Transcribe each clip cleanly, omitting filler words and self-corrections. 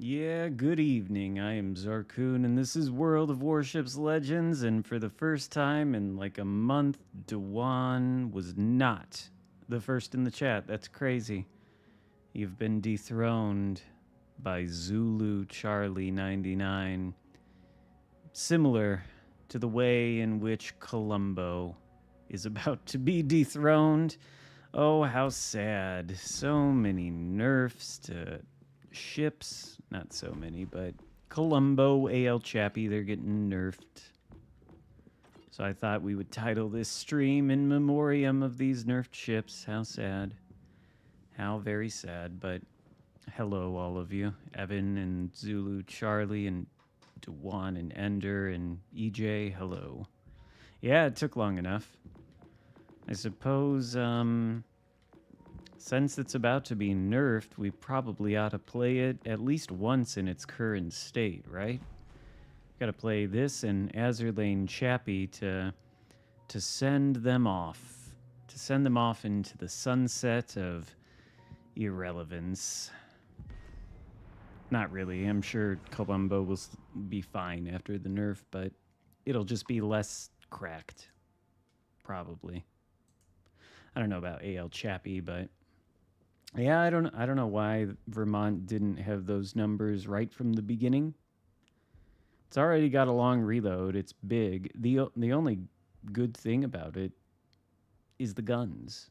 Yeah, good evening. I am Xarkun, and this is World of Warships Legends. And for the first time in like a month, Dewan was not the first in the chat. That's crazy. You've been dethroned by Zulu Charlie 99, similar to the way in which Columbo is about to be dethroned. Oh, how sad. So many nerfs to ships. Not so many, but Columbo, AL Chappie, they're getting nerfed. So I thought we would title this stream in memoriam of these nerfed ships. How sad. How very sad, but hello all of you. Evan and Zulu Charlie and Dewan and Ender and EJ, hello. Yeah, it took long enough. I suppose, since it's about to be nerfed, we probably ought to play it at least once in its current state, right? Gotta play this and Azurlane Chappie to send them off. To send them off into the sunset of irrelevance. Not really. I'm sure Columbo will be fine after the nerf, but it'll just be less cracked. Probably. I don't know about AL Chappie, but yeah, I don't know why Vermont didn't have those numbers right from the beginning. It's already got a long reload. It's big. The only good thing about it is the guns.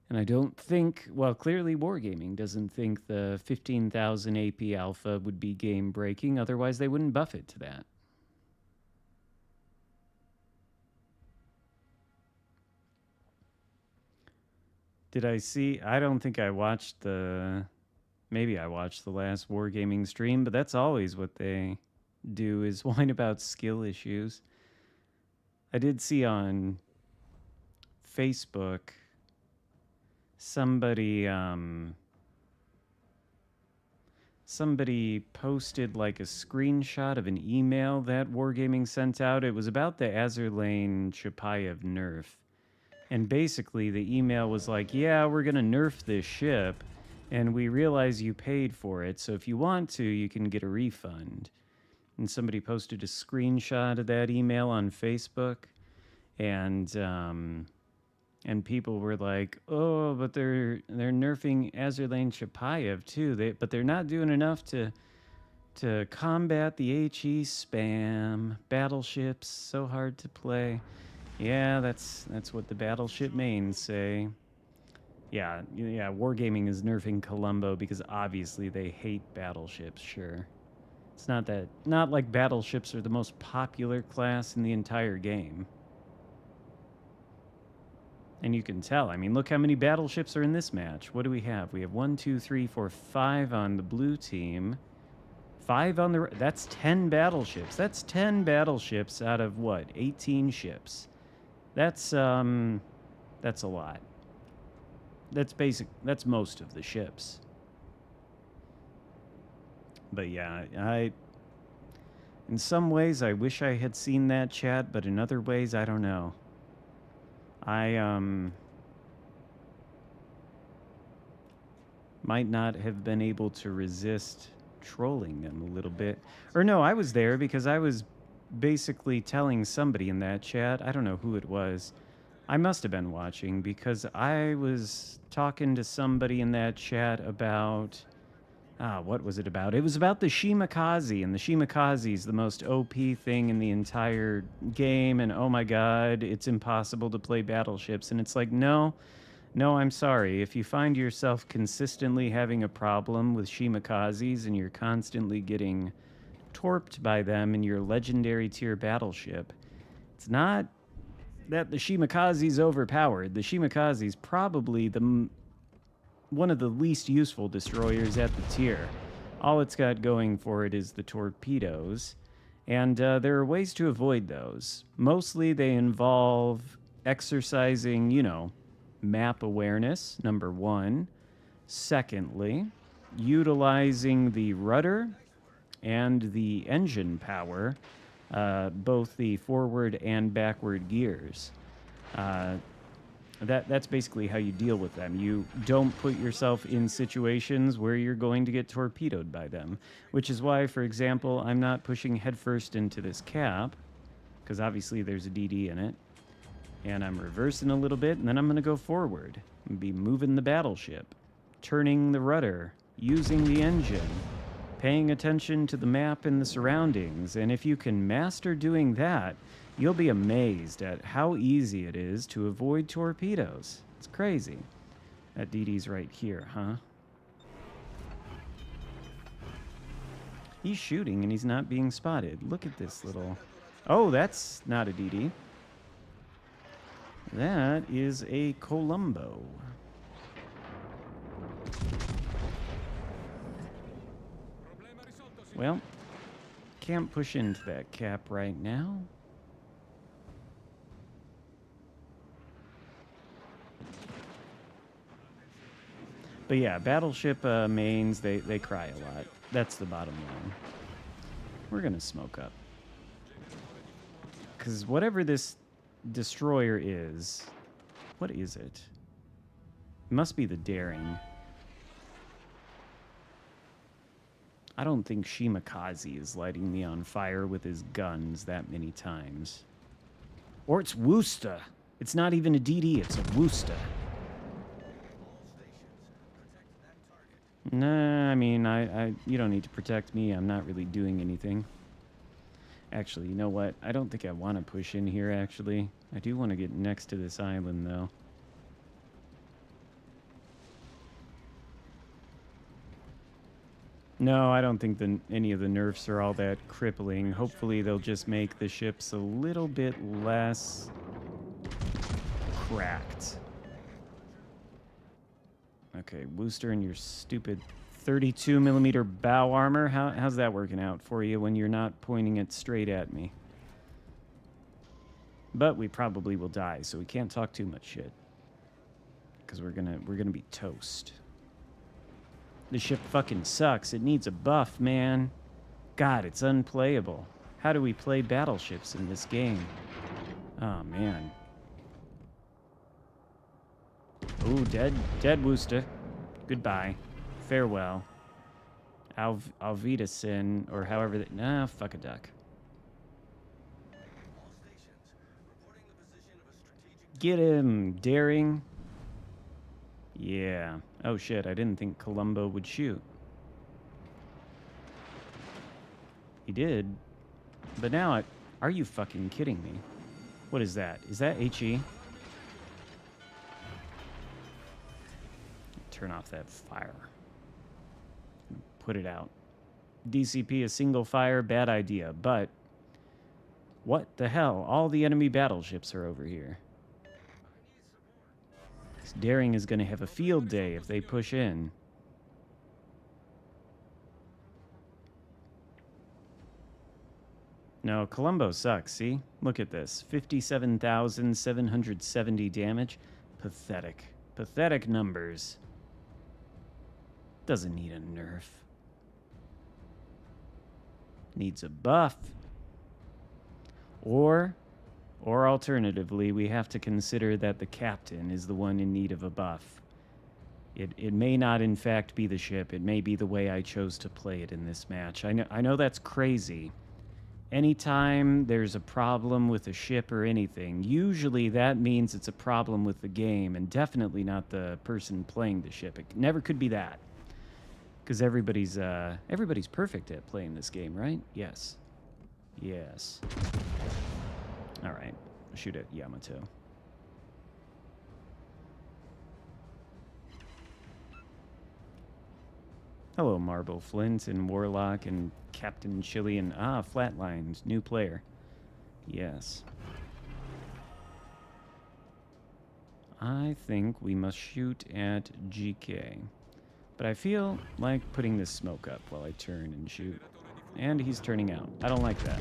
And I don't think, well, clearly Wargaming doesn't think the 15,000 AP alpha would be game breaking. Otherwise, they wouldn't buff it to that. Did I see? I don't think I watched the. Maybe I watched the last Wargaming stream, but that's always what they do is whine about skill issues. I did see on Facebook somebody posted like a screenshot of an email that Wargaming sent out. It was about the Azurlane Chapayev nerf. And basically the email was like, yeah, we're going to nerf this ship, and we realize you paid for it, so if you want to, you can get a refund. And somebody posted a screenshot of that email on Facebook, and people were like, oh, but they're nerfing Azurlane Chapayev too. But they're not doing enough to combat the HE spam. Battleships, so hard to play. Yeah, that's what the Battleship mains say. Yeah, Wargaming is nerfing Columbo because obviously they hate battleships, sure. It's not like battleships are the most popular class in the entire game. And you can tell. I mean, look how many battleships are in this match. What do we have? We have 1, 2, 3, 4, 5 on the blue team. 5 on the... That's 10 battleships. That's 10 battleships out of what? 18 ships. That's a lot. That's most of the ships. But yeah, in some ways I wish I had seen that chat, but in other ways I don't know. I might not have been able to resist trolling them a little bit. Or no, I was there because I was basically telling somebody in that chat, I don't know who it was. I must have been watching because I was talking to somebody in that chat about, what was it about? It was about the Shimakaze, and the Shimakaze is the most OP thing in the entire game, and oh my god, it's impossible to play battleships. And it's like, no, I'm sorry. If you find yourself consistently having a problem with Shimakazes and you're constantly getting torped by them in your legendary tier battleship, it's not that the Shimakaze's overpowered. The Shimakaze's probably one of the least useful destroyers at the tier. All it's got going for it is the torpedoes, and there are ways to avoid those. Mostly they involve exercising, map awareness, number one. Secondly, utilizing the rudder and the engine power, both the forward and backward gears. That's basically how you deal with them. You don't put yourself in situations where you're going to get torpedoed by them, which is why, for example, I'm not pushing headfirst into this cap, because obviously there's a DD in it, and I'm reversing a little bit, and then I'm going to go forward and be moving the battleship, turning the rudder, using the engine, paying attention to the map and the surroundings, and if you can master doing that, you'll be amazed at how easy it is to avoid torpedoes. It's crazy. That DD's right here, huh? He's shooting and he's not being spotted. Look at this little... Oh, that's not a DD. That is a Columbo. Well, can't push into that cap right now. But yeah, Battleship mains, they cry a lot. That's the bottom line. We're going to smoke up. Because whatever this destroyer is, what is it? It must be the Daring. I don't think Shimakaze is lighting me on fire with his guns that many times. Or it's Worcester. It's not even a DD, it's a Worcester. Nah, I mean, you don't need to protect me. I'm not really doing anything. Actually, you know what? I don't think I want to push in here, actually. I do want to get next to this island, though. No, I don't think any of the nerfs are all that crippling. Hopefully, they'll just make the ships a little bit less cracked. Okay, Wooster and your stupid 32mm bow armor. How's that working out for you when you're not pointing it straight at me? But we probably will die, so we can't talk too much shit. Because we're gonna be toast. This ship fucking sucks. It needs a buff, man. God, it's unplayable. How do we play battleships in this game? Oh, man. Ooh, dead Wooster. Goodbye. Farewell. Alvidasin, or however that... Nah, fuck a duck. Get him, Daring. Yeah. Oh, shit, I didn't think Columbo would shoot. He did. But now, are you fucking kidding me? What is that? Is that HE? Turn off that fire. Put it out. DCP a single fire, bad idea, but what the hell? All the enemy battleships are over here. This Daring is going to have a field day if they push in. No, Columbo sucks, see? Look at this. 57,770 damage. Pathetic. Pathetic numbers. Doesn't need a nerf. Needs a buff. Or alternatively, we have to consider that the captain is the one in need of a buff. It may not, in fact, be the ship. It may be the way I chose to play it in this match. I know that's crazy. Anytime there's a problem with a ship or anything, usually that means it's a problem with the game, and definitely not the person playing the ship. It never could be that. Because everybody's perfect at playing this game, right? Yes. Yes. All right. Shoot at Yamato. Hello, Marble Flint and Warlock and Captain Chilean. Ah, Flatlines. New player. Yes. I think we must shoot at GK. But I feel like putting this smoke up while I turn and shoot. And he's turning out. I don't like that.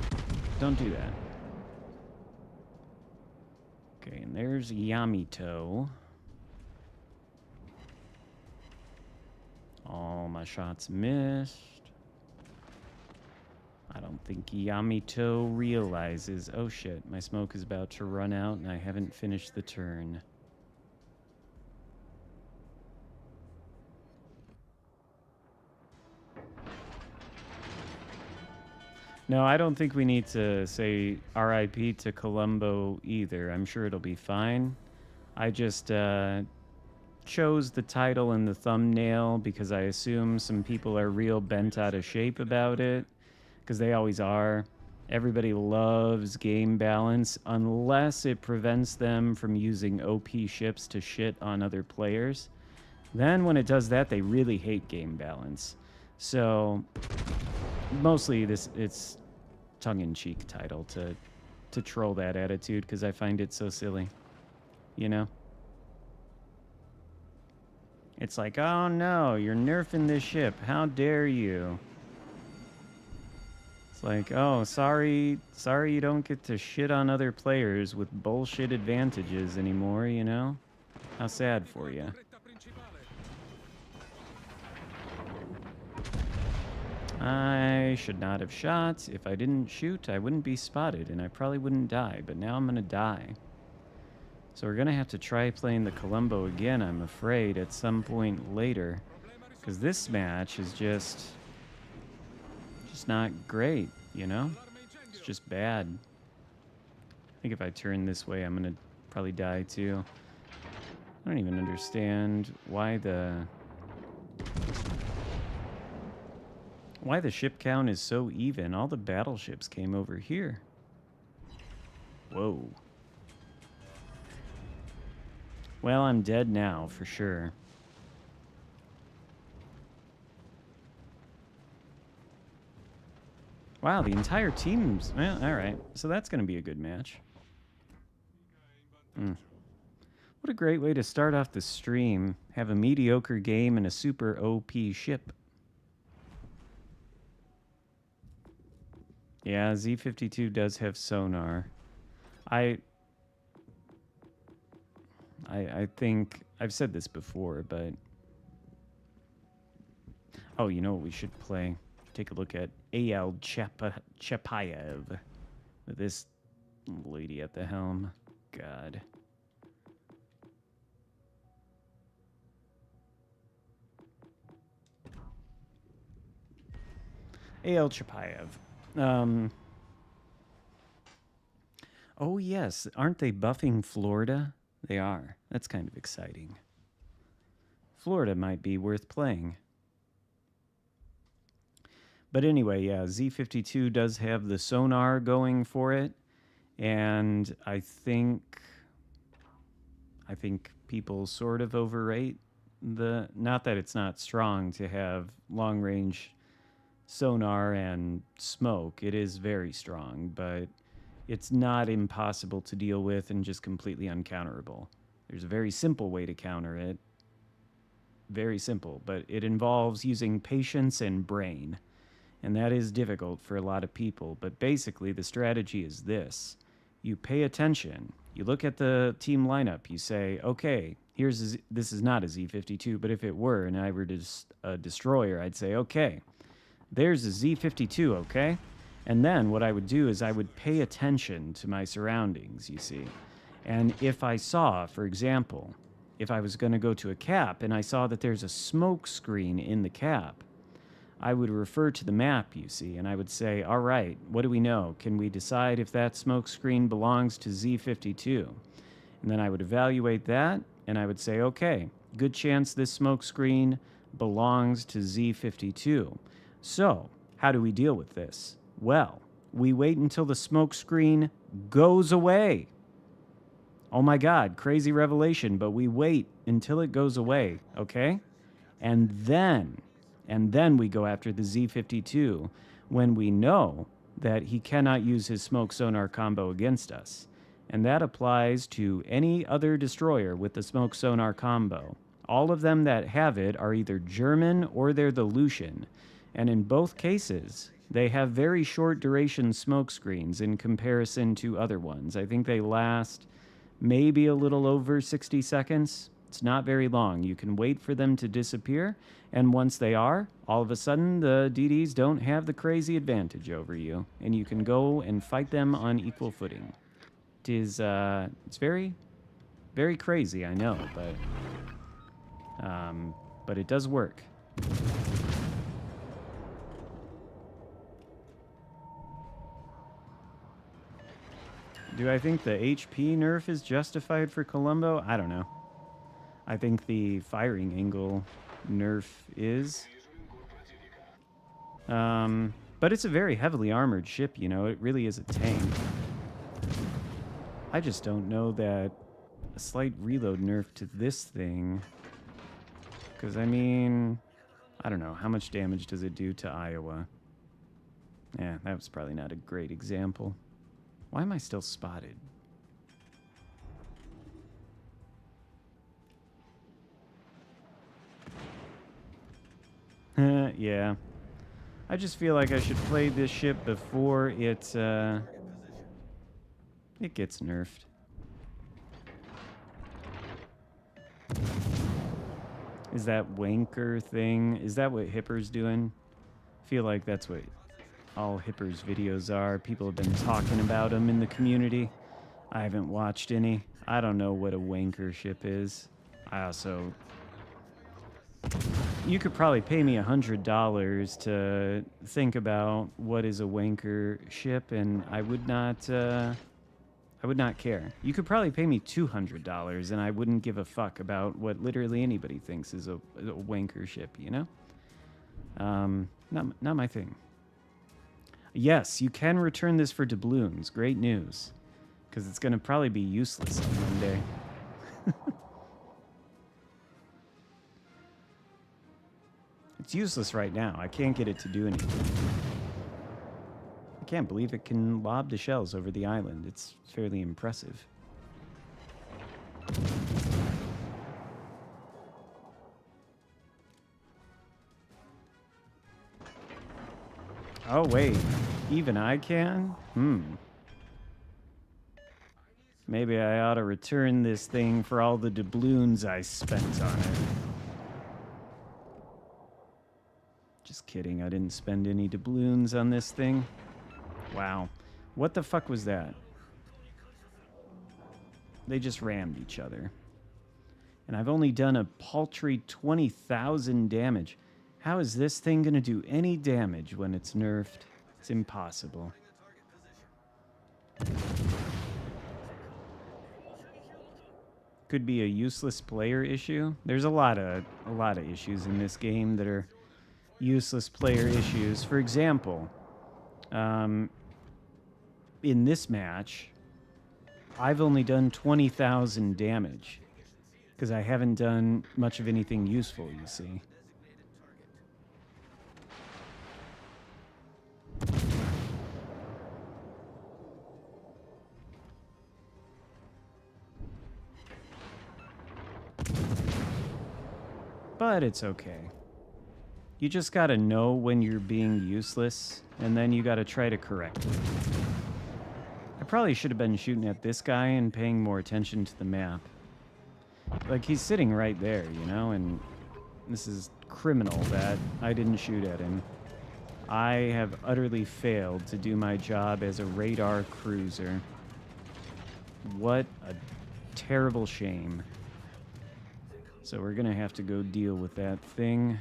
Don't do that. Okay, and there's Yamato. All my shots missed. I don't think Yamato realizes... Oh shit, my smoke is about to run out and I haven't finished the turn. No, I don't think we need to say RIP to Colombo either. I'm sure it'll be fine. I just chose the title and the thumbnail because I assume some people are real bent out of shape about it, because they always are. Everybody loves game balance unless it prevents them from using OP ships to shit on other players. Then when it does that, they really hate game balance. So mostly it's tongue-in-cheek title to troll that attitude, because I find it so silly, you know? It's like, oh no, you're nerfing this ship. How dare you? It's like, oh, sorry you don't get to shit on other players with bullshit advantages anymore, you know? How sad for you. I should not have shot. If I didn't shoot, I wouldn't be spotted, and I probably wouldn't die, but now I'm gonna die. So we're gonna have to try playing the Colombo again, I'm afraid, at some point later. Because this match is just not great, you know? It's just bad. I think if I turn this way, I'm gonna probably die too. I don't even understand why the ship count is so even. All the battleships came over here. Whoa. Well, I'm dead now, for sure. Wow, the entire team's... Well, alright. So that's going to be a good match. What a great way to start off the stream. Have a mediocre game and a super OP ship. Yeah, Z52 does have sonar. I think I've said this before, but oh, you know what we should play? Take a look at AL Chapayev with this lady at the helm. God. AL Chapayev. Oh yes, aren't they buffing Florida? They are. That's kind of exciting. Florida might be worth playing. But anyway, yeah, Z52 does have the sonar going for it, and I think people sort of overrate the... Not that it's not strong to have long-range sonar and smoke. It is very strong, but it's not impossible to deal with and just completely uncounterable. There's a very simple way to counter it. Very simple, but it involves using patience and brain. And that is difficult for a lot of people. But basically, the strategy is this. You pay attention. You look at the team lineup. You say, okay, this is not a Z52, but if it were and I were just a destroyer, I'd say, okay, there's a Z52, okay? And then what I would do is I would pay attention to my surroundings, you see. And if I saw, for example, if I was going to go to a cap and I saw that there's a smoke screen in the cap, I would refer to the map, you see, and I would say, all right, what do we know? Can we decide if that smoke screen belongs to Z52? And then I would evaluate that, and I would say, okay, good chance this smoke screen belongs to Z52. So, how do we deal with this? Well, we wait until the smoke screen goes away. Oh my God, crazy revelation, but we wait until it goes away, okay? And then we go after the Z52 when we know that he cannot use his smoke sonar combo against us. And that applies to any other destroyer with the smoke sonar combo. All of them that have it are either German or they're the Lucian. And in both cases, they have very short duration smoke screens in comparison to other ones. I think they last maybe a little over 60 seconds. It's not very long. You can wait for them to disappear, and once they are, all of a sudden the DDs don't have the crazy advantage over you, and you can go and fight them on equal footing. It's very, very crazy, I know, but it does work. Do I think the HP nerf is justified for Colombo? I don't know. I think the firing angle nerf is. But it's a very heavily armored ship, you know. It really is a tank. I just don't know that a slight reload nerf to this thing. Because, I mean, I don't know. How much damage does it do to Iowa? Yeah, that was probably not a great example. Why am I still spotted? Yeah. I just feel like I should play this ship before it gets nerfed. Is that wanker thing? Is that what Hipper's doing? I feel like that's what all Hipper's videos are. People have been talking about him in the community. I haven't watched any. I don't know what a wanker ship is. I also... You could probably pay me $100 to think about what is a wanker ship, and I would not care. You could probably pay me $200, and I wouldn't give a fuck about what literally anybody thinks is a wanker ship, you know? Not my thing. Yes, you can return this for doubloons. Great news. Because it's going to probably be useless on Monday. It's useless right now. I can't get it to do anything. I can't believe it can lob the shells over the island. It's fairly impressive. Oh, wait. Even I can? Maybe I ought to return this thing for all the doubloons I spent on it. Just kidding. I didn't spend any doubloons on this thing. Wow. What the fuck was that? They just rammed each other. And I've only done a paltry 20,000 damage. How is this thing going to do any damage when it's nerfed? It's impossible. Could be a useless player issue. There's a lot of issues in this game that are useless player issues. For example, in this match, I've only done 20,000 damage because I haven't done much of anything useful, you see. But it's okay. You just gotta know when you're being useless, and then you gotta try to correct it. I probably should have been shooting at this guy and paying more attention to the map. Like, he's sitting right there, you know, and this is criminal that I didn't shoot at him. I have utterly failed to do my job as a radar cruiser. What a terrible shame. So we're gonna have to go deal with that thing.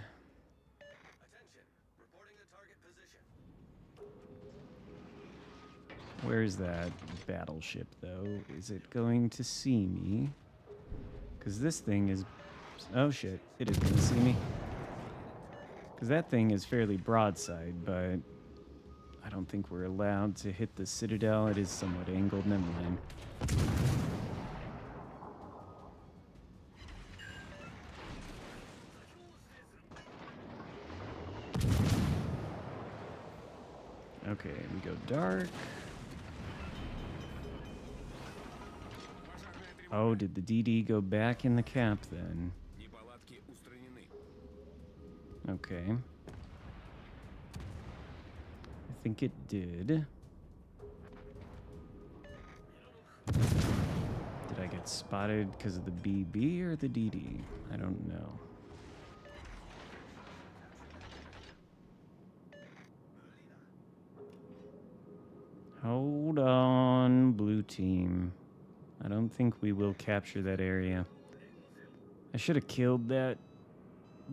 Where's that battleship, though? Is it going to see me? Because this thing is... Oh, shit. It is going to see me. Because that thing is fairly broadside, but I don't think we're allowed to hit the citadel. It is somewhat angled. Never mind. Okay, we go dark. Oh, did the DD go back in the cap then? Okay. I think it did. Did I get spotted because of the BB or the DD? I don't know. Hold on, blue team. I don't think we will capture that area. I should have killed that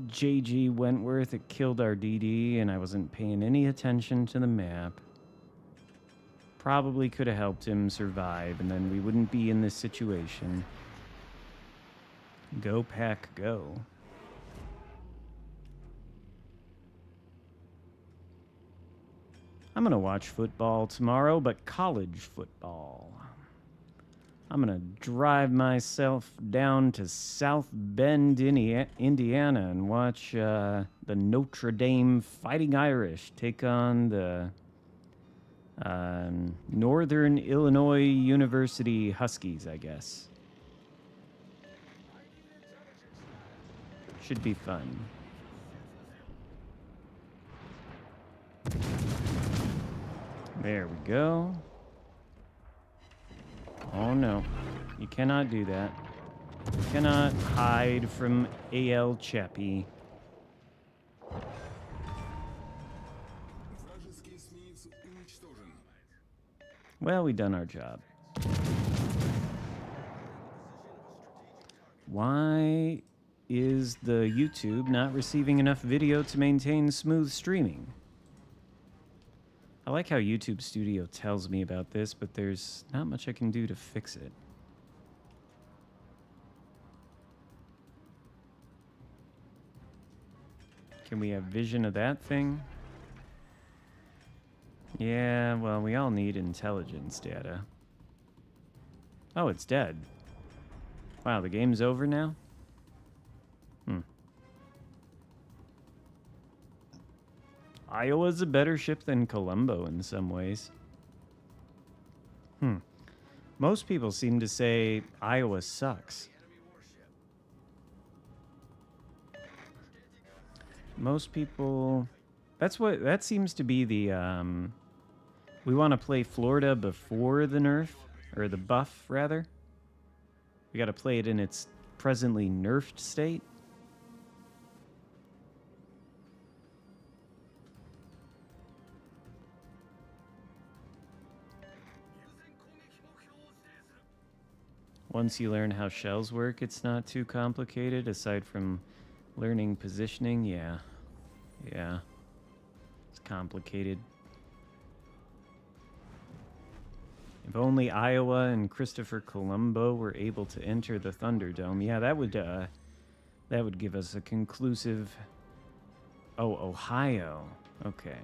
JG Wentworth. It killed our DD, and I wasn't paying any attention to the map. Probably could have helped him survive, and then we wouldn't be in this situation. Go, pack, go. I'm going to watch football tomorrow, but college football. I'm going to drive myself down to South Bend, Indiana, and watch the Notre Dame Fighting Irish take on the Northern Illinois University Huskies, I guess. Should be fun. There we go. Oh no, you cannot do that. You cannot hide from AL Chappie. Well, we done our job. Why is the YouTube not receiving enough video to maintain smooth streaming? I like how YouTube Studio tells me about this, but there's not much I can do to fix it. Can we have vision of that thing? Yeah, well, we all need intelligence data. Oh, it's dead. Wow, the game's over now? Iowa's a better ship than Colombo in some ways. Most people seem to say Iowa sucks. Most people... That seems to be the... we want to play Florida before the nerf, or the buff, rather. We got to play it in its presently nerfed state. Once you learn how shells work, it's not too complicated, aside from learning positioning. Yeah. It's complicated. If only Iowa and Christopher Colombo were able to enter the Thunderdome. Yeah, that would give us a conclusive... Oh, Ohio. Okay.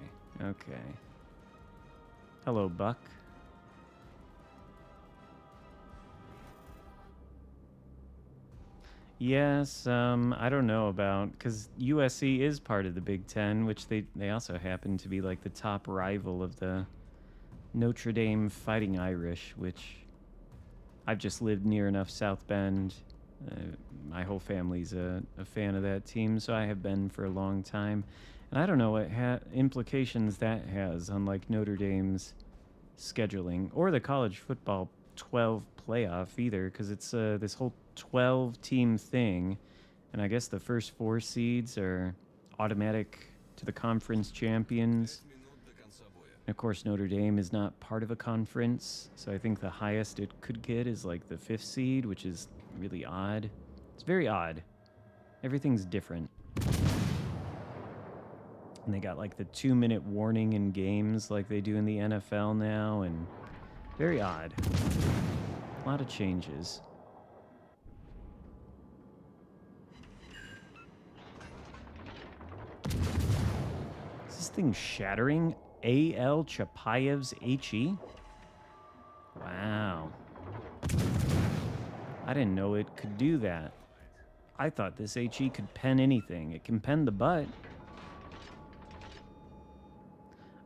Hello, Buck. Yes, I don't know about, because USC is part of the Big Ten, which they also happen to be like the top rival of the Notre Dame Fighting Irish, which I've just lived near enough South Bend. My whole family's a fan of that team, so I have been for a long time. And I don't know what implications that has on like Notre Dame's scheduling or the college football 12 playoff either, because it's this whole 12-team thing, and I guess the first 4 seeds are automatic to the conference champions. And of course, Notre Dame is not part of a conference, so I think the highest it could get is like the 5th seed, which is really odd. It's very odd. Everything's different. And they got like the 2-minute warning in games like they do in the NFL now, and very odd. A lot of changes. Is this thing shattering? A.L. Chapayev's HE? Wow. I didn't know it could do that. I thought this HE could pen anything. It can pen the butt.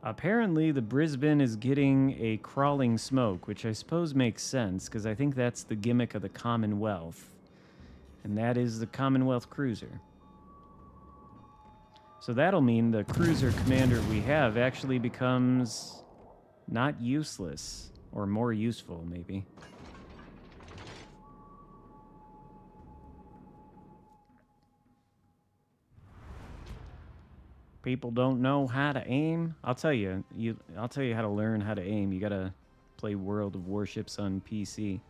Apparently, the Brisbane is getting a crawling smoke, which I suppose makes sense, because I think that's the gimmick of the Commonwealth. And that is the Commonwealth cruiser. So that'll mean the cruiser commander we have actually becomes not useless, or more useful, maybe. People don't know how to aim. I'll tell you how to learn how to aim. You gotta play World of Warships on PC,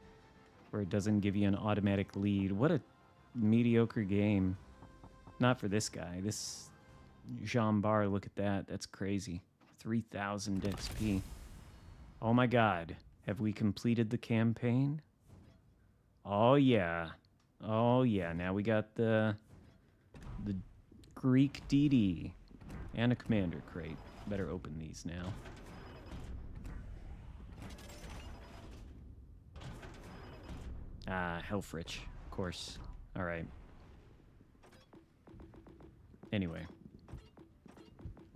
where it doesn't give you an automatic lead. What a mediocre game. Not for this guy. This Jean Bar, look at that. That's crazy. 3,000 XP. Oh my god. Have we completed the campaign? Oh yeah. Oh yeah. Now we got the Greek DD and a commander crate. Better open these now. Ah, Helfrich, of course. All right. Anyway.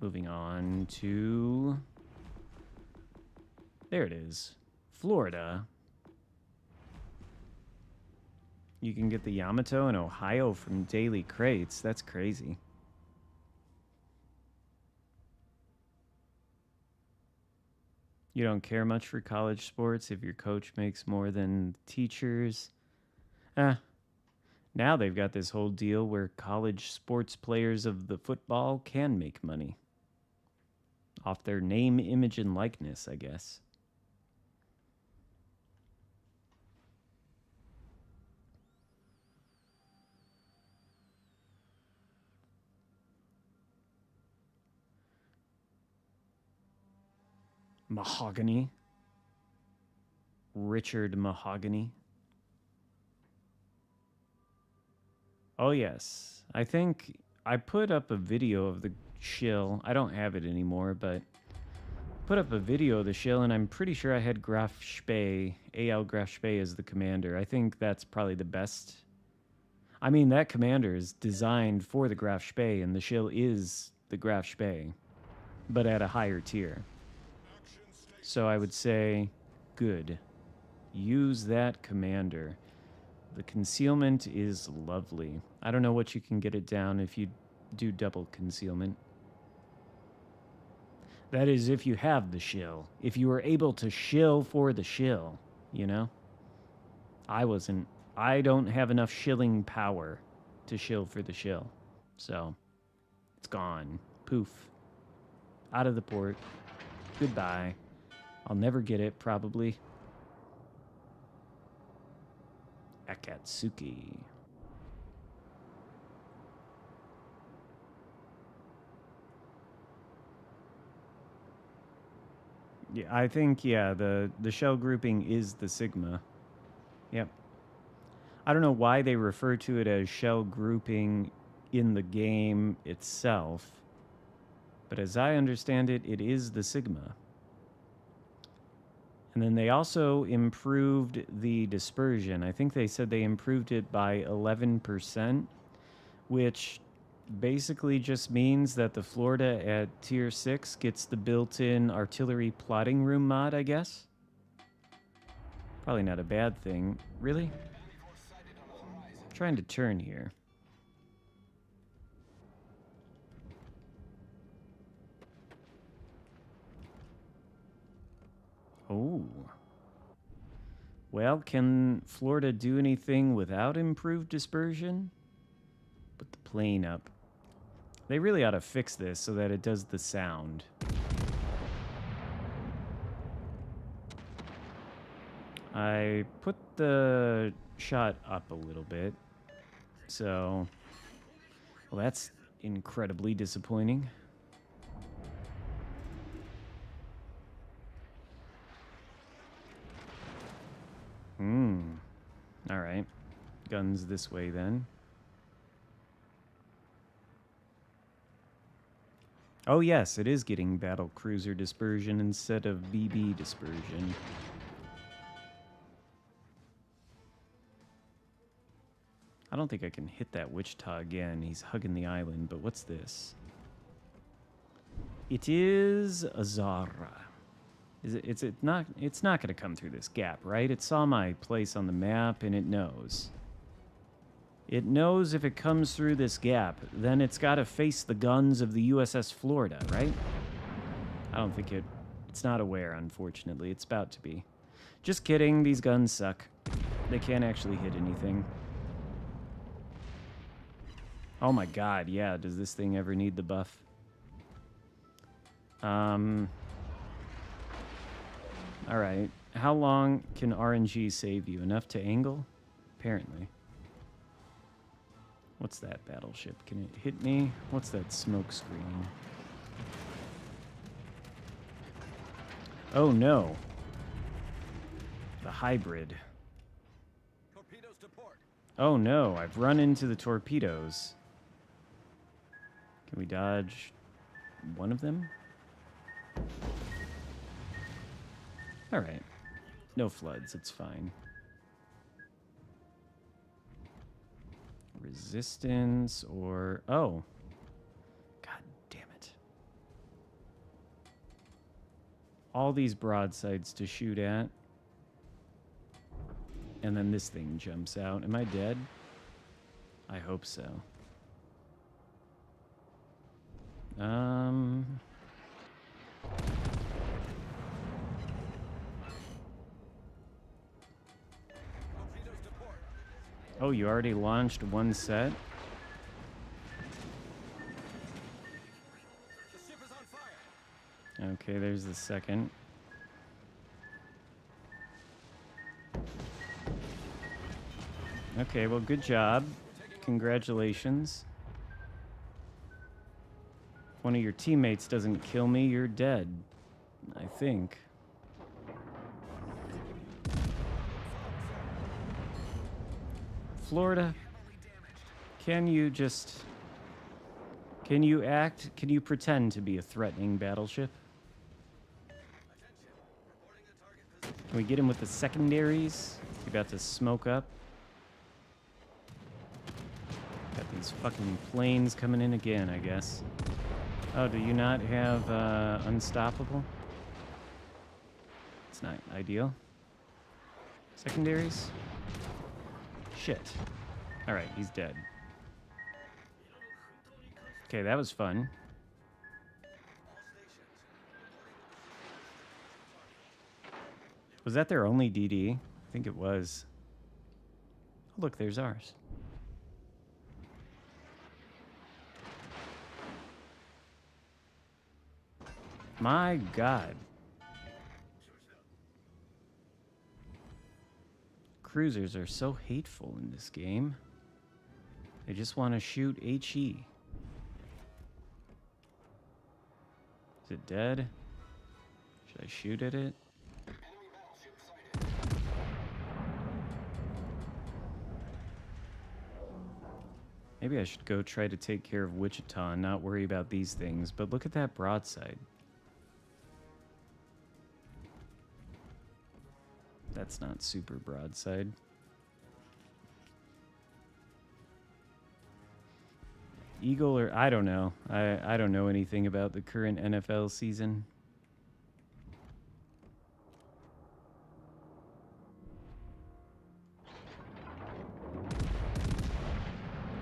Moving on to... There it is. Florida. You can get the Yamato in Ohio from daily crates. That's crazy. You don't care much for college sports if your coach makes more than teachers. Now they've got this whole deal where college sports players of the football can make money. Off their name, image, and likeness, I guess. Mahogany. Richard Mahogany. Oh, yes. I think I put up a video of the shill. I don't have it anymore, but put up a video of the shill, and I'm pretty sure I had Graf Spee, A.L. Graf Spee as the commander. I think that's probably the best. I mean, that commander is designed for the Graf Spee, and the shill is the Graf Spee, but at a higher tier. So I would say, good. Use that commander. The concealment is lovely. I don't know what you can get it down if you do double concealment. That is if you have the shill. If you were able to shill for the shill, you know? I don't have enough shilling power to shill for the shill. So, it's gone. Poof. Out of the port. Goodbye. I'll never get it, probably. Akatsuki. Yeah, I think, yeah, the shell grouping is the Sigma. Yep. I don't know why they refer to it as shell grouping in the game itself, but as I understand it, it is the Sigma. And then they also improved the dispersion. I think they said they improved it by 11%, which basically just means that the Florida at tier 6 gets the built-in artillery plotting room mod, I guess. Probably not a bad thing. Really? I'm trying to turn here. Oh. Well, can Florida do anything without improved dispersion? Put the plane up. They really ought to fix this so that it does the sound. I put the shot up a little bit. So, well, that's incredibly disappointing. All right. Guns this way then. Oh yes, it is getting battle cruiser dispersion instead of BB dispersion. I don't think I can hit that Wichita again. He's hugging the island, but what's this? It is a Zara. It's not going to come through this gap, right? It saw my place on the map and it knows. It knows if it comes through this gap, then it's got to face the guns of the USS Florida, right? I don't think it's not aware, unfortunately. It's about to be. Just kidding, these guns suck. They can't actually hit anything. Oh my god, yeah, does this thing ever need the buff? Alright, how long can RNG save you? Enough to angle? Apparently. What's that battleship? Can it hit me? What's that smoke screen? Oh no. The hybrid. Torpedoes to port. Oh no, I've run into the torpedoes. Can we dodge one of them? Alright. No floods, it's fine. Resistance or... Oh. God damn it. All these broadsides to shoot at. And then this thing jumps out. Am I dead? I hope so. Oh, you already launched one set? The ship is on fire. Okay, there's the second. Okay, well, good job. Congratulations. If one of your teammates doesn't kill me, you're dead. I think. Florida, can you pretend to be a threatening battleship? Can we get him with the secondaries? He's about to smoke up. Got these fucking planes coming in again, I guess. Oh, do you not have unstoppable? It's not ideal. Secondaries? Shit. Alright, he's dead. Okay, that was fun. Was that their only DD? I think it was. Oh, look, there's ours. My God. Cruisers are so hateful in this game. They just want to shoot HE. Is it dead? Should I shoot at it? Maybe I should go try to take care of Wichita and not worry about these things, but look at that broadside. That's not super broadside. Eagle or... I don't know. I don't know anything about the current NFL season.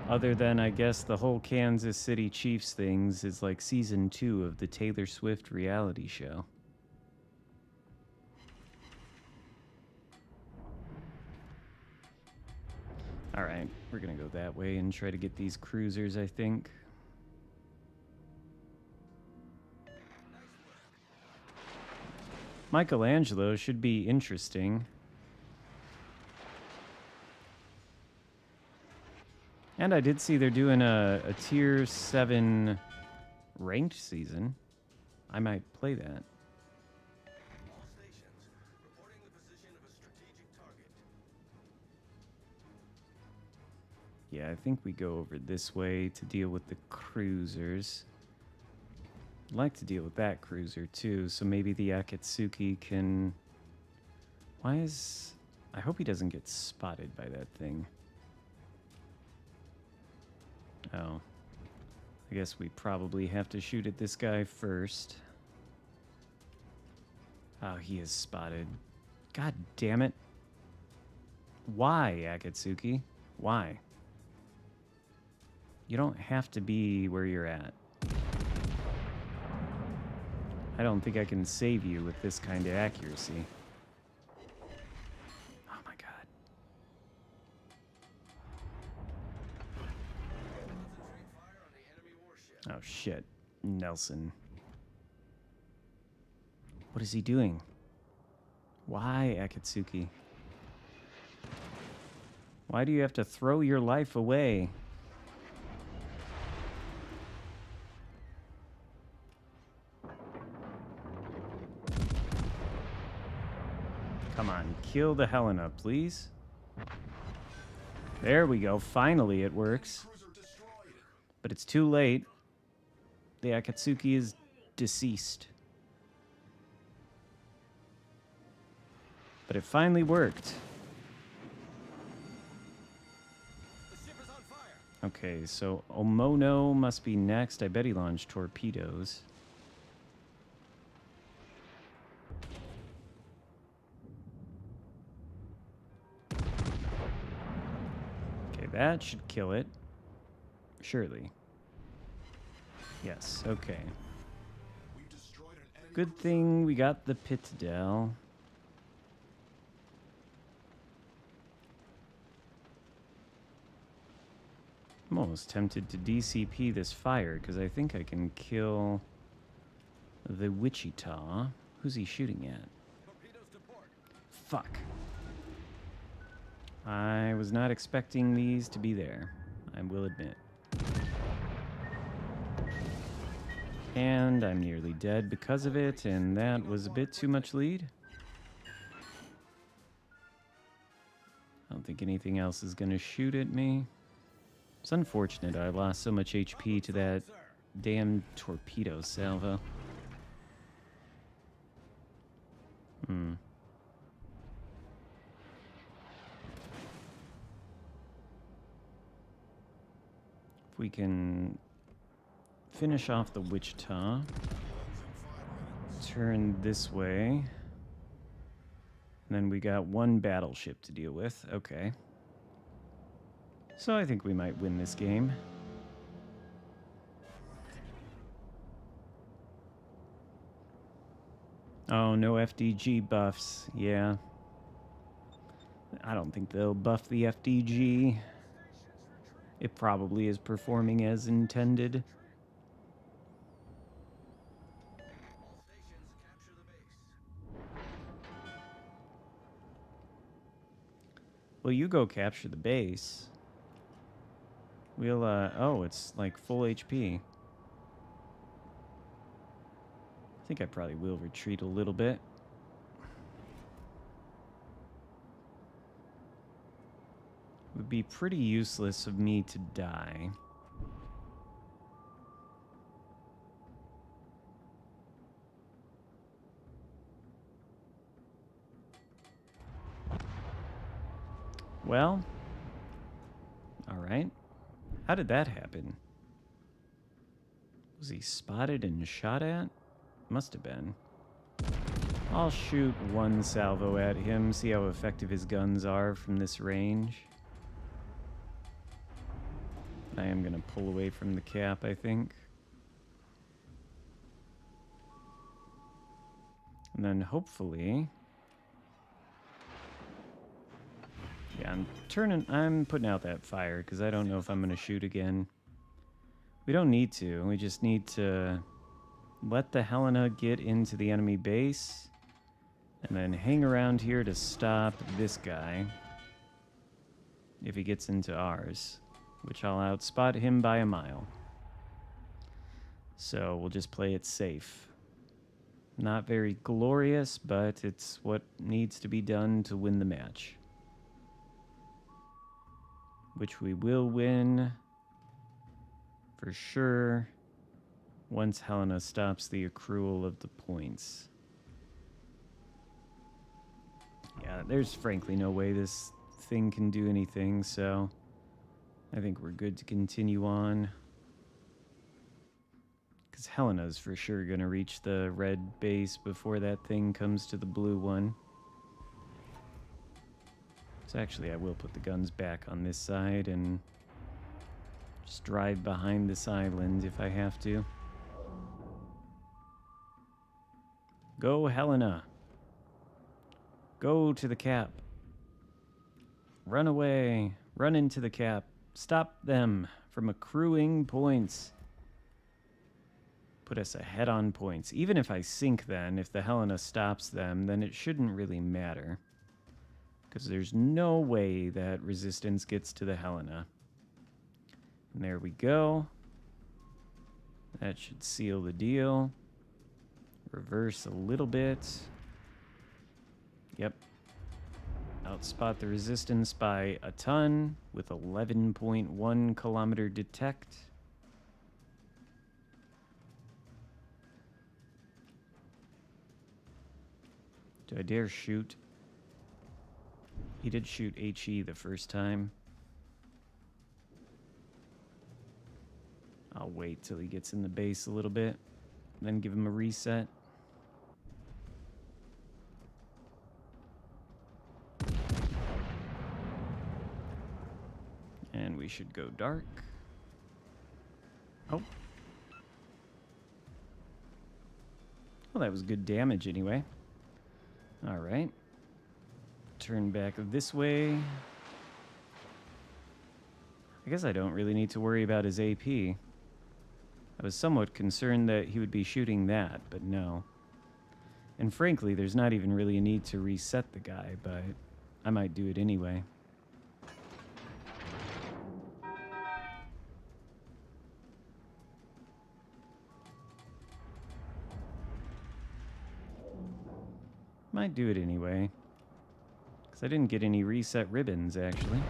Other than, I guess, the whole Kansas City Chiefs things is like season 2 of the Taylor Swift reality show. Alright, we're gonna go that way and try to get these cruisers, I think. Michelangelo should be interesting. And I did see they're doing a tier 7 ranked season. I might play that. All stations reporting the position of a strategic target. Yeah, I think we go over this way to deal with the cruisers. I'd like to deal with that cruiser too, so maybe the Akatsuki can... Why is... I hope he doesn't get spotted by that thing. Oh. I guess we probably have to shoot at this guy first. Oh, he is spotted. God damn it. Why, Akatsuki? Why? You don't have to be where you're at. I don't think I can save you with this kind of accuracy. Oh my God. Concentrate fire on the enemy warship. Oh shit. Nelson. What is he doing? Why, Akatsuki? Why do you have to throw your life away? Come on, kill the Helena, please. There we go. Finally, it works. But it's too late. The Akatsuki is deceased. But it finally worked. The ship is on fire. Okay, so Omono must be next. I bet he launched torpedoes. Okay, that should kill it. Surely. Yes, okay. Good thing we got the Pitdell. I'm almost tempted to DCP this fire, because I think I can kill the Wichita. Who's he shooting at? Torpedoes to port. Fuck. I was not expecting these to be there, I will admit. And I'm nearly dead because of it, and that was a bit too much lead. I don't think anything else is going to shoot at me. It's unfortunate I lost so much HP to that damn torpedo salvo. If we can finish off the Wichita, turn this way, and then we got one battleship to deal with. Okay. So I think we might win this game. Oh, no FDG buffs. Yeah. I don't think they'll buff the FDG. It probably is performing as intended. All stations capture the base. Well, you go capture the base. We'll, oh, it's like full HP. I think I probably will retreat a little bit. It would be pretty useless of me to die. Well, all right. How did that happen? Was he spotted and shot at? Must have been. I'll shoot one salvo at him, see how effective his guns are from this range. I am going to pull away from the cap, I think. And then hopefully... Yeah, I'm putting out that fire because I don't know if I'm going to shoot again. We don't need to. We just need to let the Helena get into the enemy base and then hang around here to stop this guy if he gets into ours, which I'll outspot him by a mile. So we'll just play it safe. Not very glorious, but it's what needs to be done to win the match. Which we will win for sure once Helena stops the accrual of the points. Yeah, there's frankly no way this thing can do anything, so I think we're good to continue on. Because Helena's for sure going to reach the red base before that thing comes to the blue one. So actually, I will put the guns back on this side and just drive behind this island if I have to. Go, Helena. Go to the cap. Run away. Run into the cap. Stop them from accruing points. Put us ahead on points. Even if I sink then, if the Helena stops them, then it shouldn't really matter. Because there's no way that resistance gets to the Helena. And there we go. That should seal the deal. Reverse a little bit. Yep. Outspot the resistance by a ton with 11.1 kilometer detect. Do I dare shoot? He did shoot HE the first time. I'll wait till he gets in the base a little bit, then give him a reset. And we should go dark. Oh. Well, that was good damage anyway. All right. Turn back this way. I guess I don't really need to worry about his AP. I was somewhat concerned that he would be shooting that, but no. And frankly, there's not even really a need to reset the guy, but I might do it anyway. Might do it anyway. Because I didn't get any reset ribbons, actually.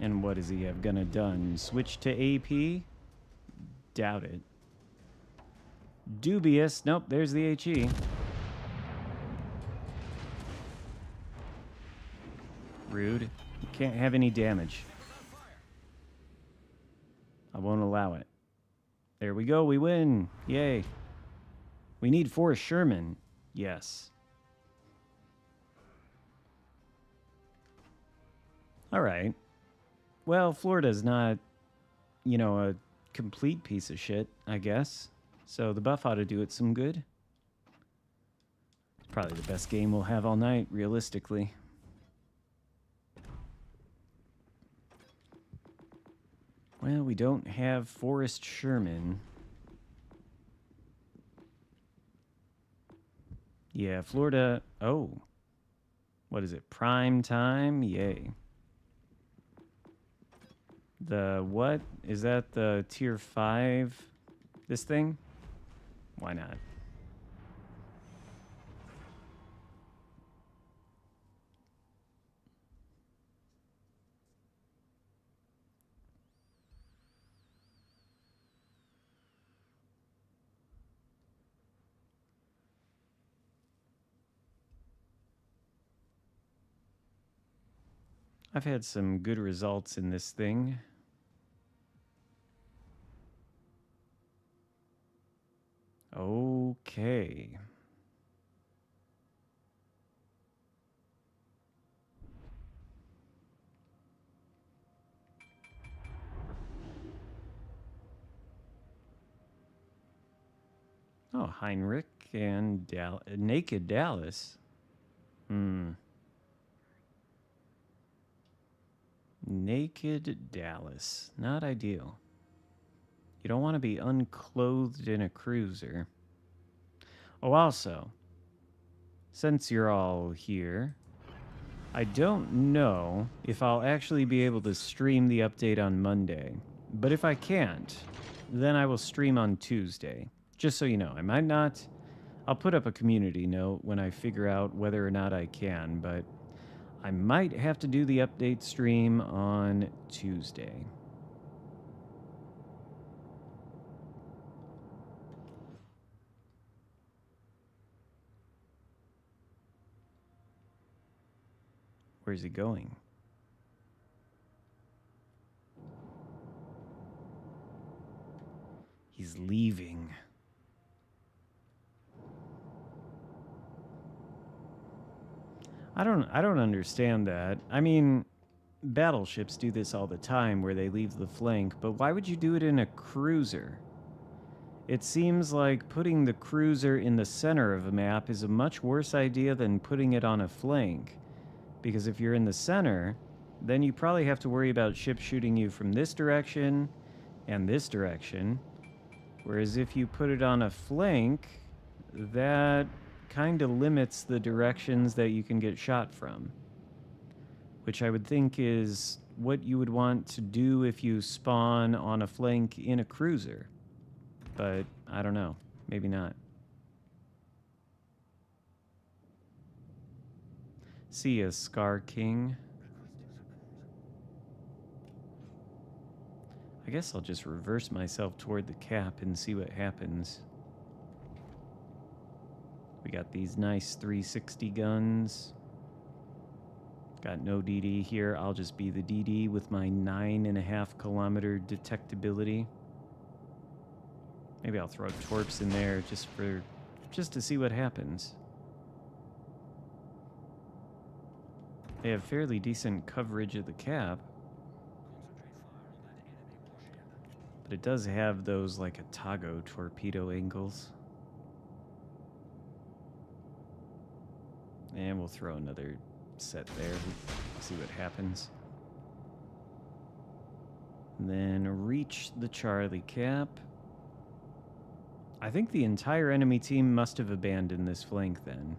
And what is he have gonna done? Switch to AP? Doubt it. Dubious. Nope, there's the HE. Rude. You can't have any damage. I won't allow it. There we go, we win. Yay. We need 4 Sherman. Yes. All right. Well, Florida's not, you know, a complete piece of shit, I guess. So the buff ought to do it some good. It's probably the best game we'll have all night, realistically. Well, we don't have Forrest Sherman. Yeah, Florida. Oh. What is it? Prime time? Yay. The what? Is that the tier 5? This thing? Why not? I've had some good results in this thing. Okay. Oh, Heinrich and Naked Dallas. Naked Dallas. Not ideal. You don't want to be unclothed in a cruiser. Oh, also, since you're all here, I don't know if I'll actually be able to stream the update on Monday. But if I can't, then I will stream on Tuesday. Just so you know, I might not. I'll put up a community note when I figure out whether or not I can, but I might have to do the update stream on Tuesday. Where's he going? He's leaving. I don't understand that. I mean, battleships do this all the time where they leave the flank, but why would you do it in a cruiser? It seems like putting the cruiser in the center of a map is a much worse idea than putting it on a flank. Because if you're in the center, then you probably have to worry about ships shooting you from this direction and this direction. Whereas if you put it on a flank, that kind of limits the directions that you can get shot from. Which I would think is what you would want to do if you spawn on a flank in a cruiser. But I don't know. Maybe not. See ya, Xarkun. I guess I'll just reverse myself toward the cap and see what happens. We got these nice 360 guns. Got no DD here. I'll just be the DD with my 9.5 kilometer detectability. Maybe I'll throw torps in there just to see what happens. They have fairly decent coverage of the cap. But it does have those like Atago torpedo angles. And we'll throw another set there. See what happens. And then reach the Charlie cap. I think the entire enemy team must have abandoned this flank then.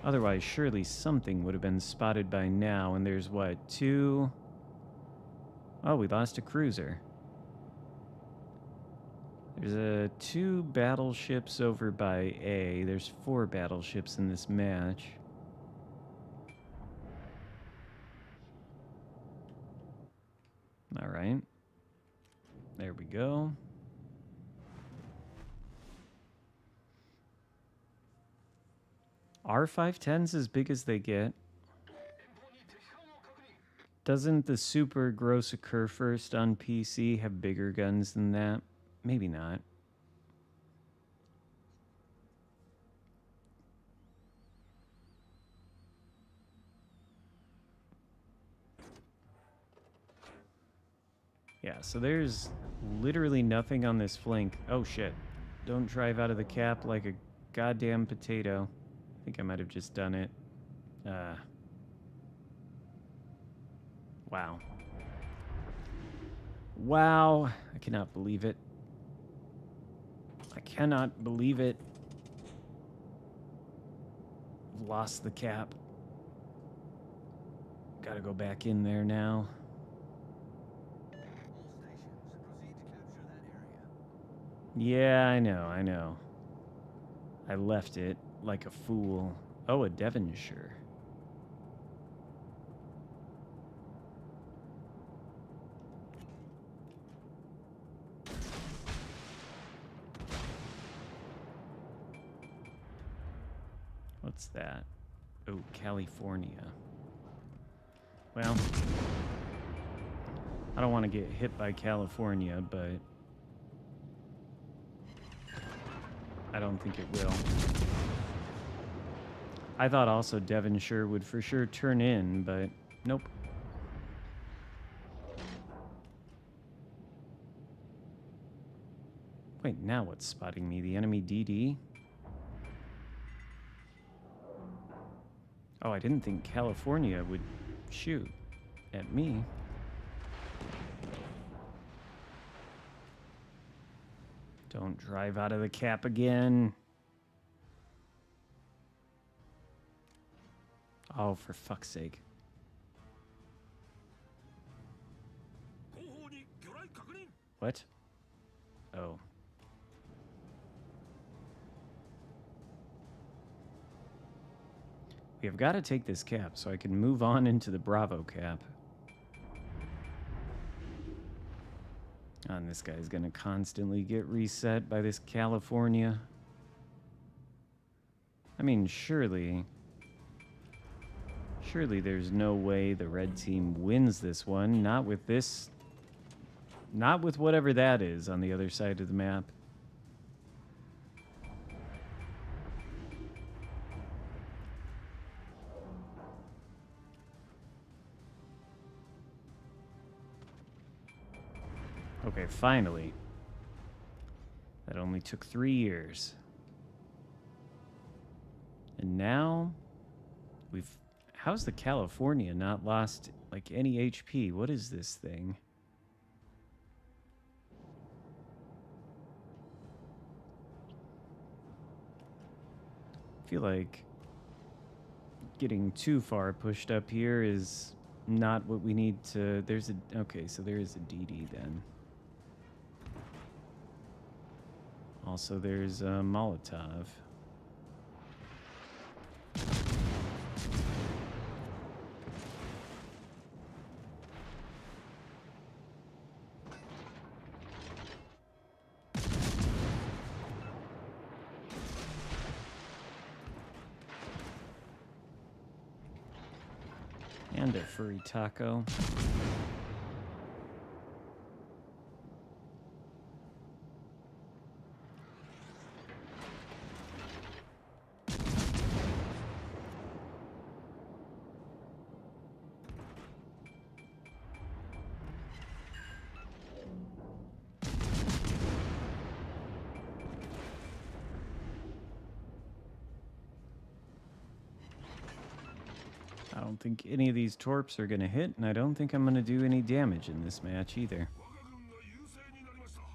Otherwise, surely something would have been spotted by now. And there's what, 2? Oh, we lost a cruiser. There's 2 battleships over by A. There's 4 battleships in this match. All right. There we go. R510's as big as they get. Doesn't the Super Gross Occur First on PC have bigger guns than that? Maybe not. Yeah, so there's literally nothing on this flank. Oh shit. Don't drive out of the cap like a goddamn potato. I think I might have just done it. Wow. Wow. I cannot believe it. I cannot believe it. I've lost the cap. Gotta go back in there now. Yeah, I know. I left it like a fool. Oh, a Devonshire. What's that? Oh, California. Well, I don't want to get hit by California, but I don't think it will. I thought also Devonshire would for sure turn in, but nope. Wait, now what's spotting me? The enemy DD? Oh, I didn't think California would shoot at me. Don't drive out of the cap again. Oh, for fuck's sake. What? Oh. We have got to take this cap so I can move on into the Bravo cap. And this guy's going to constantly get reset by this California. I mean, surely there's no way the red team wins this one. Not with this. Not with whatever that is on the other side of the map. Okay, finally. That only took 3 years. And now we've... How's the California not lost, like, any HP? What is this thing? I feel like getting too far pushed up here is not what we need to... There's a... Okay, so there is a DD then. Also, there's a Molotov. And a furry taco. I don't think any of these torps are going to hit, and I don't think I'm going to do any damage in this match either.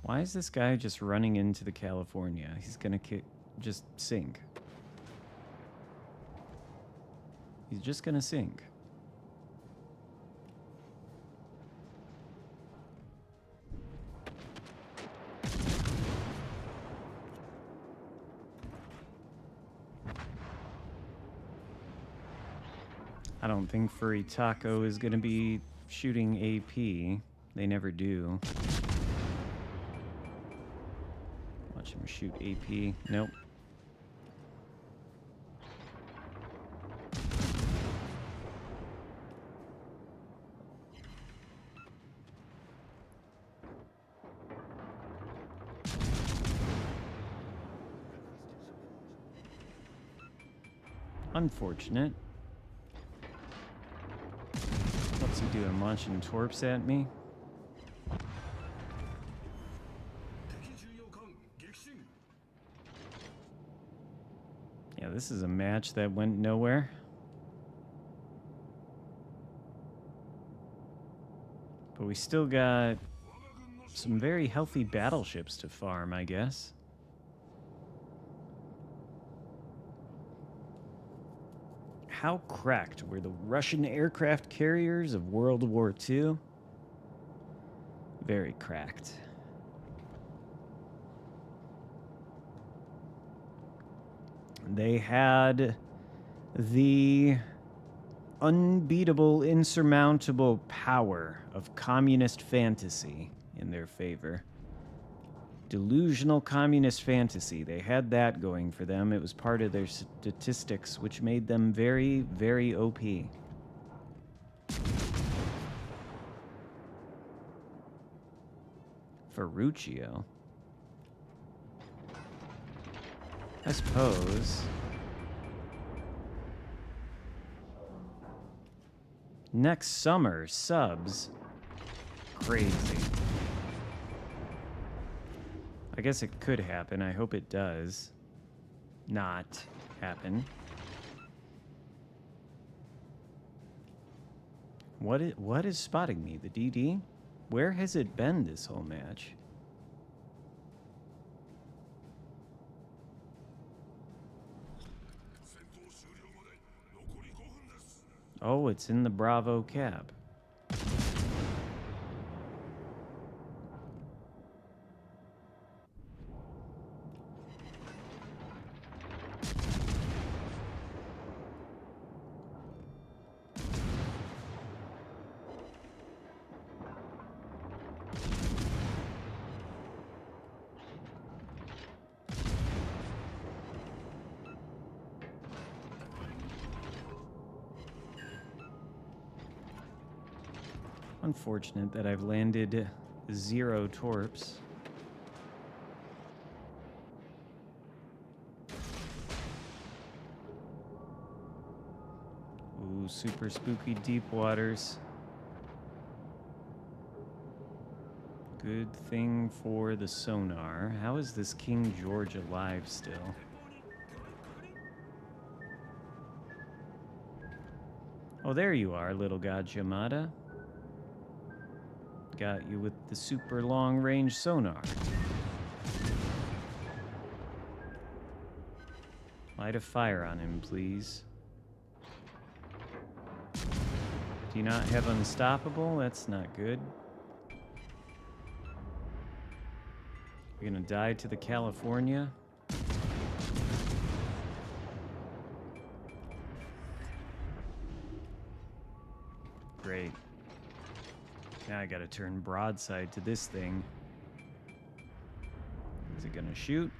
Why is this guy just running into the California? He's going to just sink. He's just going to sink. I don't think Furry Taco is going to be shooting AP. They never do. Watch him shoot AP. Nope. Unfortunate. What's he doing? Launching torps at me? Yeah, this is a match that went nowhere. But we still got some very healthy battleships to farm, I guess. How cracked were the Russian aircraft carriers of World War II? Very cracked. They had the unbeatable, insurmountable power of communist fantasy in their favor. Delusional communist fantasy. They had that going for them. It was part of their statistics, which made them very, very OP. Ferruccio. I suppose. Next summer, subs. Crazy. I guess it could happen. I hope it does not happen. What is spotting me? The DD? Where has it been this whole match? Oh, it's in the Bravo cap. Unfortunate that I've landed 0 torps. Ooh, super spooky deep waters. Good thing for the sonar. How is this King George alive still? Oh, there you are, little god Yamada. Got you with the super long range sonar. Light a fire on him, please. Do you not have unstoppable? That's not good. You're gonna die to the California? Great. Now I gotta turn broadside to this thing. Is it gonna shoot?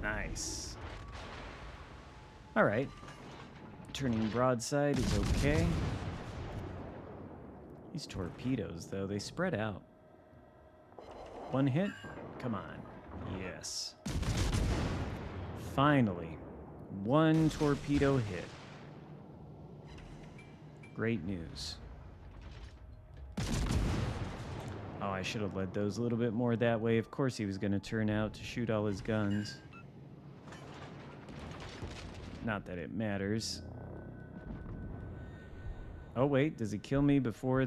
Nice. All right. Turning broadside is okay. These torpedoes, though, they spread out. One hit? Come on. Yes. Finally. One torpedo hit. Great news. Oh, I should have led those a little bit more that way. Of course he was going to turn out to shoot all his guns. Not that it matters. Oh, wait. Does he kill me before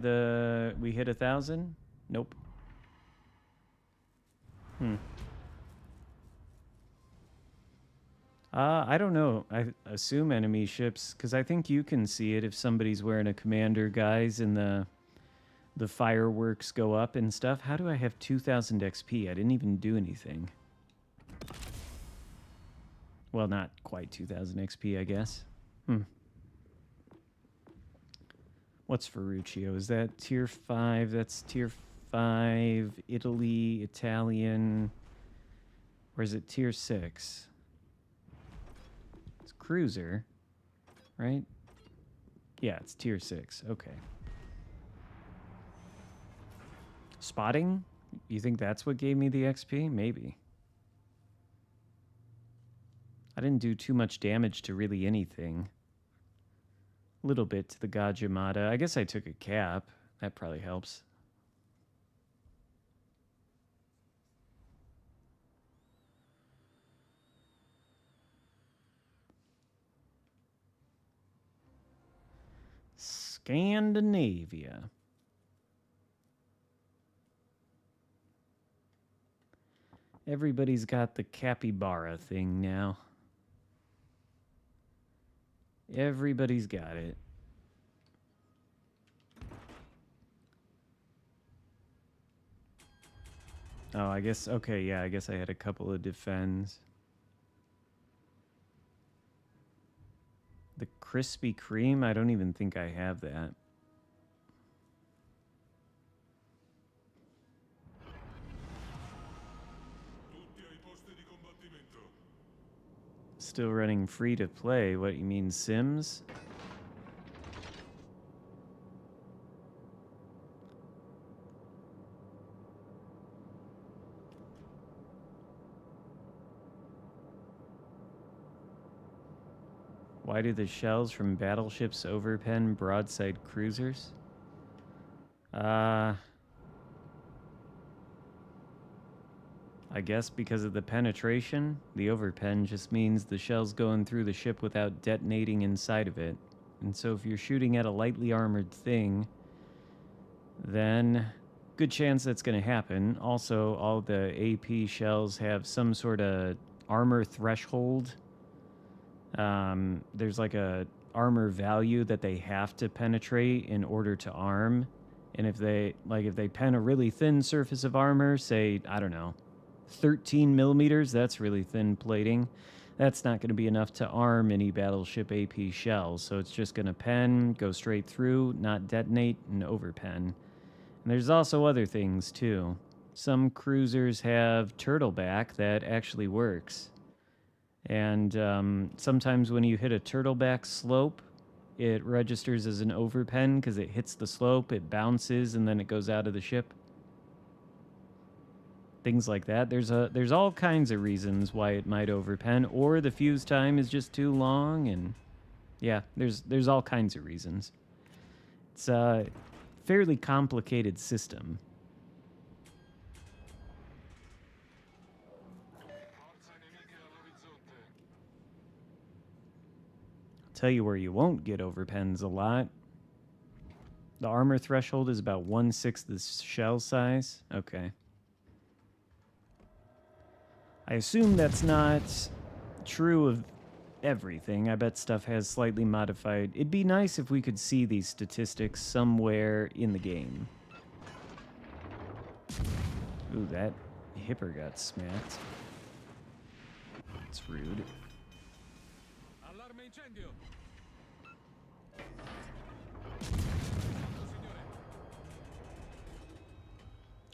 we hit 1,000? Nope. I don't know. I assume enemy ships, because I think you can see it if somebody's wearing a commander guise and the fireworks go up and stuff. How do I have 2,000 XP? I didn't even do anything. Well, not quite 2,000 XP, I guess. What's Ferruccio? Is that tier 5? That's tier 5. Italy, Italian. Or is it tier 6? It's cruiser, right? Yeah, it's tier 6. Okay. Spotting? You think that's what gave me the XP? Maybe. I didn't do too much damage to really anything. A little bit to the Gajimata. I guess I took a cap. That probably helps. Scandinavia. Everybody's got the capybara thing now. Everybody's got it. Oh, I guess, okay, yeah, I guess I had a couple of defends. The Krispy Kreme, I don't even think I have that. Still running free to play. What, you mean Sims? Why do the shells from battleships overpen broadside cruisers? I guess because of the penetration. The overpen just means the shell's going through the ship without detonating inside of it. And so if you're shooting at a lightly armored thing, then good chance that's going to happen. Also, all the AP shells have some sort of armor threshold. There's like a armor value that they have to penetrate in order to arm. And if they pen a really thin surface of armor, say, I don't know, 13 millimeters, that's really thin plating. That's not going to be enough to arm any battleship AP shells. So it's just going to pen, go straight through, not detonate, and overpen. And there's also other things, too. Some cruisers have turtleback that actually works. And sometimes when you hit a turtleback slope, it registers as an overpen because it hits the slope, it bounces, and then it goes out of the ship. Things like that. There's all kinds of reasons why it might overpen, or the fuse time is just too long, and yeah, there's all kinds of reasons. It's a fairly complicated system. Tell you where you won't get overpens a lot. The armor threshold is about 1/6 the shell size. Okay. I assume that's not true of everything. I bet stuff has slightly modified. It'd be nice if we could see these statistics somewhere in the game. Ooh, that hipper got smacked. It's rude.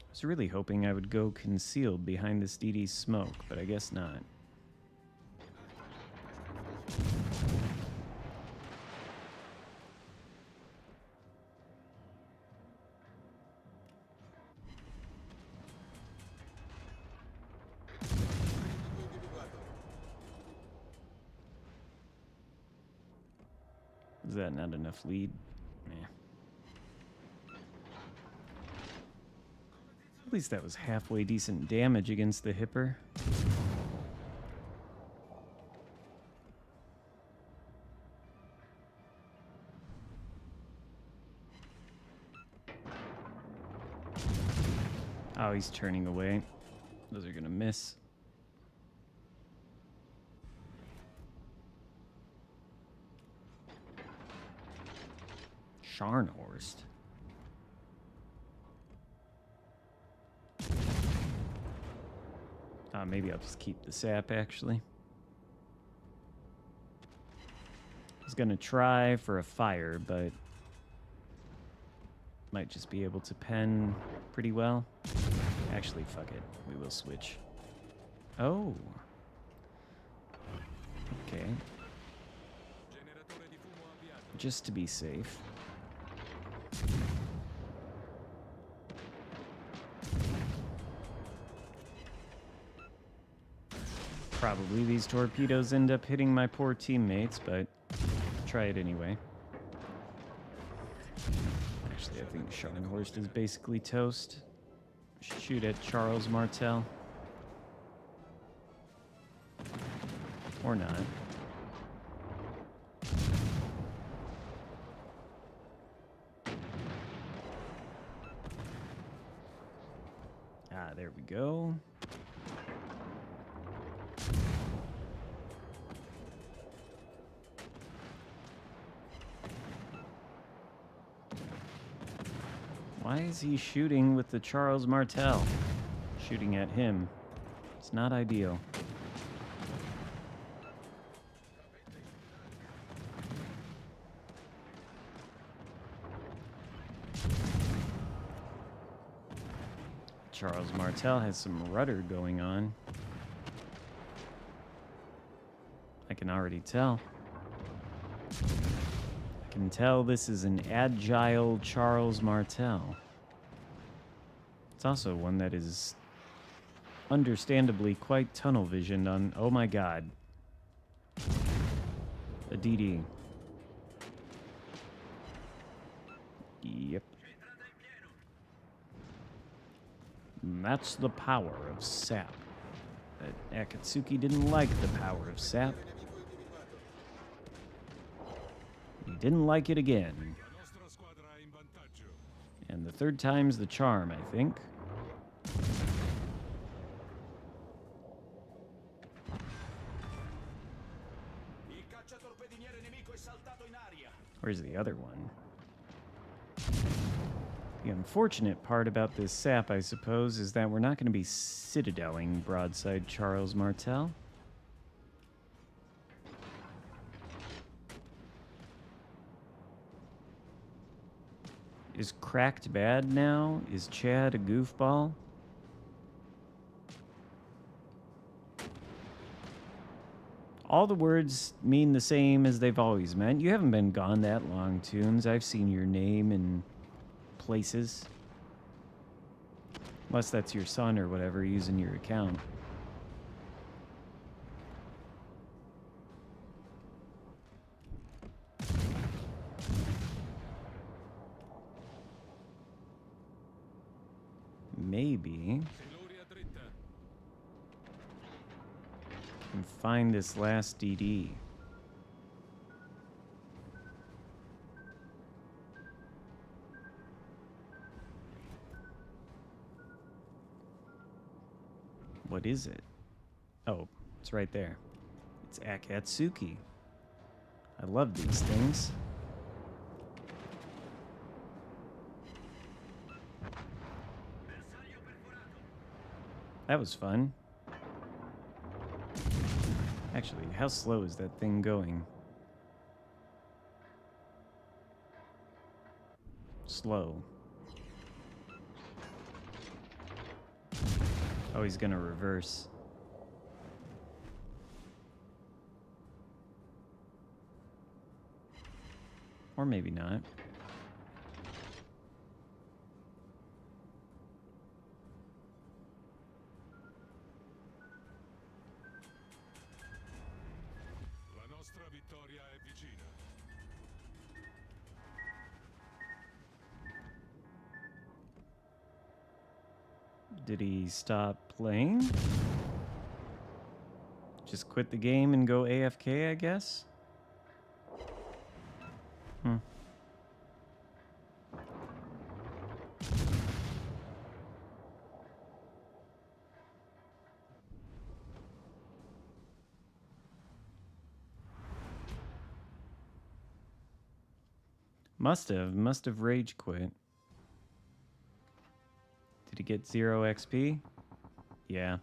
I was really hoping I would go concealed behind this DD smoke, but I guess not. Is that not enough lead? Meh. At least that was halfway decent damage against the hipper. Oh, he's turning away. Those are gonna miss. Scharnhorst. Maybe I'll just keep the sap, actually. I was gonna try for a fire, but might just be able to pen pretty well. Actually, fuck it. We will switch. Oh. Okay. Just to be safe. Probably these torpedoes end up hitting my poor teammates, but try it anyway. Actually, I think Scharnhorst is basically toast. Shoot at Charles Martel. Or not. Ah, there we go. Why is he shooting with the Charles Martel? Shooting at him. It's not ideal. Charles Martel has some rudder going on. I can already tell. I can tell this is an agile Charles Martel. It's also one that is understandably quite tunnel visioned on, oh my god, a DD. Yep. And that's the power of sap. But Akatsuki didn't like the power of sap. He didn't like it again. And the third time's the charm, I think. Where's the other one? The unfortunate part about this sap, I suppose, is that we're not going to be citadeling broadside Charles Martel. Is Cracked bad now? Is Chad a goofball? All the words mean the same as they've always meant. You haven't been gone that long, Tunes. I've seen your name in places. Unless that's your son or whatever using your account. Maybe can find this last DD. What is it? Oh, it's right there. It's Akatsuki. I love these things. That was fun. Actually, how slow is that thing going? Slow. Oh, he's gonna reverse. Or maybe not. Did he stop playing? Just quit the game and go AFK, I guess? Hmm. Must have rage quit. Did he get 0 XP? Yeah.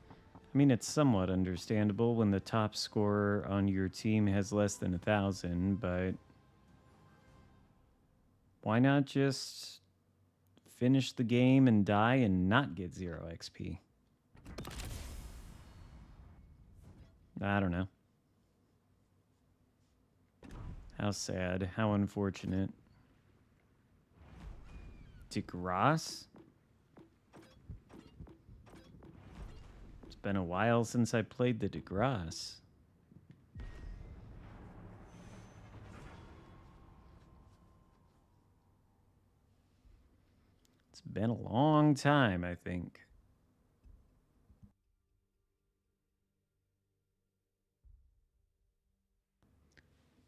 I mean, it's somewhat understandable when the top scorer on your team has less than 1,000, but why not just finish the game and die and not get 0 XP? I don't know. How sad. How unfortunate. DeGrasse? It's been a while since I played the DeGrasse. It's been a long time, I think.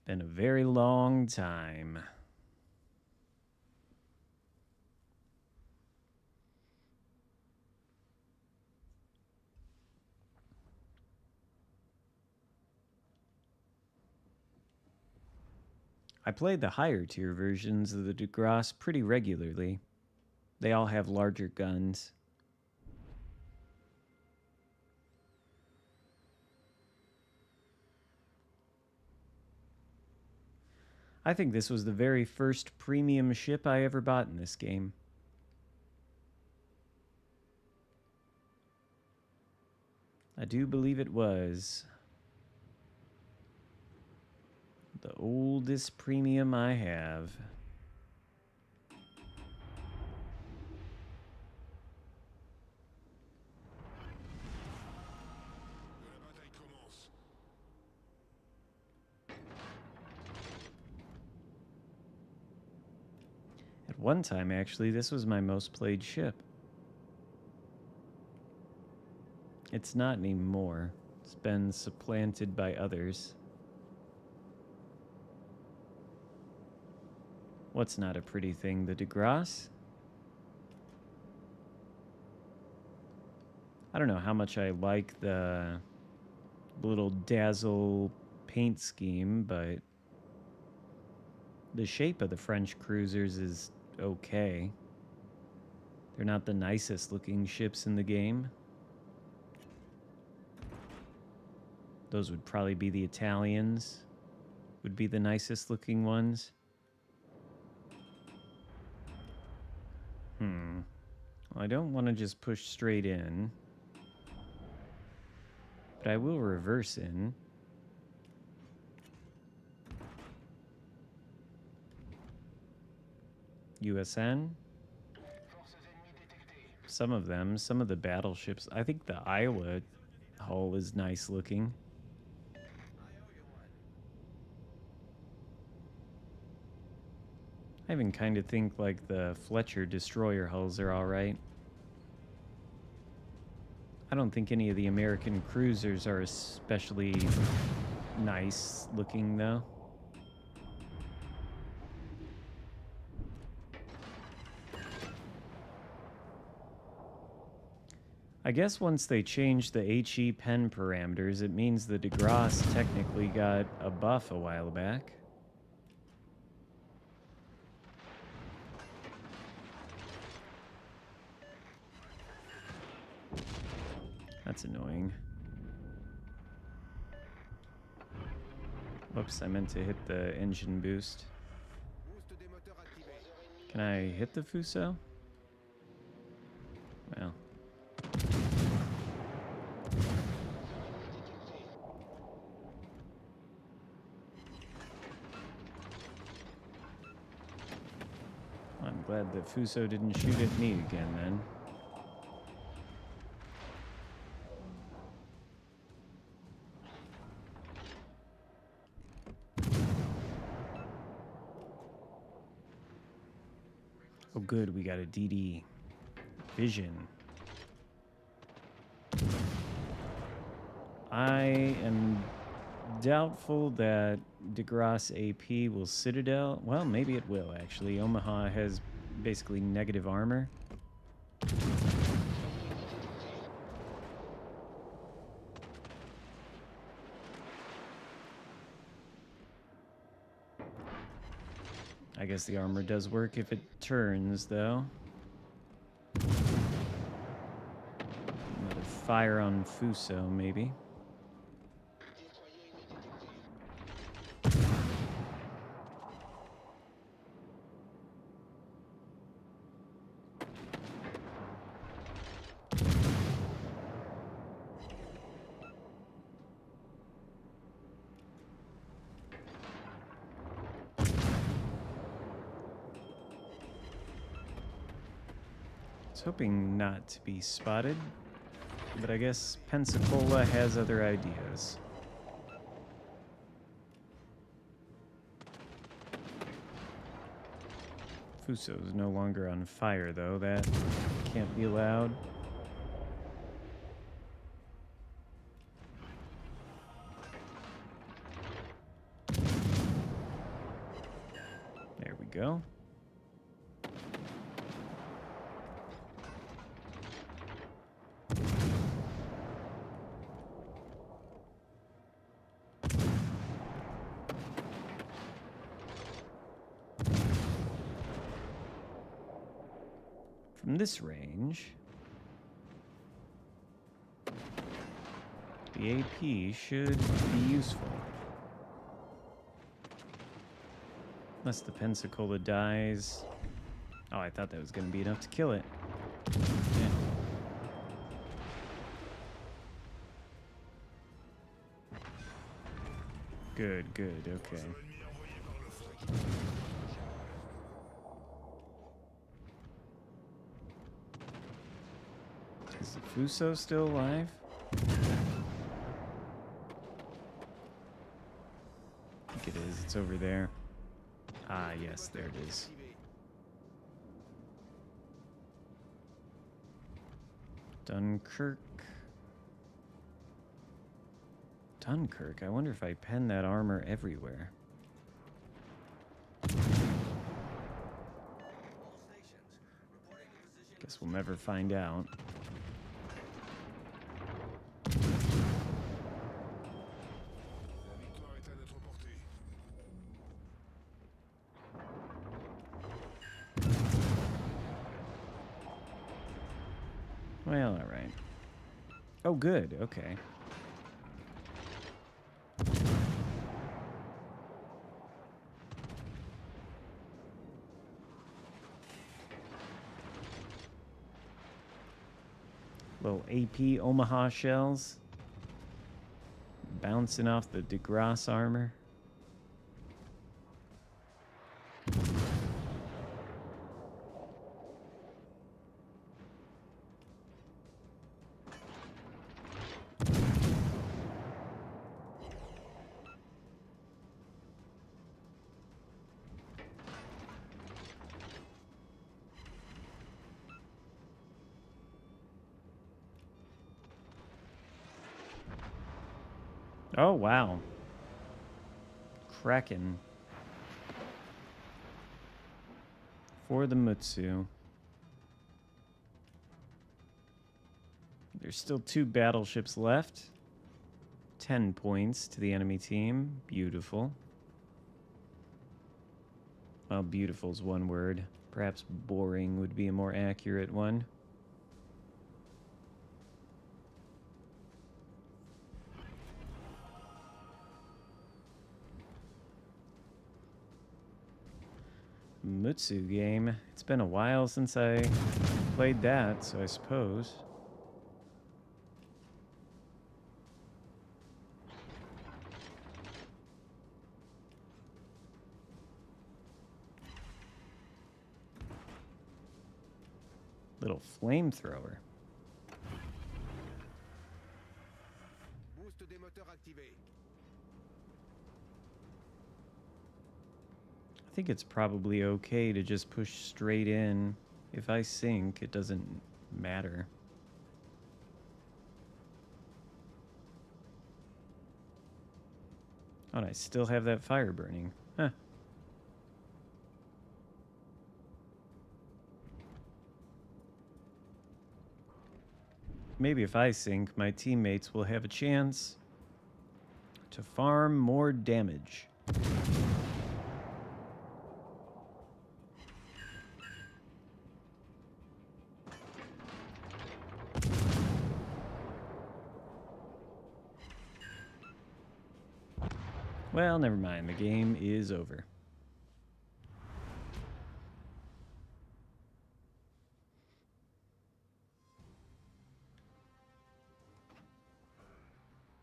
Been a very long time. I played the higher tier versions of the DeGrasse pretty regularly. They all have larger guns. I think this was the very first premium ship I ever bought in this game. I do believe it was. The oldest premium I have. At one time, actually, this was my most played ship. It's not anymore. It's been supplanted by others. What's not a pretty thing, the DeGrasse? I don't know how much I like the little dazzle paint scheme, but the shape of the French cruisers is okay. They're not the nicest looking ships in the game. Those would probably be the Italians, would be the nicest looking ones. Well, I don't want to just push straight in, but I will reverse in. USN. Some of them, some of the battleships. I think the Iowa hull is nice looking. I even kind of think like the Fletcher destroyer hulls are all right. I don't think any of the American cruisers are especially nice looking though. I guess once they changed the HE pen parameters, it means the DeGrasse technically got a buff a while back. That's annoying. Whoops, I meant to hit the engine boost. Can I hit the Fuso? Well. I'm glad that Fuso didn't shoot at me again then. Oh good, we got a DD. Vision. I am doubtful that DeGrasse AP will Citadel. Well, maybe it will, actually. Omaha has basically negative armor. I guess the armor does work if it turns, though. Another fire on Fuso, maybe. Hoping not to be spotted, but I guess Pensacola has other ideas. Fuso's no longer on fire, though. That can't be allowed. There we go. From this range, the AP should be useful. Unless the Pensacola dies. Oh, I thought that was going to be enough to kill it. Yeah. Good, good, okay. Is the Fuso still alive? I think it is. It's over there. Ah, yes, there it is. Dunkirk. Dunkirk. I wonder if I pen that armor everywhere. Guess we'll never find out. Well, all right. Oh, good. Okay. Little AP Omaha shells. Bouncing off the DeGrasse armor. Oh, wow. Kraken. For the Mutsu. There's still 2 battleships left. 10 points to the enemy team. Beautiful. Well, beautiful's one word. Perhaps boring would be a more accurate one. Mutsu game. It's been a while since I played that, so I suppose. Little flamethrower. Boost des moteurs activé. I think it's probably okay to just push straight in. If I sink, it doesn't matter. Oh, and I still have that fire burning. Huh. Maybe if I sink, my teammates will have a chance to farm more damage. Well, never mind. The game is over.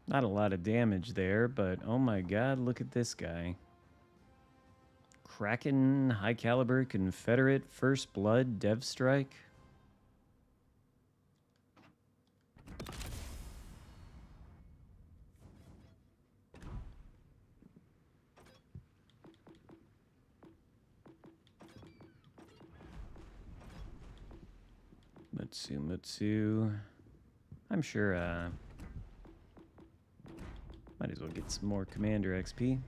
Not a lot of damage there, but oh my god, look at this guy. Kraken, high caliber, Confederate, First Blood, Dev Strike. Mutsu. I'm sure, might as well get some more Commander XP.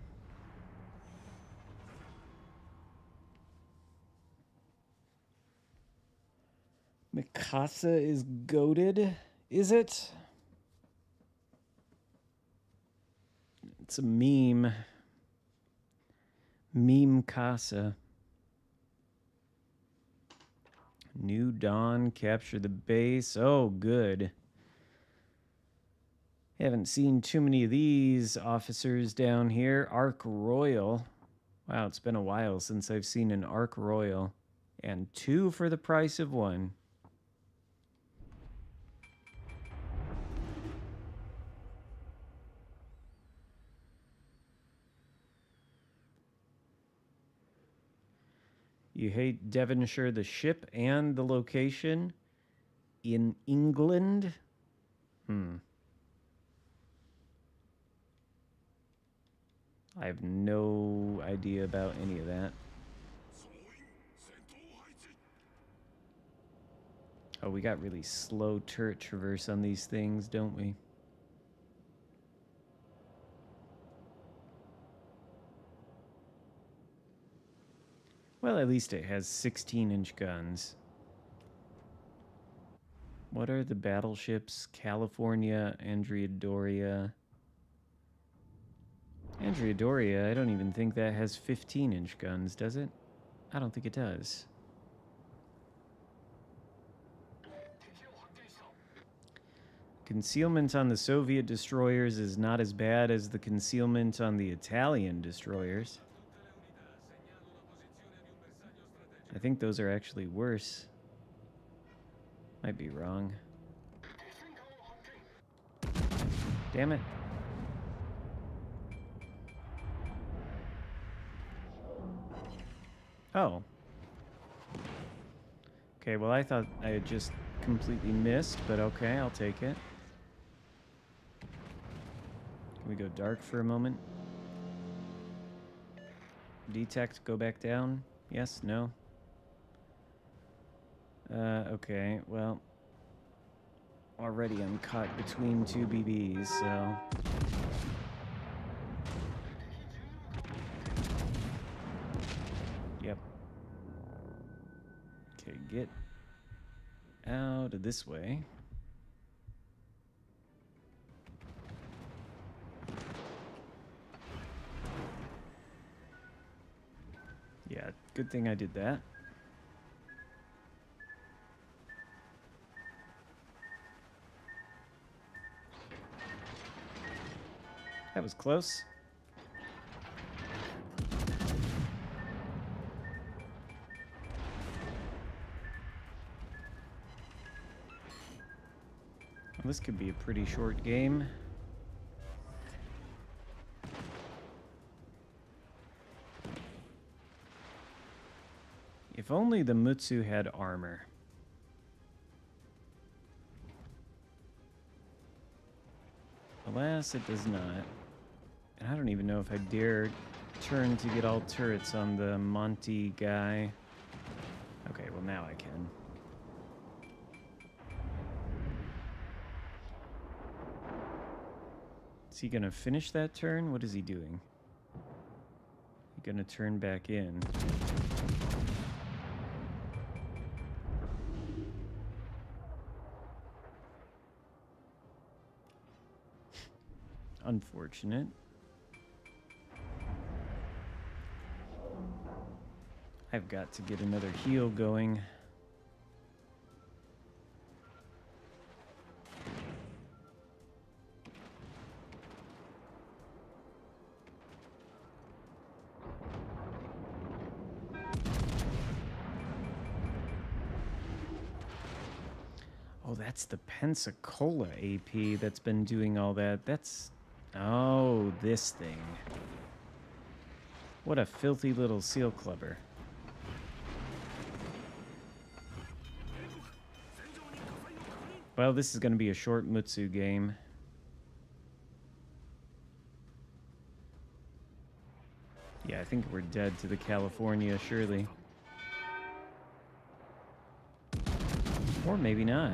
Mikasa is goated, is it? It's a meme. Meme Casa. New Dawn, capture the base. Oh, good. Haven't seen too many of these officers down here. Ark Royal. Wow, it's been a while since I've seen an Ark Royal. And 2 for the price of 1. You hate Devonshire, the ship, and the location in England? I have no idea about any of that. Oh, we got really slow turret traverse on these things, don't we? Well, at least it has 16-inch guns. What are the battleships? California, Andreadoria. Andreadoria, I don't even think that has 15-inch guns, does it? I don't think it does. Concealment on the Soviet destroyers is not as bad as the concealment on the Italian destroyers. I think those are actually worse. Might be wrong. Damn it. Oh. Okay, well I thought I had just completely missed, but okay, I'll take it. Can we go dark for a moment? Detect, go back down? Yes, no? Okay, well, already I'm caught between 2 BBs, so... Yep. Okay, get out of this way. Yeah, good thing I did that. That was close. Well, this could be a pretty short game. If only the Mutsu had armor. Alas, it does not. And I don't even know if I dare turn to get all turrets on the Monty guy. Okay, well now I can. Is he gonna finish that turn? What is he doing? He gonna turn back in. Unfortunate. I've got to get another heal going. Oh, that's the Pensacola AP that's been doing all that. That's... Oh, this thing. What a filthy little seal clubber. Well, this is going to be a short Mutsu game. Yeah, I think we're dead to the California, surely. Or maybe not.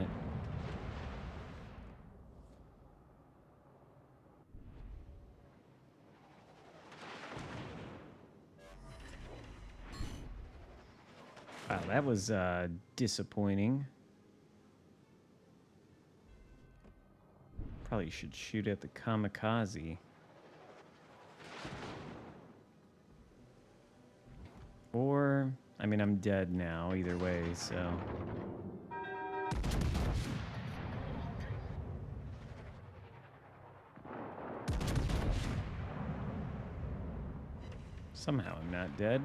Wow, that was disappointing. Probably should shoot at the kamikaze. Or, I mean, I'm dead now either way, so... Somehow I'm not dead.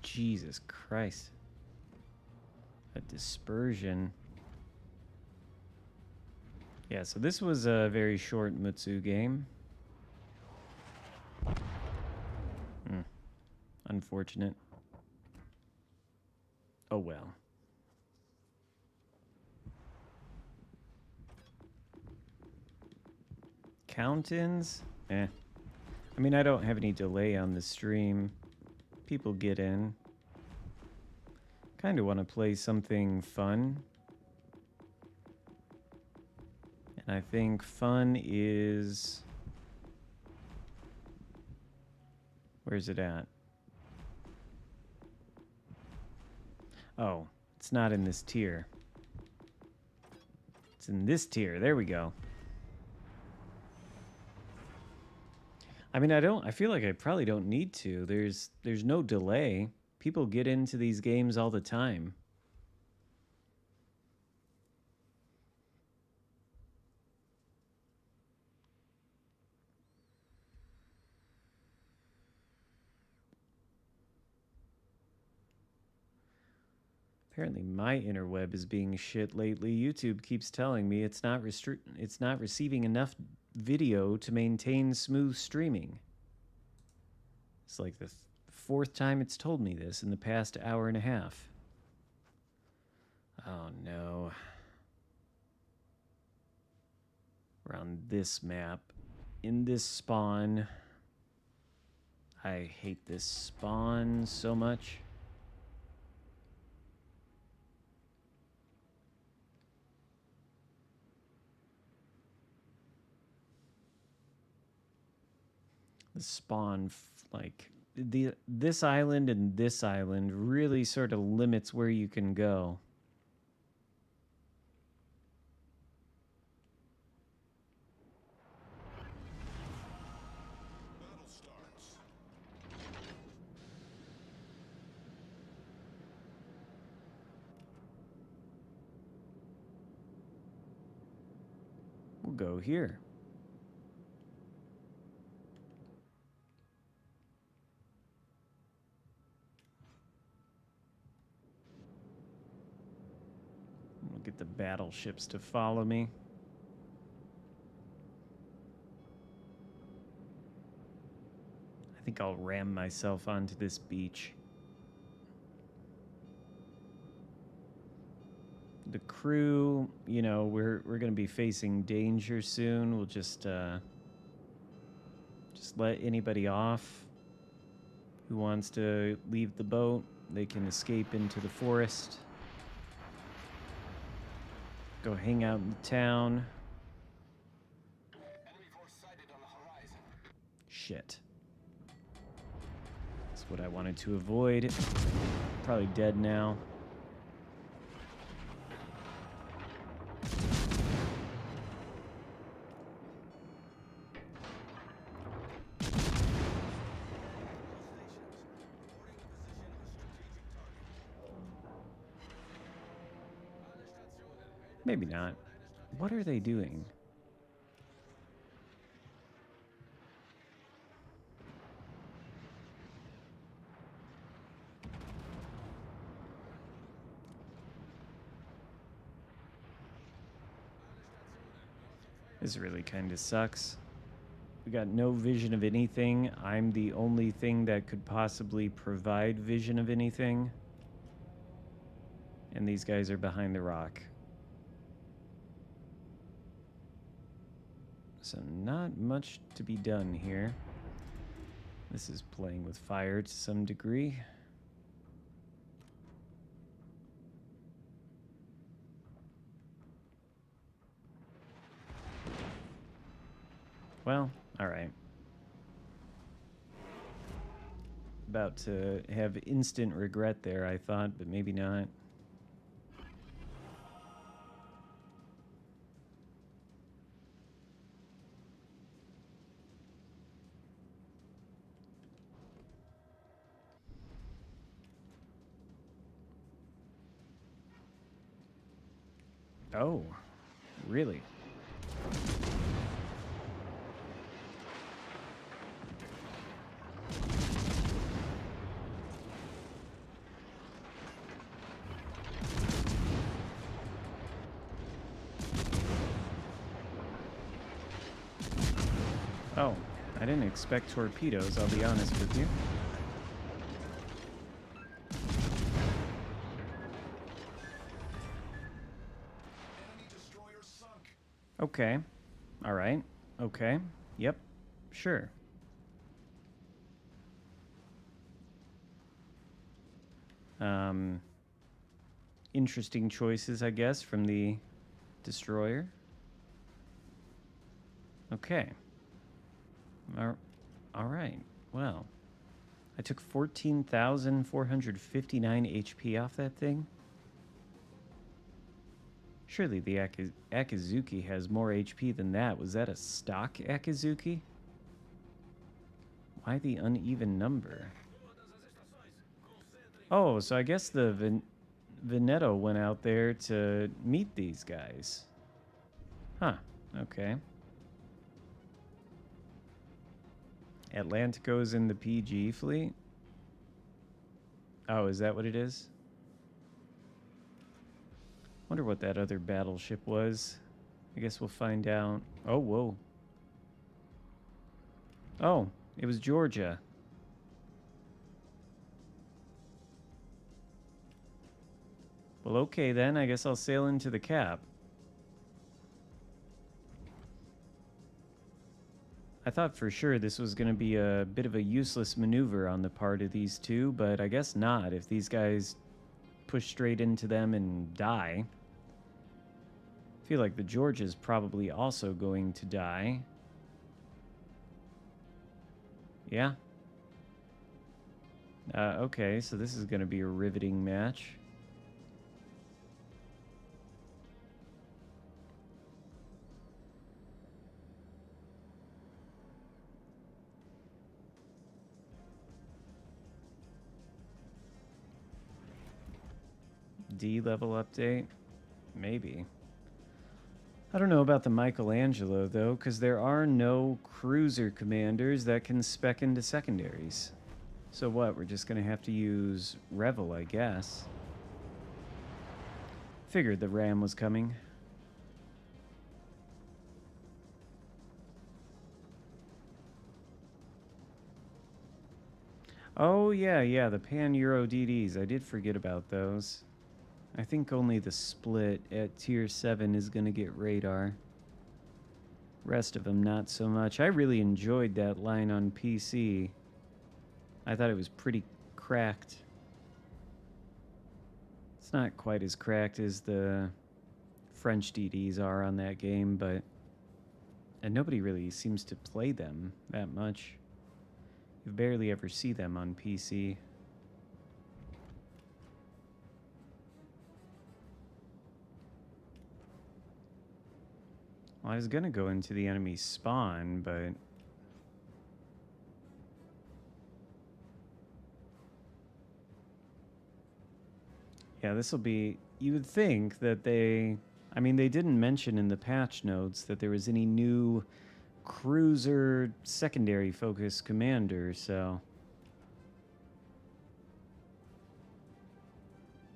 Jesus Christ. A dispersion. Yeah, so this was a very short Mutsu game. Unfortunate. Oh well. Count-ins? Eh. I mean, I don't have any delay on the stream. People get in. Kind of want to play something fun. And I think fun is... Where's it at? Oh, it's not in this tier. It's in this tier. There we go. I mean, I feel like I probably don't need to. There's no delay. People get into these games all the time. Apparently my interweb is being shit lately. YouTube keeps telling me it's not receiving enough video to maintain smooth streaming. It's like the fourth time it's told me this in the past hour and a half. Oh no. We're on this map. In this spawn. I hate this spawn so much. The spawn, like, this island and this island really sort of limits where you can go. Battle starts. We'll go here. We'll get the battleships to follow me. I think I'll ram myself onto this beach. The crew, you know, we're going to be facing danger soon. We'll just let anybody off who wants to leave the boat. They can escape into the forest. Go hang out in the town. Enemy Shit. That's what I wanted to avoid. Probably dead now. Maybe not. What are they doing? This really kind of sucks. We got no vision of anything. I'm the only thing that could possibly provide vision of anything. And these guys are behind the rock. So not much to be done here. This is playing with fire to some degree. Well, all right. About to have instant regret there, I thought, but maybe not. Oh, really? Oh, I didn't expect torpedoes, I'll be honest with you. Okay. All right. Okay. Yep. Sure. Interesting choices, I guess, from the destroyer. Okay. All right. Well, I took 14,459 HP off that thing. Surely the Akizuki has more HP than that. Was that a stock Akizuki? Why the uneven number? Oh, so I guess the Veneto went out there to meet these guys. Huh, okay. Atlantico's in the PG fleet? Oh, is that what it is? Wonder what that other battleship was. I guess we'll find out. Oh, whoa. Oh, it was Georgia. Well, okay then. I guess I'll sail into the cap. I thought for sure this was going to be a bit of a useless maneuver on the part of these two, but I guess not. If these guys push straight into them and die. I feel like the Georgia's probably also going to die. Yeah. Okay, so this is going to be a riveting match. D level update? Maybe. I don't know about the Michelangelo, though, because there are no cruiser commanders that can spec into secondaries. So what, we're just going to have to use Revel, I guess. Figured the Ram was coming. Oh, yeah, the Pan-Euro DDs. I did forget about those. I think only the split at tier 7 is going to get radar. Rest of them, not so much. I really enjoyed that line on PC. I thought it was pretty cracked. It's not quite as cracked as the French DDs are on that game, but... And nobody really seems to play them that much. You barely ever see them on PC. Well, I was gonna go into the enemy spawn, but yeah, this will be... You would think that they... I mean, they didn't mention in the patch notes that there was any new cruiser secondary focus commander, so...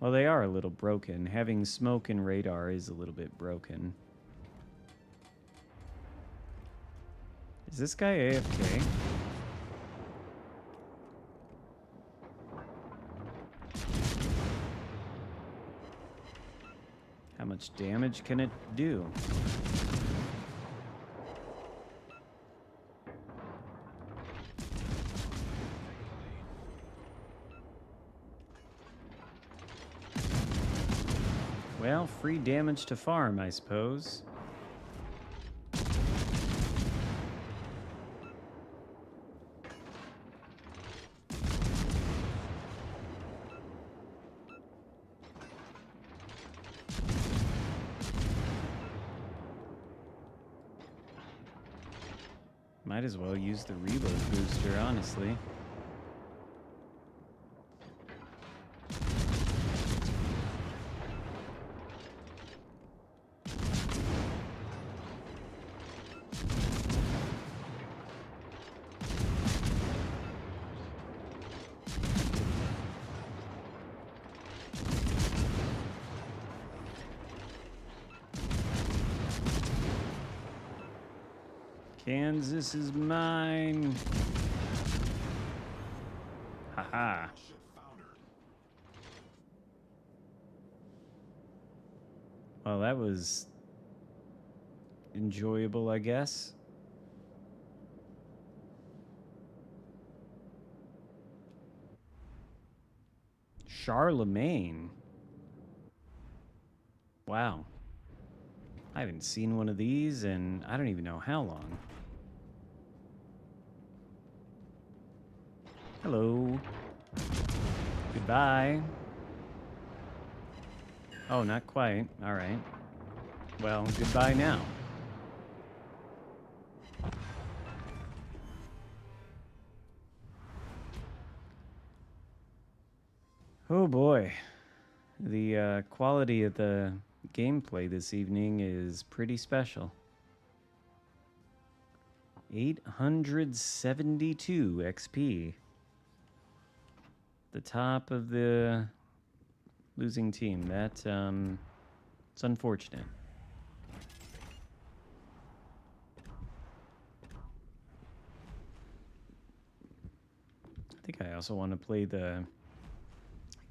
Well, they are a little broken. Having smoke and radar is a little bit broken. Is this guy AFK? How much damage can it do? Well, free damage to farm, I suppose. Might as well use the reload booster, honestly. Kansas is mine. Haha. Well, that was enjoyable, I guess. Charlemagne. Wow. I haven't seen one of these in I don't even know how long. Hello. Goodbye. Oh, not quite. All right. Well, goodbye now. Oh boy. The quality of the gameplay this evening is pretty special. 872 XP. The top of the losing team. That, it's unfortunate. I think I also want to play the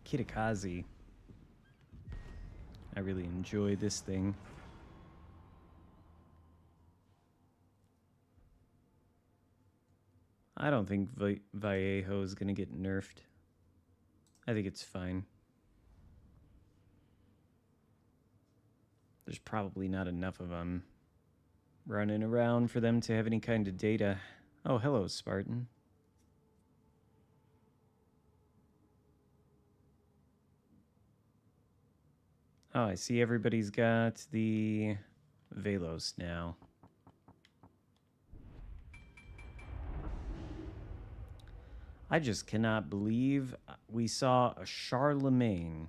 Kitakazi. I really enjoy this thing. I don't think Vallejo is going to get nerfed. I think it's fine. There's probably not enough of them running around for them to have any kind of data. Oh, hello, Spartan. Oh, I see everybody's got the Velos now. I just cannot believe we saw a Charlemagne.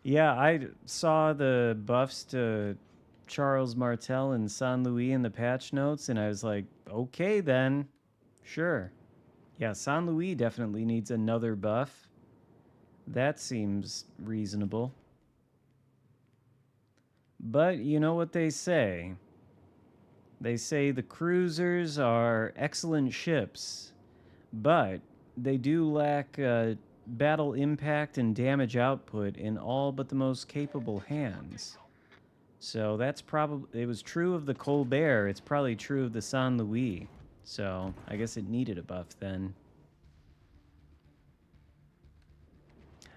Yeah, I saw the buffs to Charles Martel and San Luis in the patch notes, and I was like, okay then, sure. Yeah, San Luis definitely needs another buff. That seems reasonable. But you know what they say? They say the cruisers are excellent ships, but they do lack battle impact and damage output in all but the most capable hands. So that's probably... It was true of the Colbert. It's probably true of the San Luis. So I guess it needed a buff then.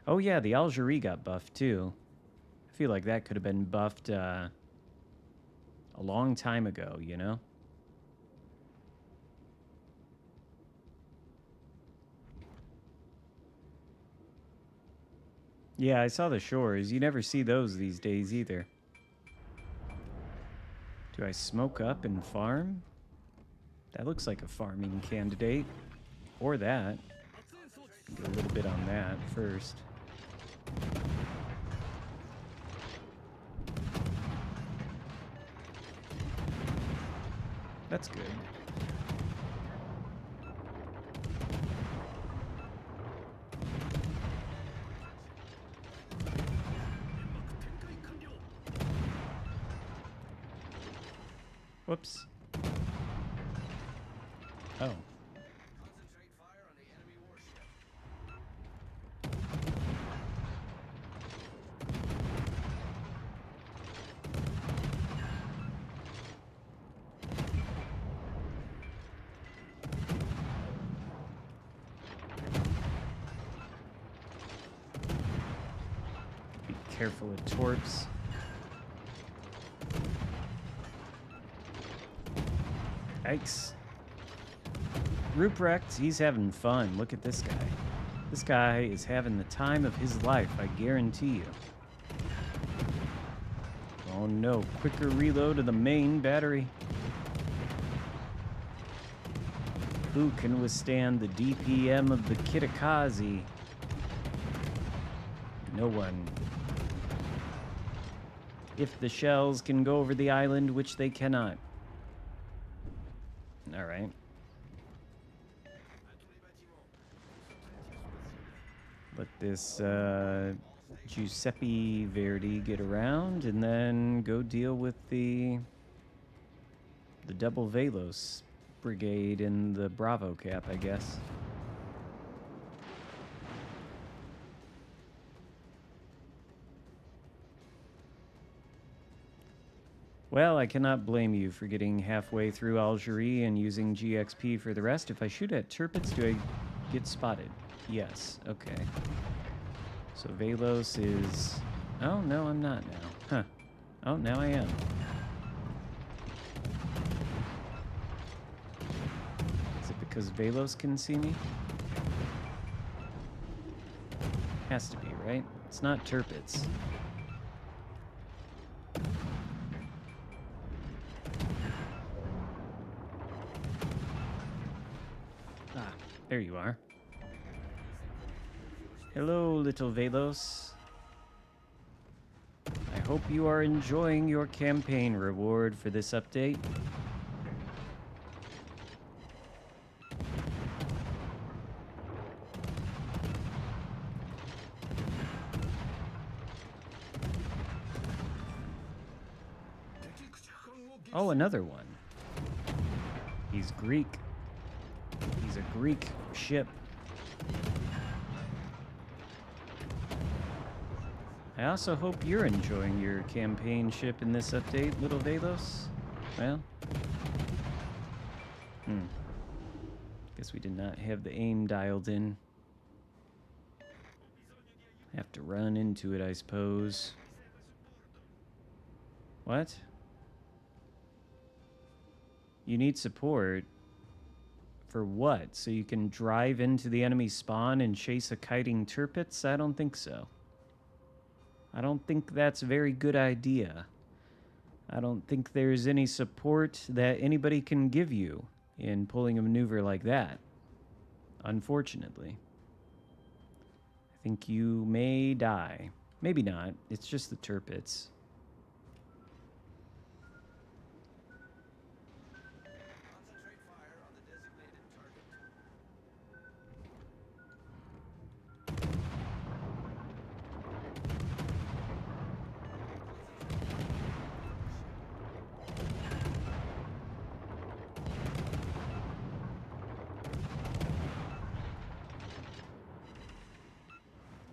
Oh yeah, the Algerie got buffed too. I feel like that could have been buffed a long time ago, you know? Yeah, I saw the shores. You never see those these days either. Do I smoke up and farm? That looks like a farming candidate. Or that. Get a little bit on that first. That's good. Whoops. Oh. Concentrate fire on the enemy warship. Be careful of torps. Yikes. Ruprecht, he's having fun. Look at this guy. This guy is having the time of his life, I guarantee you. Oh no, quicker reload of the main battery. Who can withstand the DPM of the Kitakazi? No one. If the shells can go over the island, which they cannot. All right. Let this Giuseppe Verdi get around and then go deal with the double Velos brigade in the Bravo cap, I guess. Well, I cannot blame you for getting halfway through Algerie and using GXP for the rest. If I shoot at Tirpitz, do I get spotted? Yes, okay. So Velos is... Oh, no, I'm not now. Huh. Oh, now I am. Is it because Velos can see me? Has to be, right? It's not Tirpitz. Ah, there you are. Hello, little Velos. I hope you are enjoying your campaign reward for this update. Oh, another one. He's Greek. He's a Greek ship. I also hope you're enjoying your campaign ship in this update, little Velos. Well, guess we did not have the aim dialed in. Have to run into it, I suppose. What? You need support? For what? So you can drive into the enemy spawn and chase a kiting Tirpitz? I don't think so. I don't think that's a very good idea. I don't think there's any support that anybody can give you in pulling a maneuver like that. Unfortunately. I think you may die. Maybe not. It's just the Tirpitz. Concentrate fire on the designated target.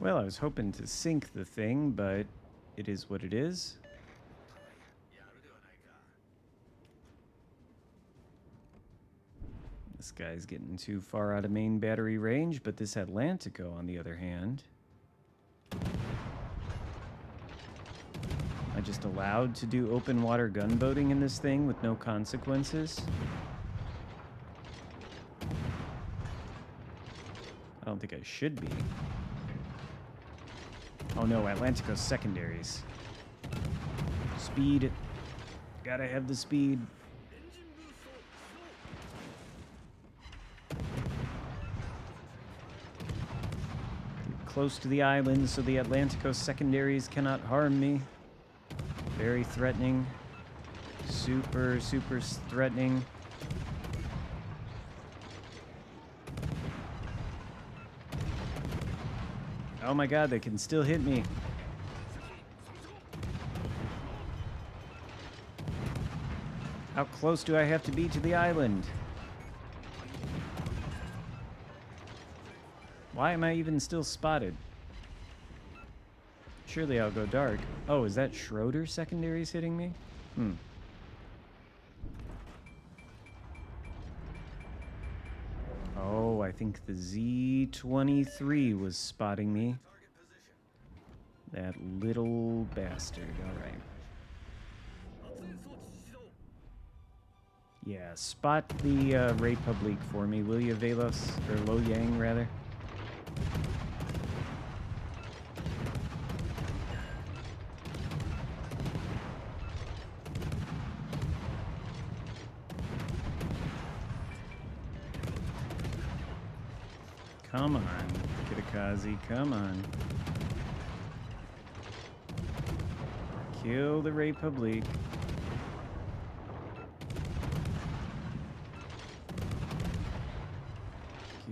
Well, I was hoping to sink the thing, but it is what it is. This guy's getting too far out of main battery range, but this Atlantico, on the other hand... Am I just allowed to do open water gunboating in this thing with no consequences? I don't think I should be. Oh no, Atlantico's secondaries. Speed. Gotta have the speed. Close to the island so the Atlantico secondaries cannot harm me. Very threatening. Super, super threatening. Oh my god, they can still hit me. How close do I have to be to the island? Why am I even still spotted? Surely I'll go dark. Oh, is that Schroeder secondaries hitting me? Oh, I think the Z-23 was spotting me. That little bastard. All right. Yeah, spot the Republic for me, will you, Velos? Or Lo Yang, rather. Come on, Kitakazi, come on. Kill the Republic.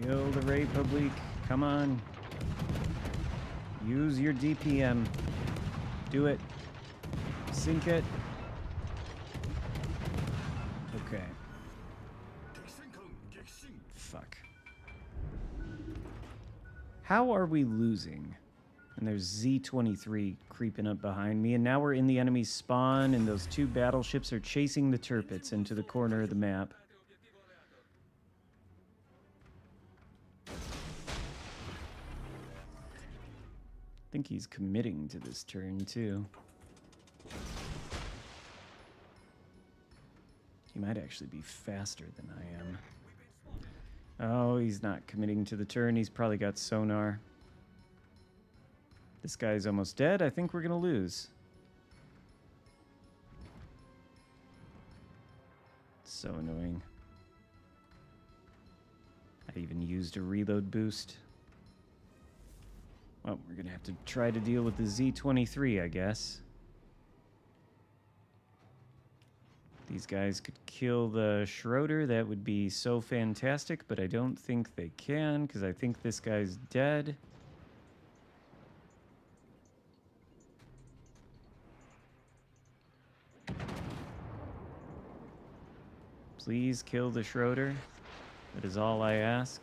Kill the Republic. Come on. Use your DPM. Do it. Sink it. Okay. Fuck. How are we losing? And there's Z-23 creeping up behind me, and now we're in the enemy's spawn, and those two battleships are chasing the turpits into the corner of the map. I think he's committing to this turn, too. He might actually be faster than I am. Oh, he's not committing to the turn. He's probably got sonar. This guy's almost dead. I think we're going to lose. So annoying. I even used a reload boost. Well, we're going to have to try to deal with the Z-23, I guess. These guys could kill the Schroeder. That would be so fantastic, but I don't think they can, because I think this guy's dead. Please kill the Schroeder. That is all I ask.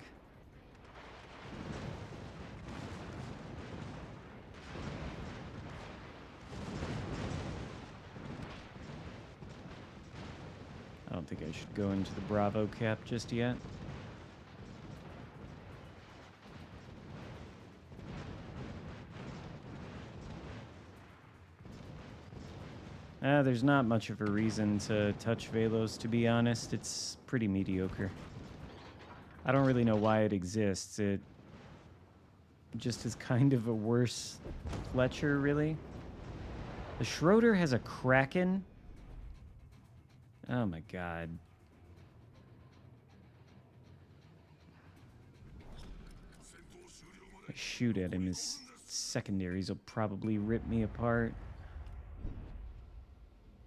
I don't think I should go into the Bravo cap just yet. There's not much of a reason to touch Velos, to be honest. It's pretty mediocre. I don't really know why it exists. It just is kind of a worse Fletcher, really. The Schroeder has a Kraken. Oh my god. If I shoot at him, his secondaries will probably rip me apart.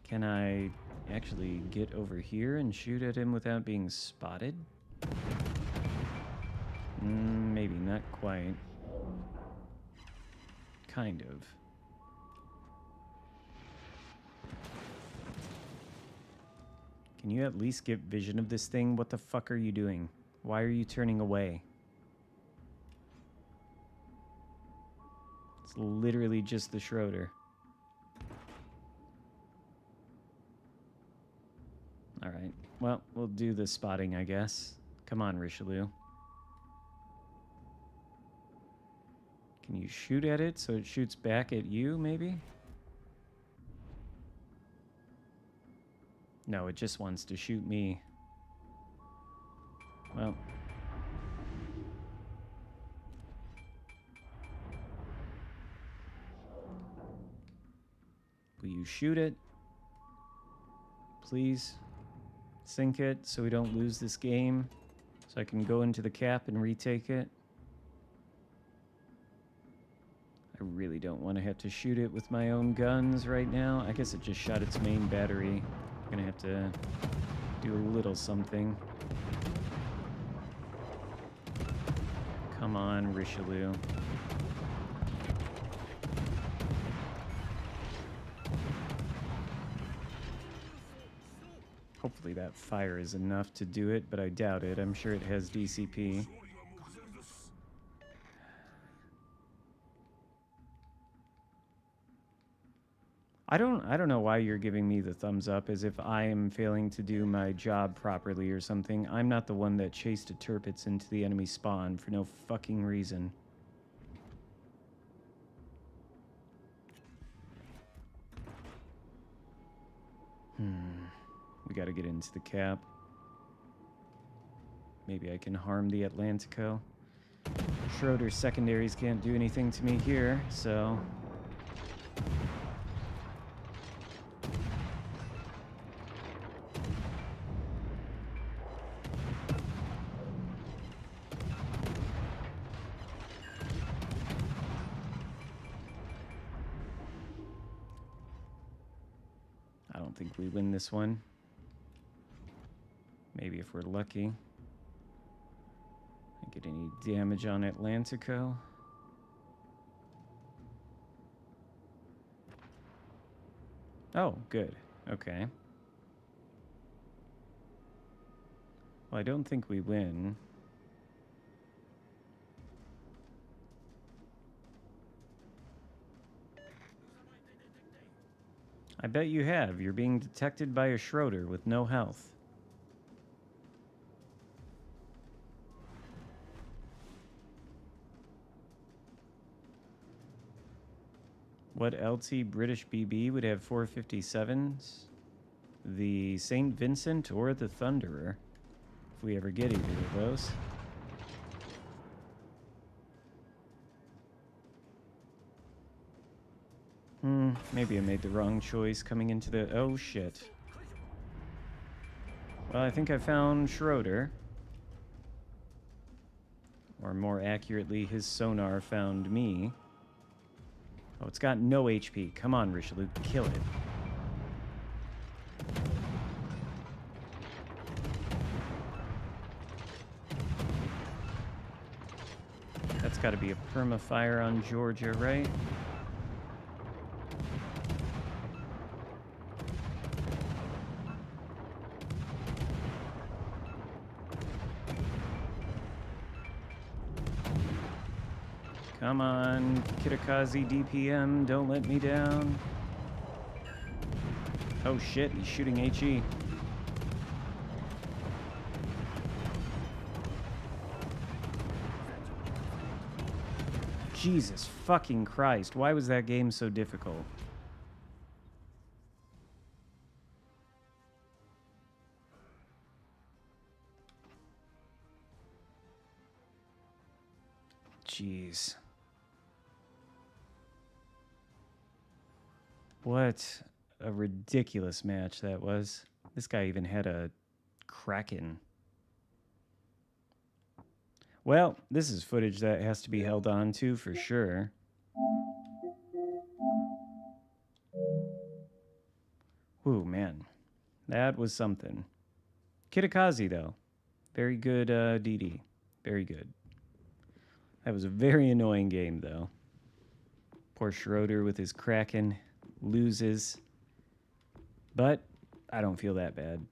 Can I actually get over here and shoot at him without being spotted? Maybe not quite. Kind of. Can you at least get vision of this thing? What the fuck are you doing? Why are you turning away? It's literally just the Schroeder. Alright, well, we'll do the spotting, I guess. Come on, Richelieu. Can you shoot at it so it shoots back at you, maybe? No, it just wants to shoot me. Well. Will you shoot it? Please. Sink it so we don't lose this game. So I can go into the cap and retake it. I really don't want to have to shoot it with my own guns right now. I guess it just shot its main battery. I'm gonna have to do a little something. Come on, Richelieu. Hopefully that fire is enough to do it, but I doubt it. I'm sure it has DCP. I don't know why you're giving me the thumbs up as if I am failing to do my job properly or something. I'm not the one that chased a Tirpitz into the enemy spawn for no fucking reason. We gotta get into the cap. Maybe I can harm the Atlantico. Schroeder's secondaries can't do anything to me here, so... I don't think we win this one. Maybe if we're lucky. I get any damage on Atlantico. Oh, good. Okay. Well, I don't think we win. I bet you have. You're being detected by a Schroeder with no health. What LT British BB would have 457s? The St. Vincent or the Thunderer, if we ever get either of those. Maybe I made the wrong choice coming into the... Oh, shit. Well, I think I found Schroeder. Or more accurately, his sonar found me. Oh, it's got no HP. Come on, Richelieu. Kill it. That's got to be a perma-fire on Georgia, right? Come on, Kitakazi DPM, don't let me down. Oh shit, he's shooting HE. Jesus fucking Christ, why was that game so difficult? Jeez. What a ridiculous match that was. This guy even had a Kraken. Well, this is footage that has to be held on to for sure. Ooh, man. That was something. Kitakazi, though. Very good DD. Very good. That was a very annoying game, though. Poor Schroeder with his Kraken loses. But I don't feel that bad.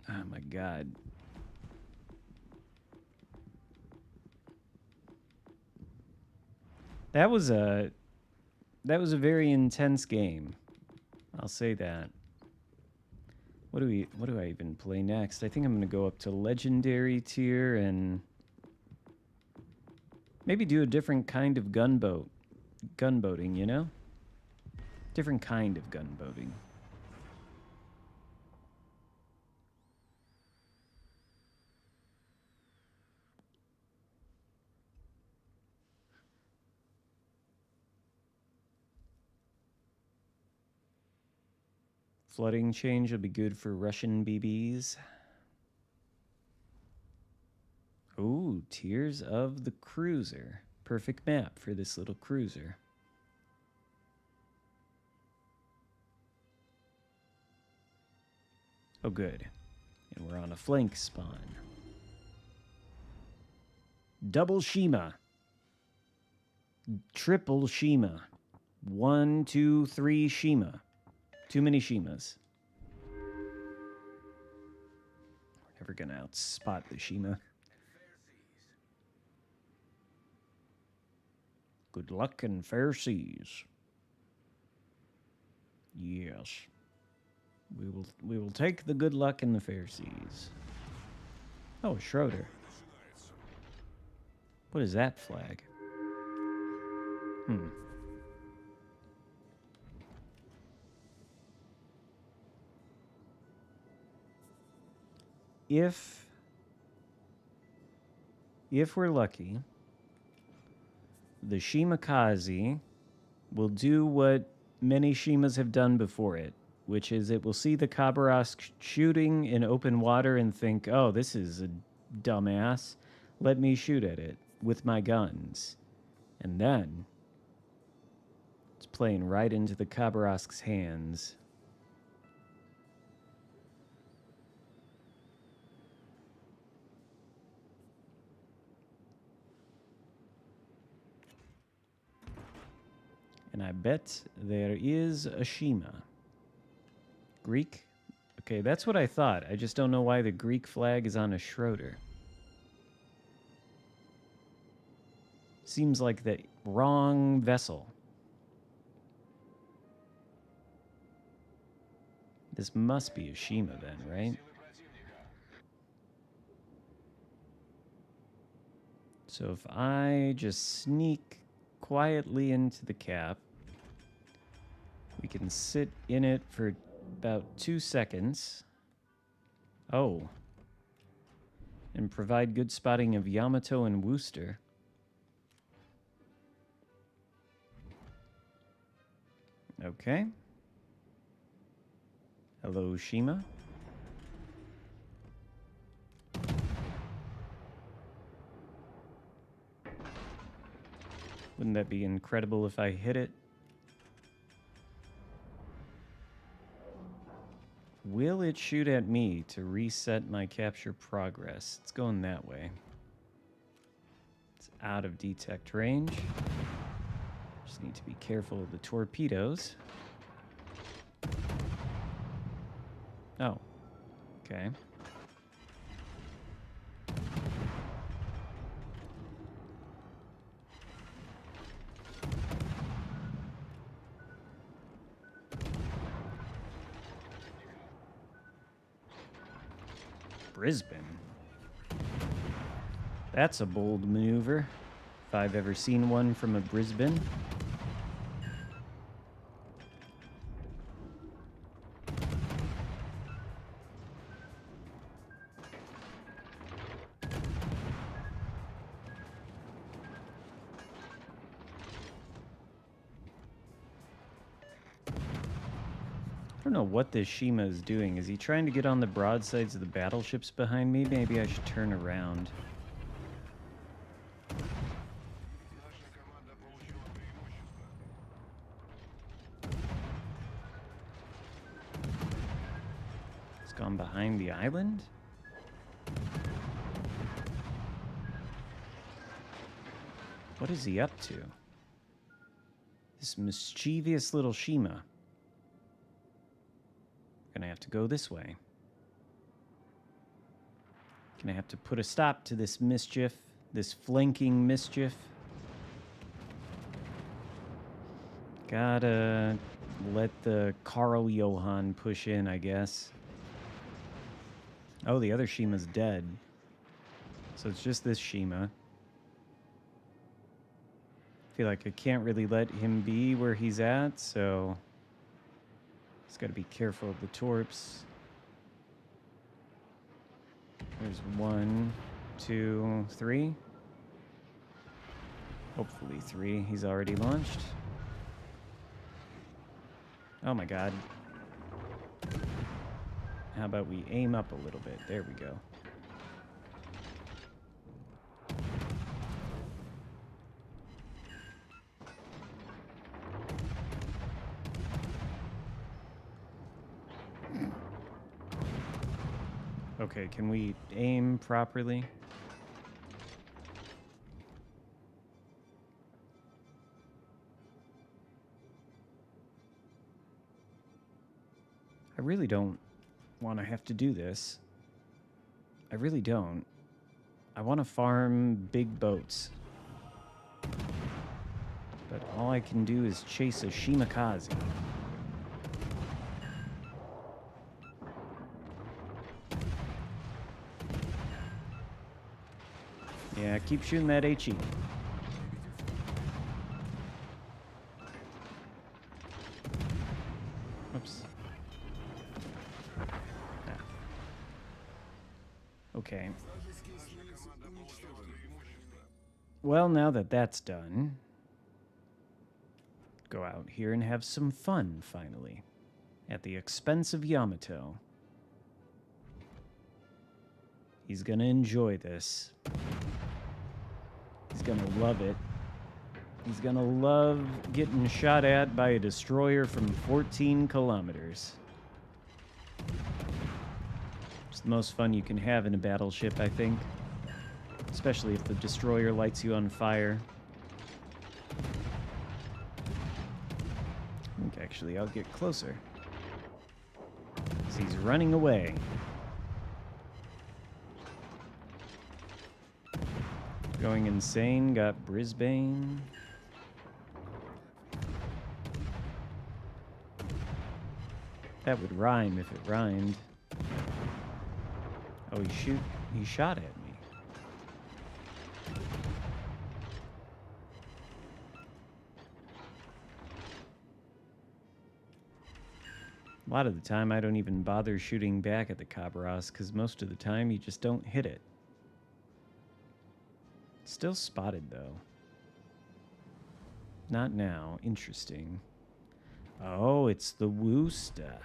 Oh, my God. That was a very intense game. I'll say that. What do I even play next? I think I'm gonna go up to legendary tier and maybe do a different kind of gunboating, you know? Different kind of gunboating. Flooding change will be good for Russian BBs. Ooh, Tears of the Cruiser. Perfect map for this little cruiser. Oh, good. And we're on a flank spawn. Double Shima. Triple Shima. 1, 2, 3 Shima. Too many Shimas. We're never gonna outspot the Shima. Good luck and fair seas. Yes. We will take the good luck in the fair seas. Oh, Schroeder. What is that flag? If we're lucky, the Shimakaze will do what many Shimas have done before it, which is it will see the Khabarovsk shooting in open water and think, oh, this is a dumbass. Let me shoot at it with my guns. And then it's playing right into the Khabarovsk's hands. And I bet there is a Shima. Greek? Okay, that's what I thought. I just don't know why the Greek flag is on a Schroeder. Seems like the wrong vessel. This must be a Shima then, right? So if I just sneak quietly into the cap, we can sit in it for about 2 seconds. Oh. And provide good spotting of Yamato and Wooster. Okay. Hello, Shima. Wouldn't that be incredible if I hit it? Will it shoot at me to reset my capture progress? It's going that way. It's out of detect range. Just need to be careful of the torpedoes. Oh, okay. Brisbane. That's a bold maneuver, if I've ever seen one from a Brisbane. I don't know what this Shima is doing. Is he trying to get on the broadsides of the battleships behind me? Maybe I should turn around. It's gone behind the island? What is he up to? This mischievous little Shima. Gonna have to go this way. Gonna have to put a stop to this mischief, this flanking mischief. Gotta let the Carl Johann push in, I guess. Oh, the other Shima's dead. So it's just this Shima. I feel like I can't really let him be where he's at, so just gotta be careful of the torps. There's 1, 2, 3. Hopefully 3. He's already launched. Oh my god. How about we aim up a little bit? There we go. Okay, can we aim properly? I really don't want to have to do this. I really don't. I want to farm big boats. But all I can do is chase a Shimakaze. Yeah, keep shooting that HE. Oops. Ah. Okay. Well, now that that's done, go out here and have some fun, finally. At the expense of Yamato. He's gonna enjoy this. He's gonna love it. He's gonna love getting shot at by a destroyer from 14 kilometers. It's the most fun you can have in a battleship, I think. Especially if the destroyer lights you on fire. I think actually I'll get closer. 'Cause he's running away. Going insane, got Brisbane. That would rhyme if it rhymed. Oh, he shot at me. A lot of the time I don't even bother shooting back at the Cabras because most of the time you just don't hit it. Still spotted, though. Not now. Interesting. Oh, it's the Woosta.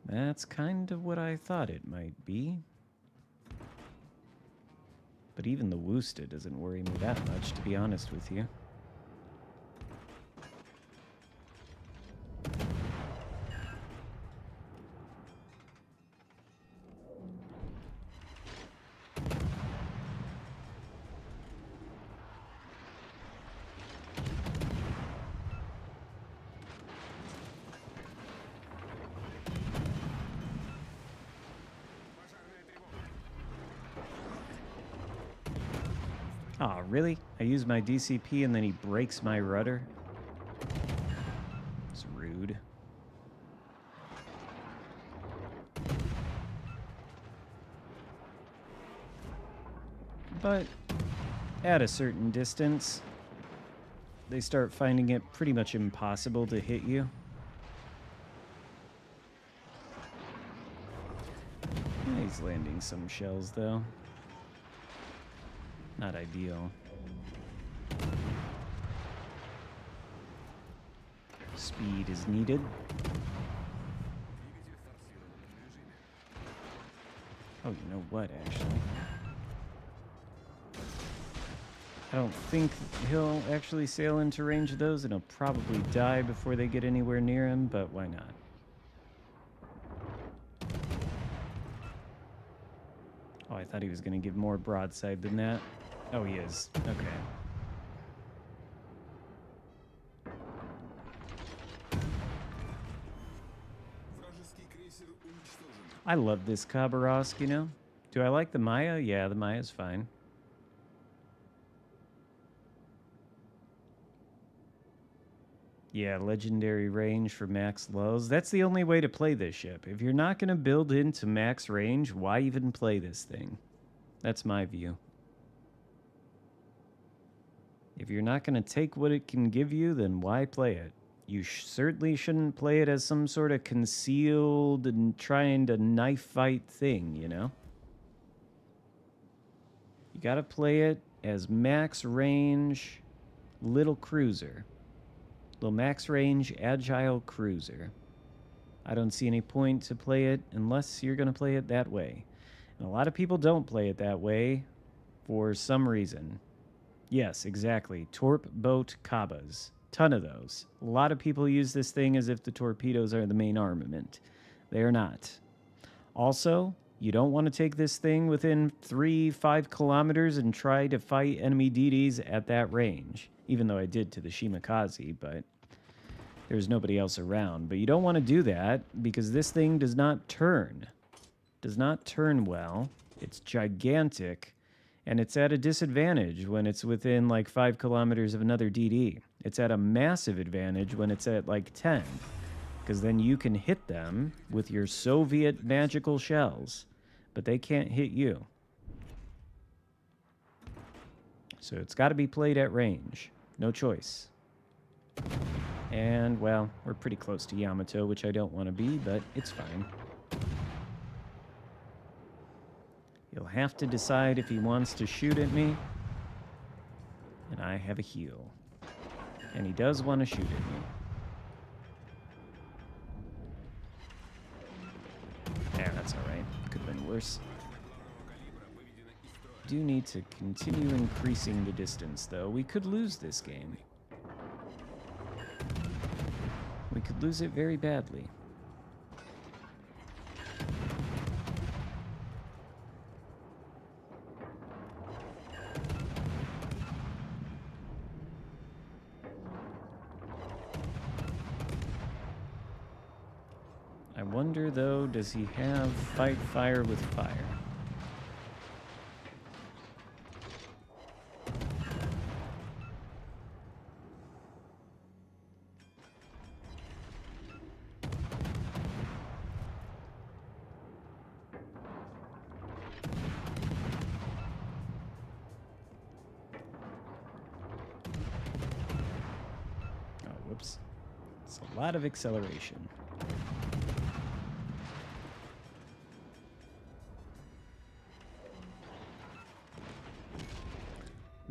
That's kind of what I thought it might be. But even the Woosta doesn't worry me that much, to be honest with you. Aw, really? I use my DCP and then he breaks my rudder? It's rude. But at a certain distance, they start finding it pretty much impossible to hit you. He's landing some shells, though. Not ideal. Speed is needed. Oh, you know what, actually? I don't think he'll actually sail into range of those, and he'll probably die before they get anywhere near him, but why not? Oh, I thought he was going to give more broadside than that. Oh, he is. Okay. I love this Khabarovsk, you know? Do I like the Maya? Yeah, the Maya's fine. Yeah, legendary range for max lows. That's the only way to play this ship. If you're not going to build into max range, why even play this thing? That's my view. If you're not going to take what it can give you, then why play it? You certainly shouldn't play it as some sort of concealed and trying to knife fight thing, you know? You got to play it as max range little cruiser. Little max range agile cruiser. I don't see any point to play it unless you're going to play it that way. And a lot of people don't play it that way for some reason. Yes, exactly. Torp boat cabas. Ton of those. A lot of people use this thing as if the torpedoes are the main armament. They are not. Also, you don't want to take this thing within 3-5 kilometers and try to fight enemy DDs at that range. Even though I did to the Shimakaze, but there's nobody else around. But you don't want to do that because this thing does not turn. Does not turn well. It's gigantic. And it's at a disadvantage when it's within like 5 kilometers of another DD. It's at a massive advantage when it's at like 10. Because then you can hit them with your Soviet magical shells. But they can't hit you. So it's got to be played at range. No choice. And, well, we're pretty close to Yamato, which I don't want to be, but it's fine. He'll have to decide if he wants to shoot at me. And I have a heal. And he does want to shoot at me. Yeah, that's alright. Could have been worse. Do need to continue increasing the distance, though. We could lose this game. We could lose it very badly. I wonder, though, does he have fight fire with fire? Oh, whoops. It's a lot of acceleration.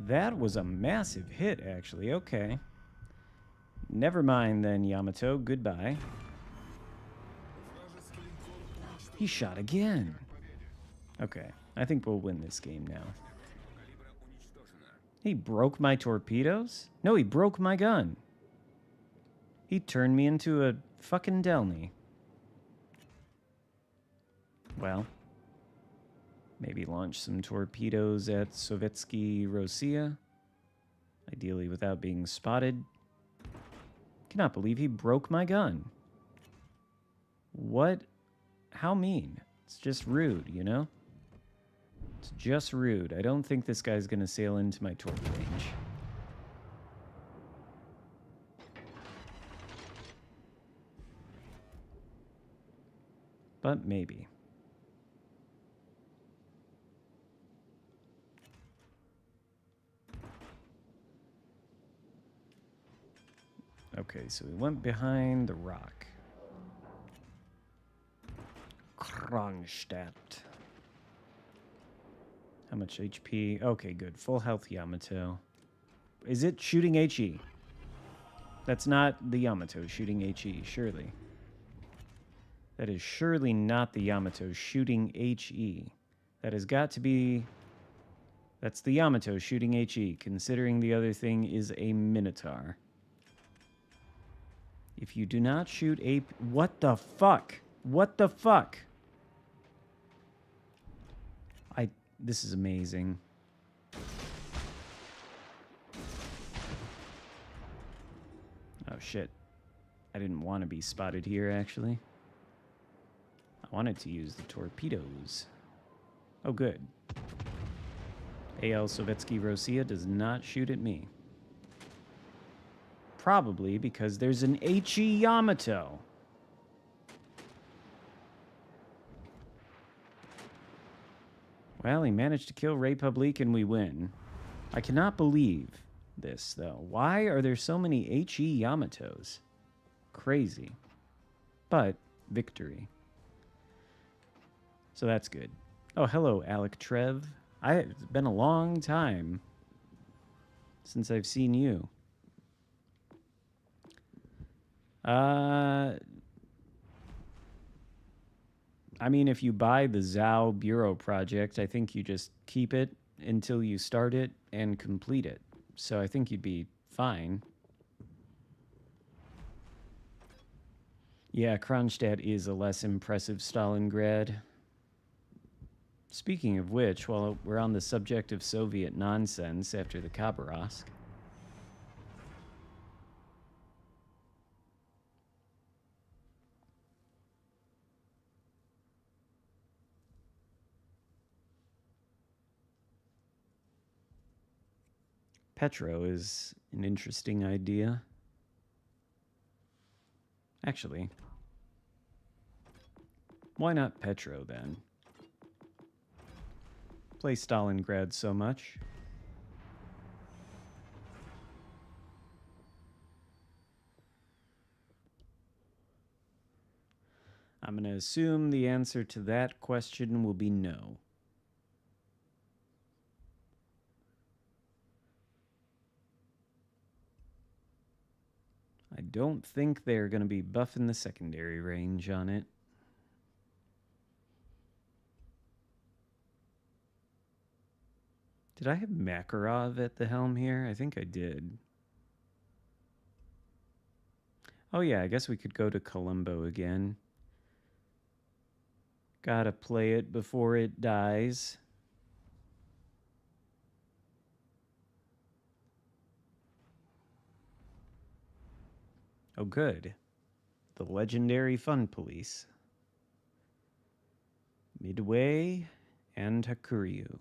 That was a massive hit, actually. Okay. Never mind then, Yamato. Goodbye. He shot again. Okay. I think we'll win this game now. He broke my torpedoes? No, he broke my gun. He turned me into a fucking Delny. Well... maybe launch some torpedoes at Sovietsky Rossiya. Ideally without being spotted. Cannot believe he broke my gun. What? How mean? It's just rude, you know? It's just rude. I don't think this guy's gonna sail into my torp range. But maybe. Okay, so we went behind the rock. Kronstadt. How much HP? Okay, good. Full health Yamato. Is it shooting HE? That's not the Yamato shooting HE, surely. That is surely not the Yamato shooting HE. That has got to be... that's the Yamato shooting HE, considering the other thing is a Minotaur. If you do not shoot a... what the fuck? What the fuck? This is amazing. Oh, shit. I didn't want to be spotted here, actually. I wanted to use the torpedoes. Oh, good. AL Sovietsky Rossiya does not shoot at me. Probably because there's an HE Yamato. Well, he managed to kill Republic and we win. I cannot believe this, though. Why are there so many HE Yamatos? Crazy. But victory. So that's good. Oh, hello, Alec Trev. It's been a long time since I've seen you. I mean, if you buy the Zhao Bureau project, I think you just keep it until you start it and complete it. So I think you'd be fine. Yeah, Kronstadt is a less impressive Stalingrad. Speaking of which, while we're on the subject of Soviet nonsense after the Khabarovsk, Petro is an interesting idea. Actually, why not Petro then? Play Stalingrad so much. I'm going to assume the answer to that question will be no. I don't think they're going to be buffing the secondary range on it. Did I have Makarov at the helm here? I think I did. Oh yeah, I guess we could go to Colombo again. Gotta play it before it dies. Oh good. The legendary Fun Police. Midway and Hakuryu.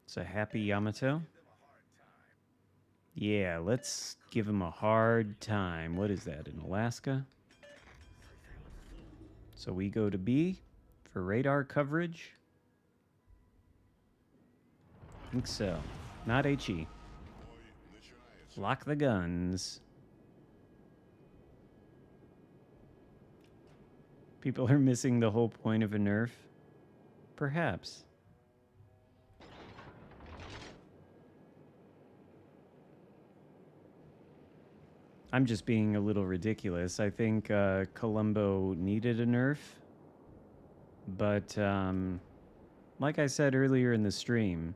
It's a happy Yamato. Yeah, let's give him a hard time. What is that, in Alaska? So we go to B for radar coverage. I think so. Not HE. Lock the guns. People are missing the whole point of a nerf. Perhaps. I'm just being a little ridiculous. I think Colombo needed a nerf. But like I said earlier in the stream,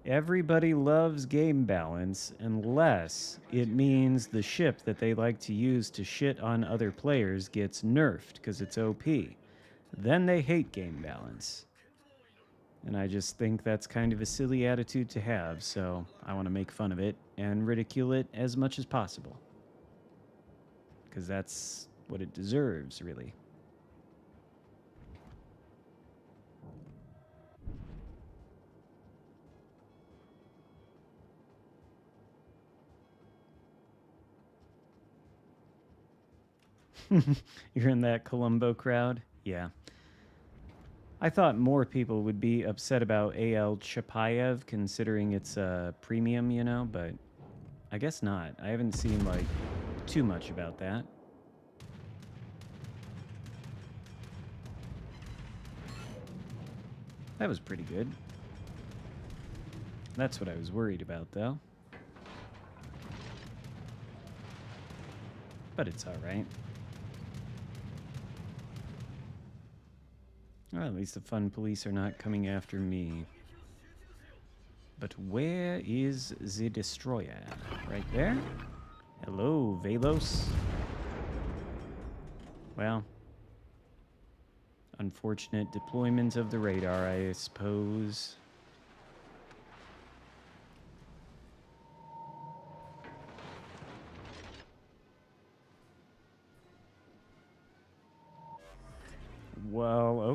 everybody loves game balance unless it means the ship that they like to use to shit on other players gets nerfed because it's OP. Then they hate game balance. And I just think that's kind of a silly attitude to have, so I want to make fun of it and ridicule it as much as possible. Because that's what it deserves, really. You're in that Colombo crowd? Yeah. I thought more people would be upset about AL Chapayev considering it's a premium, you know, but I guess not. I haven't seen, like, too much about that. That was pretty good. That's what I was worried about, though. But it's alright. Well, at least the Fun Police are not coming after me. But where is the destroyer? Right there? Hello, Velos. Well, unfortunate deployment of the radar, I suppose.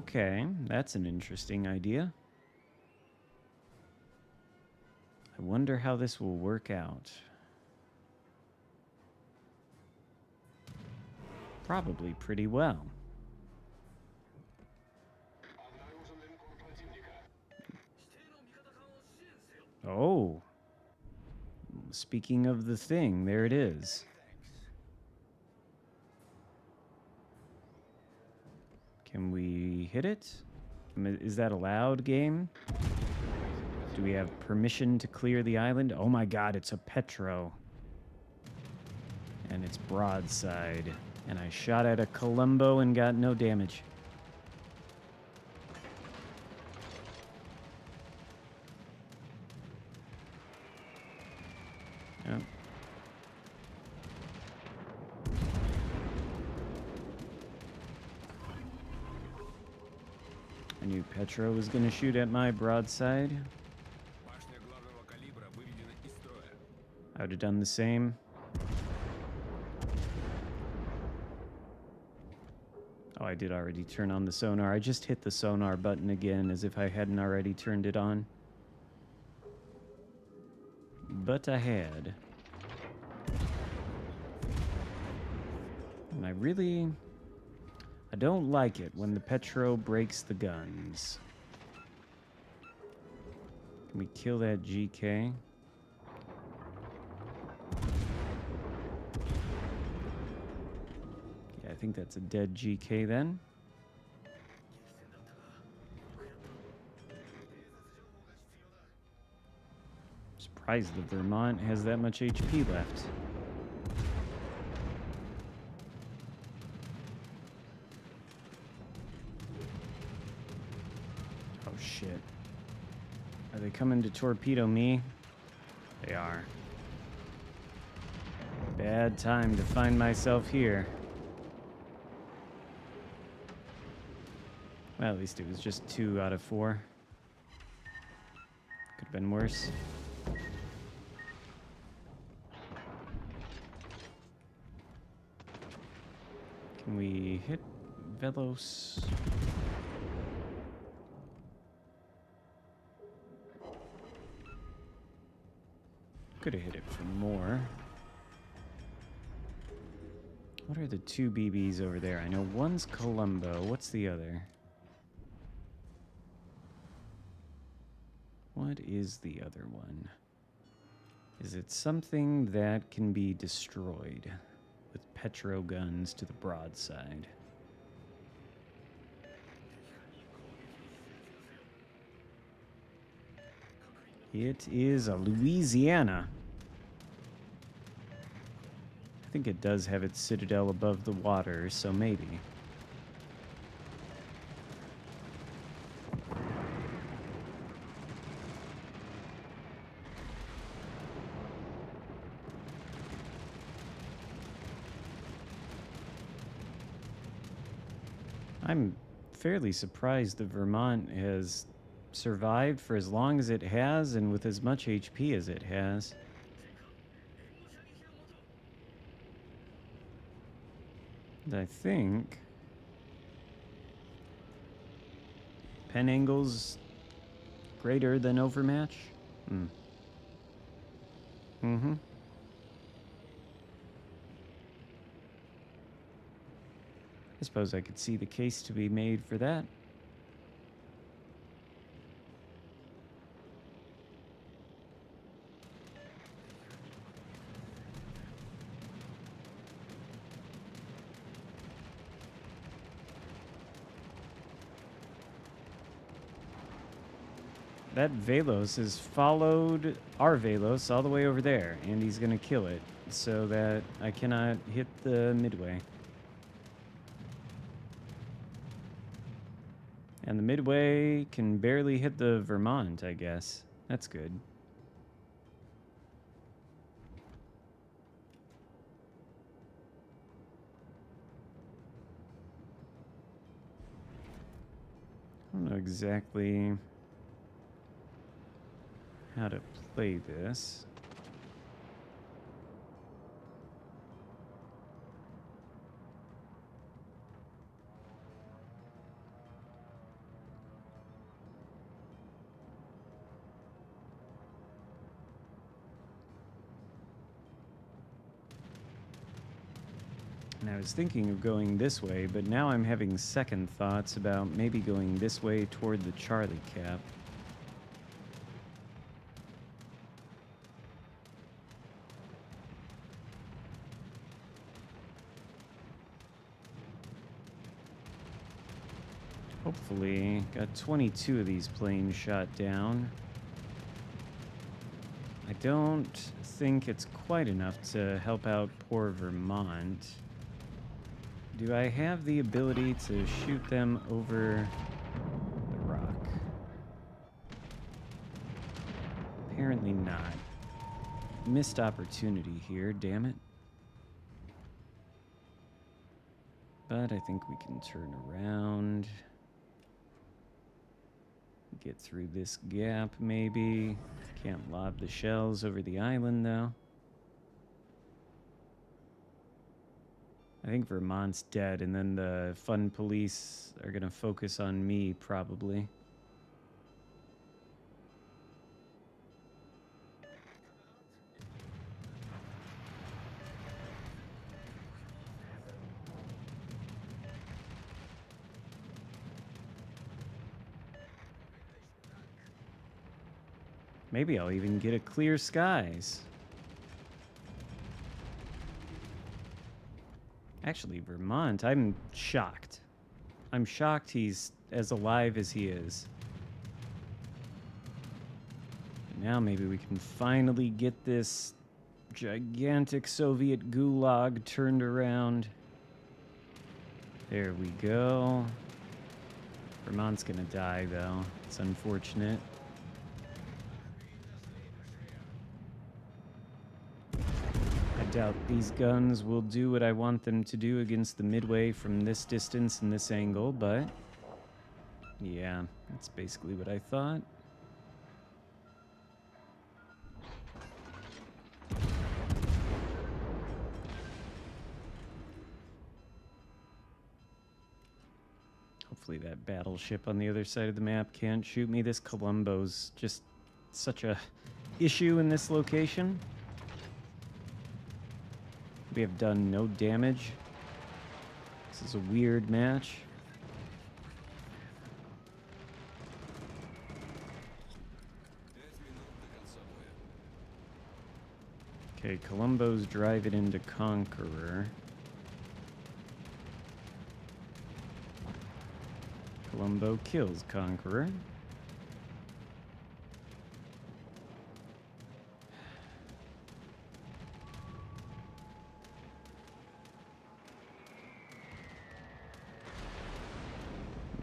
Okay, that's an interesting idea. I wonder how this will work out. Probably pretty well. Oh, speaking of the thing, there it is. Can we hit it? Is that allowed, game? Do we have permission to clear the island? Oh my god, it's a Petro. And it's broadside. And I shot at a Columbo and got no damage. Oh. I knew Petro was going to shoot at my broadside. I would have done the same. Oh, I did already turn on the sonar. I just hit the sonar button again as if I hadn't already turned it on. But I had. And I don't like it when the Petro breaks the guns. Can we kill that GK? Yeah, I think that's a dead GK then. Surprised the Vermont has that much HP left. Oh shit. Are they coming to torpedo me? They are. Bad time to find myself here. Well, at least it was just 2 out of 4. Could have been worse. Can we hit Velos? Could have hit it for more. What are the 2 BBs over there? I know one's Columbo. What's the other? What is the other one? Is it something that can be destroyed with Petro guns to the broadside? It is a Louisiana. I think it does have its citadel above the water, so maybe. I'm fairly surprised the Vermont has survived for as long as it has and with as much HP as it has. And I think pen angle's greater than overmatch. Mm-hmm. I suppose I could see the case to be made for that. That Velos has followed our Velos all the way over there, and he's going to kill it so that I cannot hit the Midway. And the Midway can barely hit the Vermont, I guess. That's good. I don't know exactly how to play this. And I was thinking of going this way, but now I'm having second thoughts about maybe going this way toward the Charlie Cap. Hopefully, got 22 of these planes shot down. I don't think it's quite enough to help out poor Vermont. Do I have the ability to shoot them over the rock? Apparently not. Missed opportunity here, damn it. But I think we can turn around. Get through this gap, maybe. Can't lob the shells over the island, though. I think Vermont's dead, and then the fun police are gonna focus on me, probably. Maybe I'll even get a clear skies. Actually, Vermont, I'm shocked. I'm shocked he's as alive as he is. And now maybe we can finally get this gigantic Soviet gulag turned around. There we go. Vermont's gonna die, though. It's unfortunate. I doubt these guns will do what I want them to do against the Midway from this distance and this angle, but yeah, that's basically what I thought. Hopefully that battleship on the other side of the map can't shoot me. This Columbo's just such a issue in this location. We have done no damage. This is a weird match. Okay, Columbo's driving into Conqueror. Columbo kills Conqueror.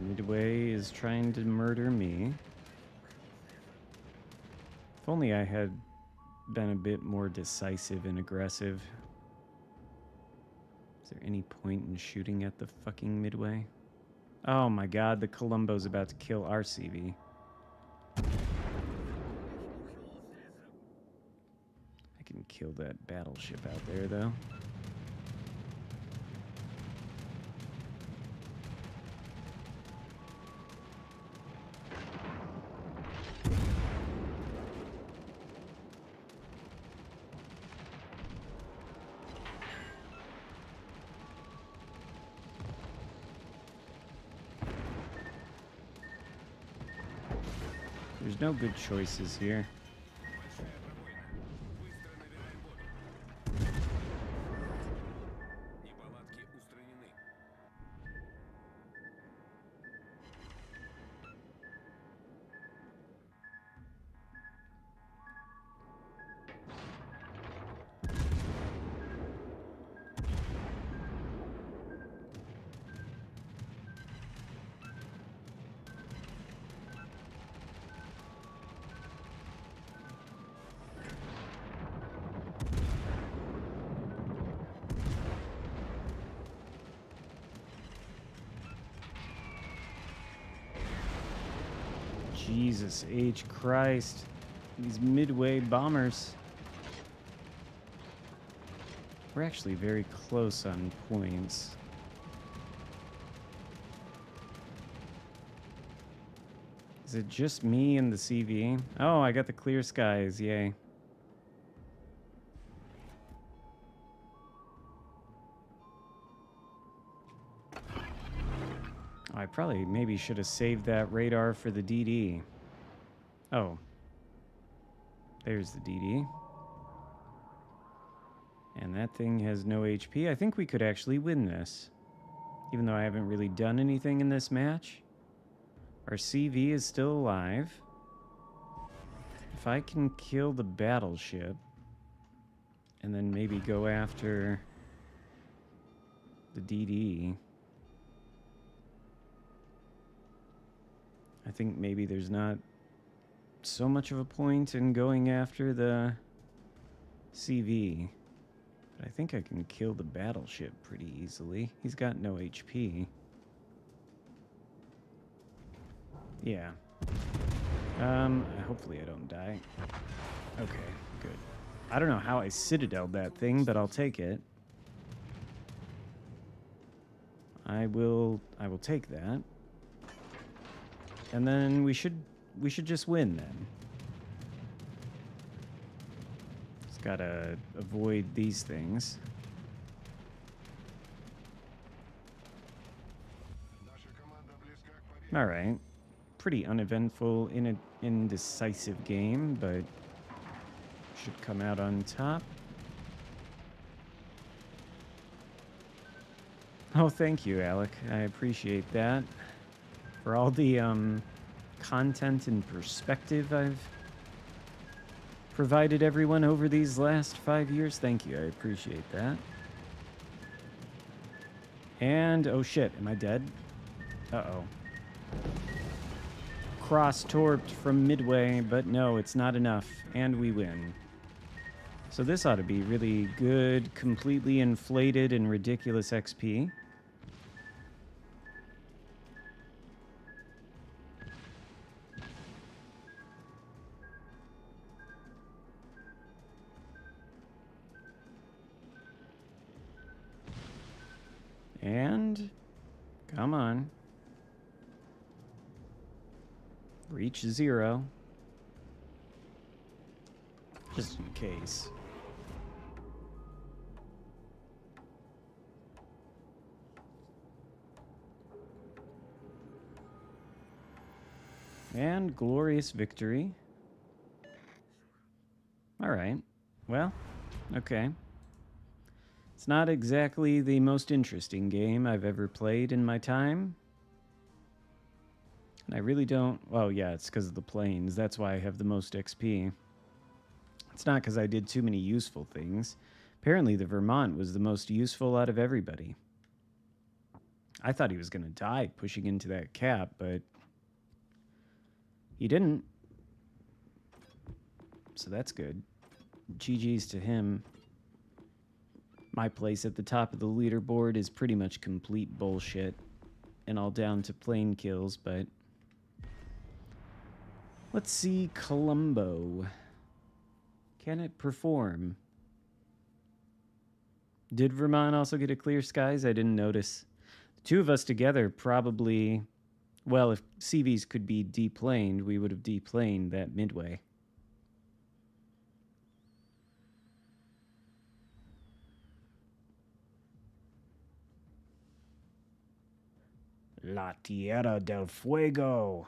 Midway is trying to murder me. If only I had been a bit more decisive and aggressive. Is there any point in shooting at the fucking Midway? Oh my god, the Columbo's about to kill our CV. I can kill that battleship out there, though. There's no good choices here. Jesus H. Christ. These Midway bombers. We're actually very close on points. Is it just me and the CV? Oh, I got the clear skies. Yay. probably maybe should have saved that radar for the DD. Oh. There's the DD. And that thing has no HP. I think we could actually win this. Even though I haven't really done anything in this match. Our CV is still alive. If I can kill the battleship, and then maybe go after the DD, I think maybe there's not so much of a point in going after the CV. But I think I can kill the battleship pretty easily. He's got no HP. Yeah. Hopefully I don't die. Okay, good. I don't know how I citadeled that thing, but I'll take it. I will take that. And then we should just win then. Just gotta avoid these things. All right. Pretty uneventful, indecisive game, but should come out on top. Oh, thank you, Alec. I appreciate that. For all the content and perspective I've provided everyone over these last 5 years, thank you. I appreciate that. And, oh shit, am I dead? Uh-oh. Cross-torped from midway, but no, it's not enough, and we win. So this ought to be really good, completely inflated and ridiculous XP. And, come on. Reach 0. Just in case. And glorious victory. All right. Well, okay. It's not exactly the most interesting game I've ever played in my time. And I really don't... Oh, yeah, it's because of the planes. That's why I have the most XP. It's not because I did too many useful things. Apparently, the Vermont was the most useful out of everybody. I thought he was going to die pushing into that cap, but he didn't. So that's good. GG's to him. My place at the top of the leaderboard is pretty much complete bullshit. And all down to plane kills, but... Let's see Colombo. Can it perform? Did Vermont also get a clear skies? I didn't notice. The two of us together probably... Well, if CVs could be deplaned, we would have deplaned that midway. La Tierra del Fuego.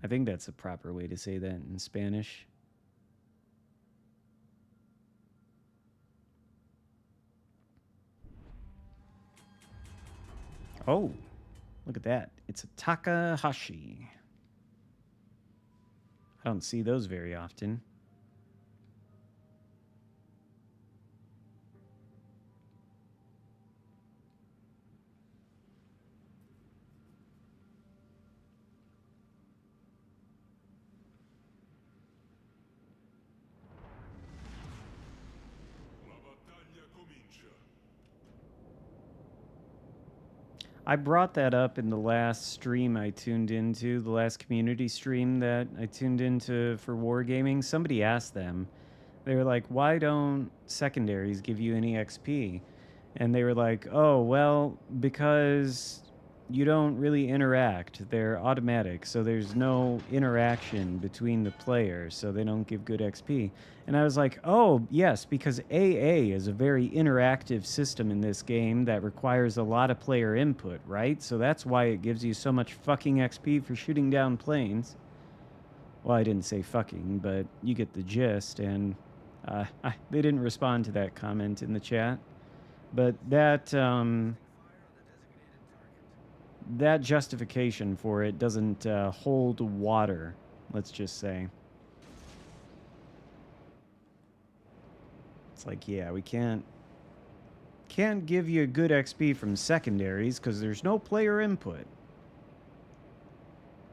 I think that's the proper way to say that in Spanish. Oh, look at that. It's a Takahashi. I don't see those very often. I brought that up in the last stream I tuned into, the last community stream that I tuned into for Wargaming. Somebody asked them, they were like, why don't secondaries give you any XP? And they were like, oh, well, because you don't really interact. They're automatic, so there's no interaction between the players, so they don't give good XP. And I was like, oh, yes, because AA is a very interactive system in this game that requires a lot of player input, right? So that's why it gives you so much fucking XP for shooting down planes. Well, I didn't say fucking, but you get the gist, and they didn't respond to that comment in the chat. But that that justification for it doesn't hold water, let's just say. It's like, yeah, we can't give you good XP from secondaries because there's no player input.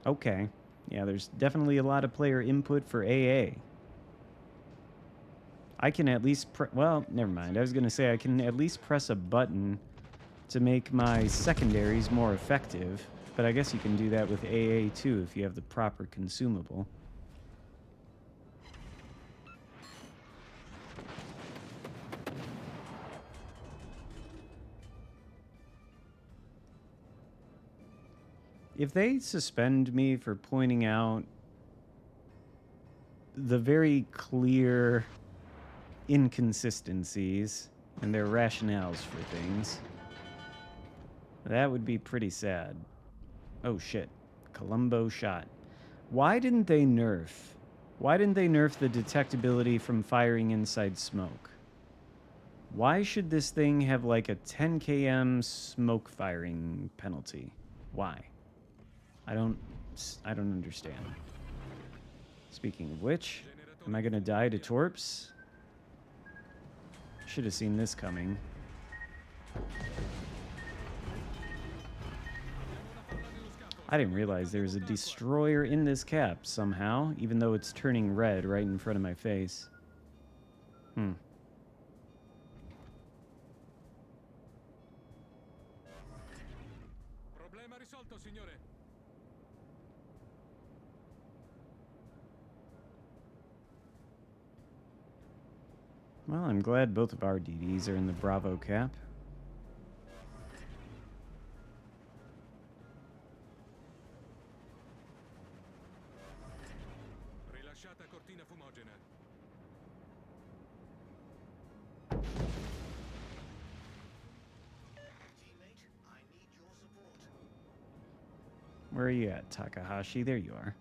Okay. Yeah, there's definitely a lot of player input for AA. I can at least... well, never mind. I was going to say I can at least press a button to make my secondaries more effective. But I guess you can do that with AA too if you have the proper consumable. If they suspend me for pointing out the very clear inconsistencies and their rationales for things, that would be pretty sad. Oh shit. Columbo shot. Why didn't they nerf? Why didn't they nerf the detectability from firing inside smoke? Why should this thing have like a 10 km smoke firing penalty? Why? I don't understand. Speaking of which, am I gonna die to torps? Should have seen this coming. I didn't realize there was a destroyer in this cap somehow, even though it's turning red right in front of my face. Problema risolto, signore. Well, I'm glad both of our DDs are in the Bravo cap. Rilasciata cortina fumogena. Teammate, I need your support. Where are you at, Takahashi? There you are.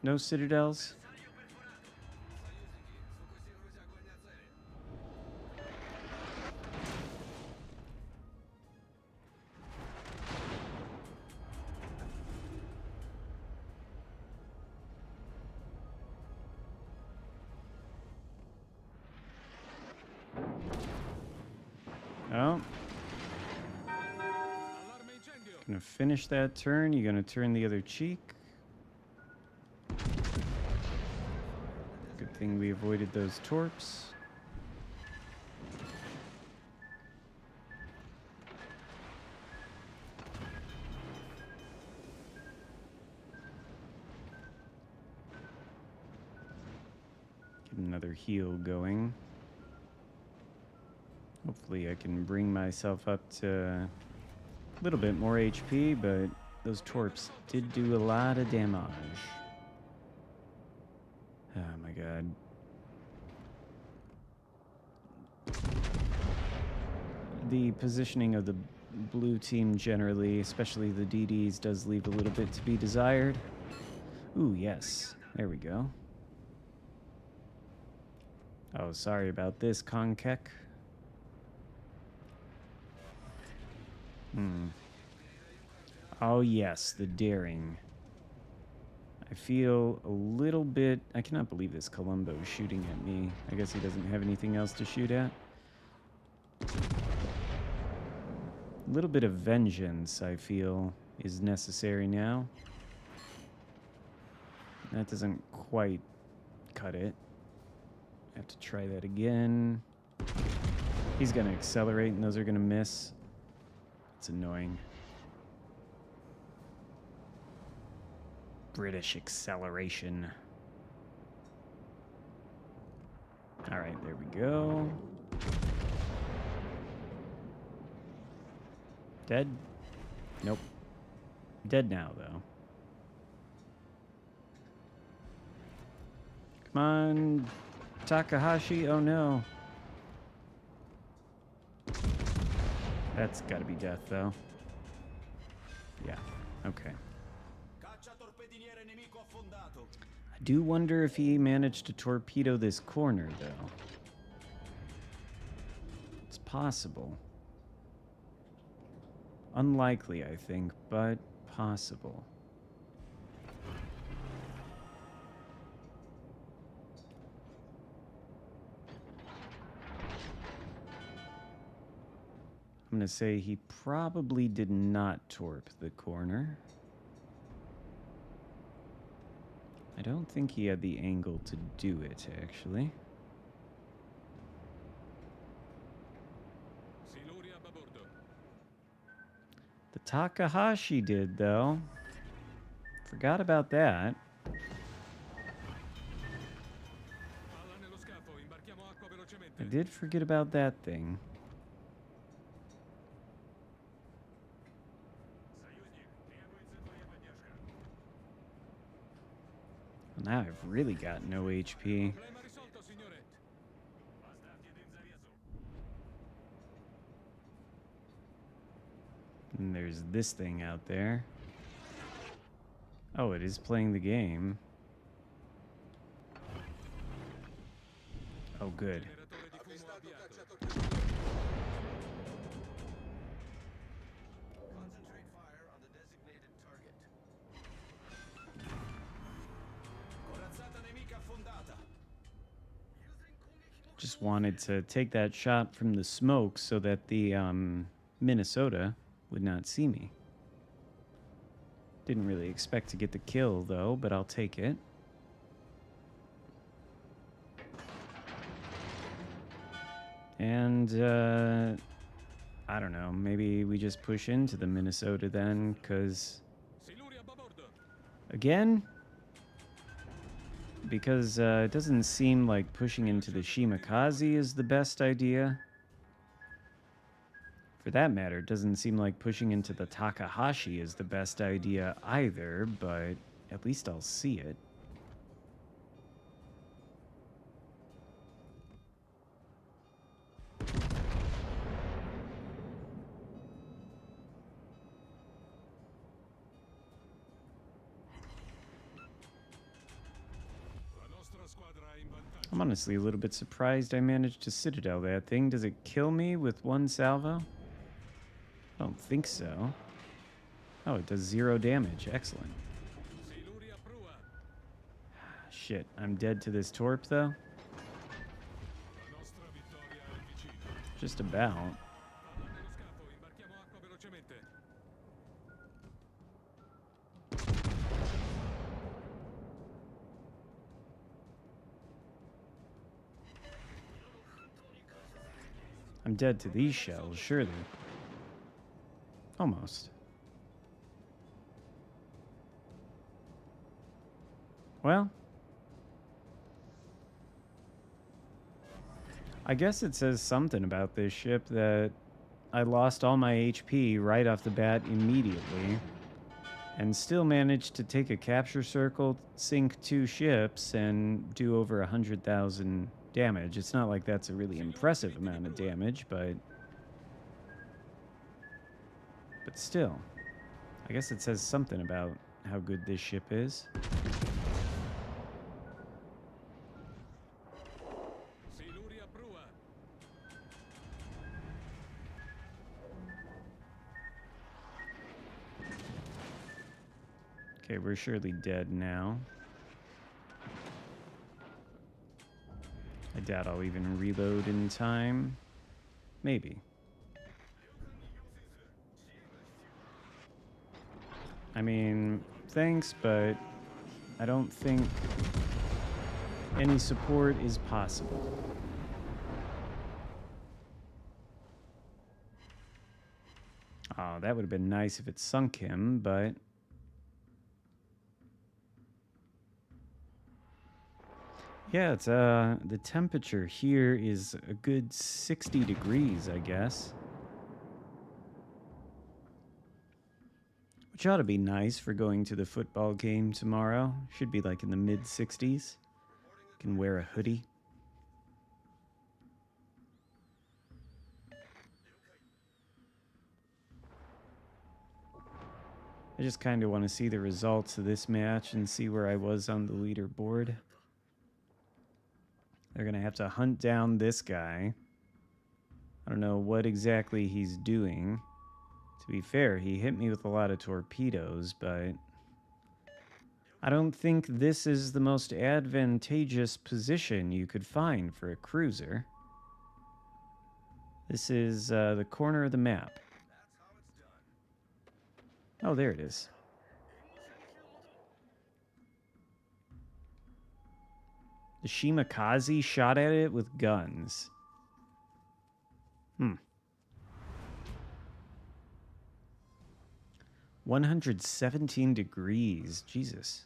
No citadels? Oh. Gonna finish that turn. You gonna turn the other cheek? Good thing we avoided those torps. Get another heal going. Hopefully I can bring myself up to a little bit more HP, but those torps did do a lot of damage. Oh my god. The positioning of the blue team generally, especially the DDs, does leave a little bit to be desired. Ooh, yes. There we go. Oh, sorry about this, Konkek. Oh, yes, the daring. I feel a little bit... I cannot believe this Columbo is shooting at me. I guess he doesn't have anything else to shoot at. A little bit of vengeance, I feel, is necessary now. That doesn't quite cut it. I have to try that again. He's going to accelerate, and those are going to miss. It's annoying. British acceleration. All right, there we go. Dead? Nope. Dead now, though. Come on, Takahashi. Oh, no. That's got to be death, though. Yeah. Okay. I do wonder if he managed to torpedo this corner, though. It's possible. Unlikely, I think, but possible. I'm going to say he probably did not torp the corner. I don't think he had the angle to do it, actually. The Takahashi did, though. Forgot about that. I did forget about that thing. Well, now I've really got no HP. And there's this thing out there. Oh, it is playing the game. Oh, good. Concentrate fire on the designated target. Corazzata nemica affondata. Just wanted to take that shot from the smoke so that the Minnesota would not see me. Didn't really expect to get the kill, though, but I'll take it. And, I don't know, maybe we just push into the Minnesota then, because... Again? Because it doesn't seem like pushing into the Shimakaze is the best idea. For that matter, it doesn't seem like pushing into the Takahashi is the best idea either, but at least I'll see it. I'm honestly a little bit surprised I managed to Citadel that thing. Does it kill me with one salvo? I don't think so. Oh, it does 0 damage. Excellent. Shit, I'm dead to this torp, though. Just about. I'm dead to these shells, surely. Almost. Well, I guess it says something about this ship that I lost all my HP right off the bat immediately and still managed to take a capture circle, sink 2 ships, and do over 100,000 damage. It's not like that's a really impressive amount of damage, but still. I guess it says something about how good this ship is. Okay, we're surely dead now. I doubt I'll even reload in time. Maybe. I mean, thanks, but I don't think any support is possible. Oh, that would have been nice if it sunk him, but... Yeah, it's the temperature here is a good 60 degrees, I guess. which ought to be nice for going to the football game tomorrow. Should be like in the mid 60s. Can wear a hoodie. I just kind of want to see the results of this match and see where I was on the leaderboard. They're going to have to hunt down this guy. I don't know what exactly he's doing. To be fair, he hit me with a lot of torpedoes, but I don't think this is the most advantageous position you could find for a cruiser. This is the corner of the map. Oh, there it is. The Shimakaze shot at it with guns. 117 degrees. Jesus.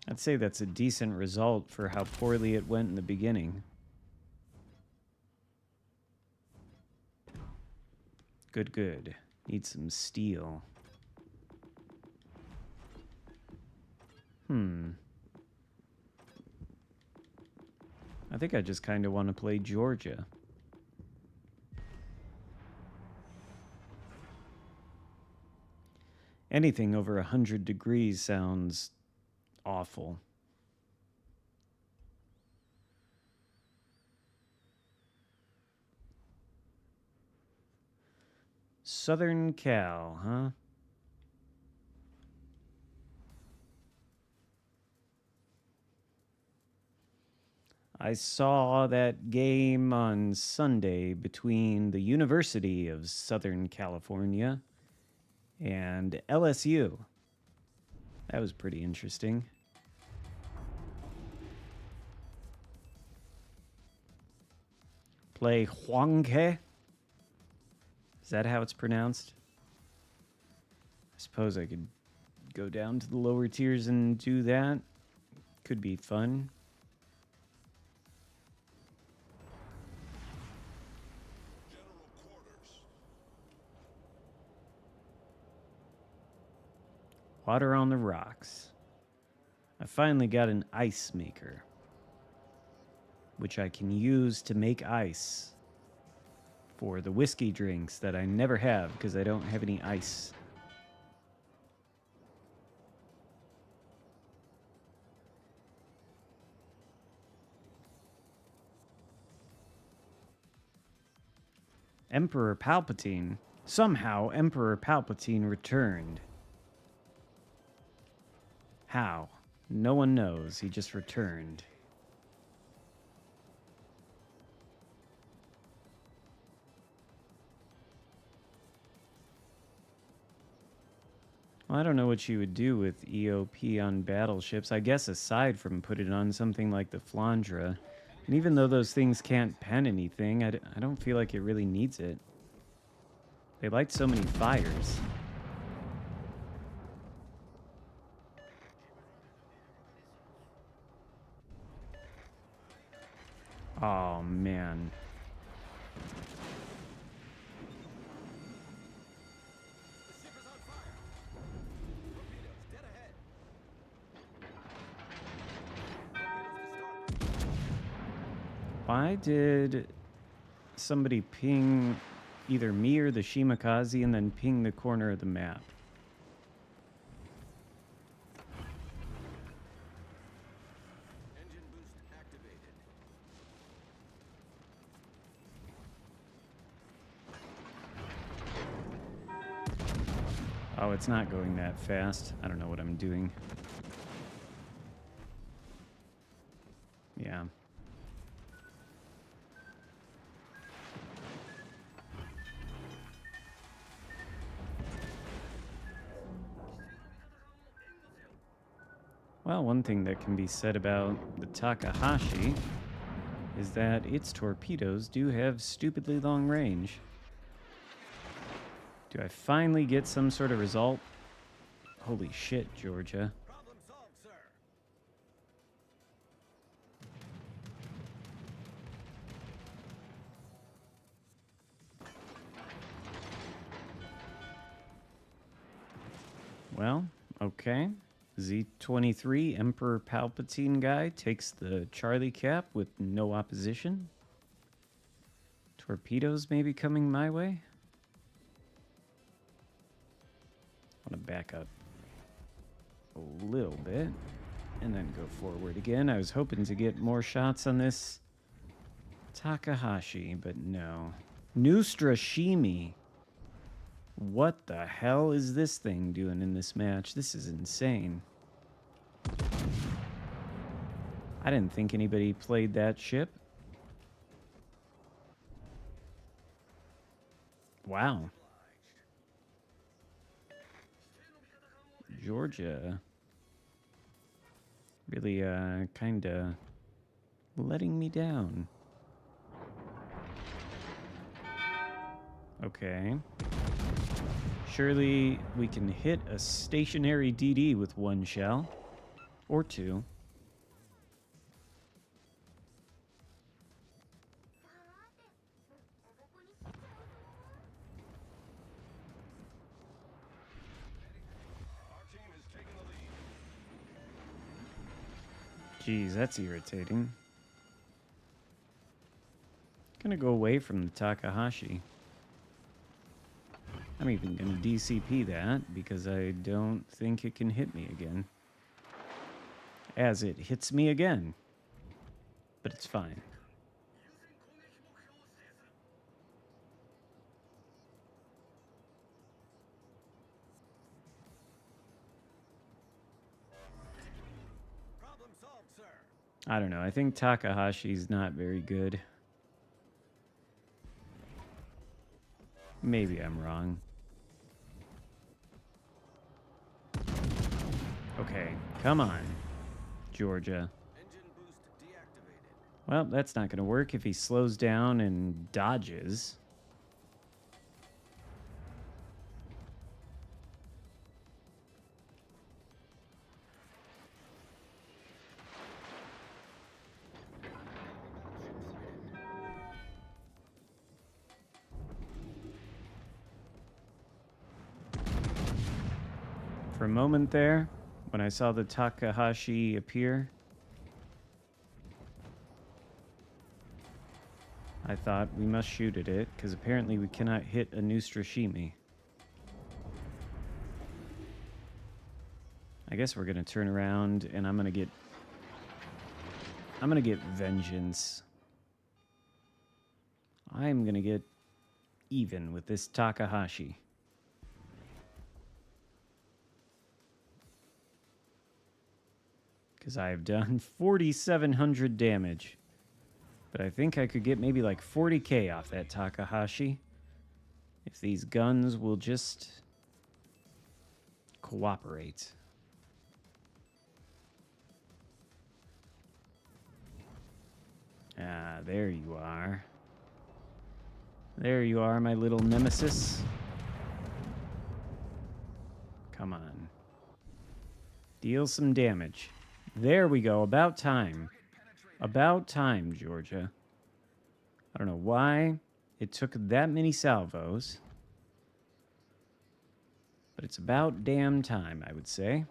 I'd say that's a decent result for how poorly it went in the beginning. Good, good. Need some steel. I think I just kind of want to play Georgia. Anything over 100 degrees sounds awful. Southern Cal, huh? I saw that game on Sunday between the University of Southern California and LSU. That was pretty interesting. Play Huangke. Is that how it's pronounced? I suppose I could go down to the lower tiers and do that. Could be fun. Water on the rocks. I finally got an ice maker, which I can use to make ice for the whiskey drinks that I never have because I don't have any ice. Emperor Palpatine. Somehow, Emperor Palpatine returned. How? No one knows. He just returned. Well, I don't know what you would do with EOP on battleships. I guess aside from put it on something like the Flandra. And even though those things can't pen anything, I don't feel like it really needs it. They light so many fires. Oh, man. Why did somebody ping either me or the Shimakaze and then ping the corner of the map? Engine boost activated. Oh, it's not going that fast. I don't know what I'm doing. Yeah. Well, one thing that can be said about the Takahashi is that its torpedoes do have stupidly long range. Do I finally get some sort of result? Holy shit, Georgia. Problem solved, sir. Well, okay. Z-23 Emperor Palpatine guy takes the Charlie cap with no opposition. Torpedoes maybe coming my way. I want to back up a little bit and then go forward again. I was hoping to get more shots on this Takahashi, but no. Nustrashimi. What the hell is this thing doing in this match? This is insane. I didn't think anybody played that ship. Wow. Georgia. Really, kind of letting me down. Okay. Surely we can hit a stationary DD with one shell. Or two. Our team has taken the lead. Geez, that's irritating. Gonna go away from the Takahashi. I'm even gonna DCP that because I don't think it can hit me again. As it hits me again. But it's fine. Problem solved, sir. I don't know. I think Takahashi's not very good. Maybe I'm wrong. Okay, come on, Georgia. Engine boost deactivated. Well, that's not going to work if he slows down and dodges. For a moment there, when I saw the Takahashi appear, I thought we must shoot at it, because apparently we cannot hit a Nustrashimi. I guess we're gonna turn around and I'm gonna get vengeance. I'm gonna get even with this Takahashi. Because I've done 4,700 damage. But I think I could get maybe like 40k off that Takahashi. If these guns will just cooperate. Ah, there you are. There you are, my little nemesis. Come on. Deal some damage. There we go. About time. About time, Georgia. I don't know why it took that many salvos. But it's about damn time, I would say.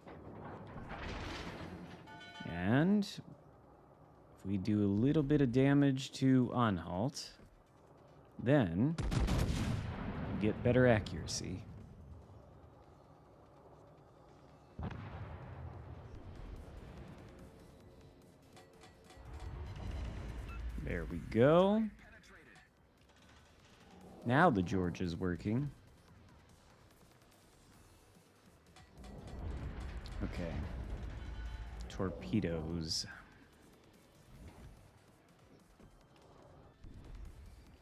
And if we do a little bit of damage to Anhalt, then we get better accuracy. There we go. Now the George is working. Okay. Torpedoes.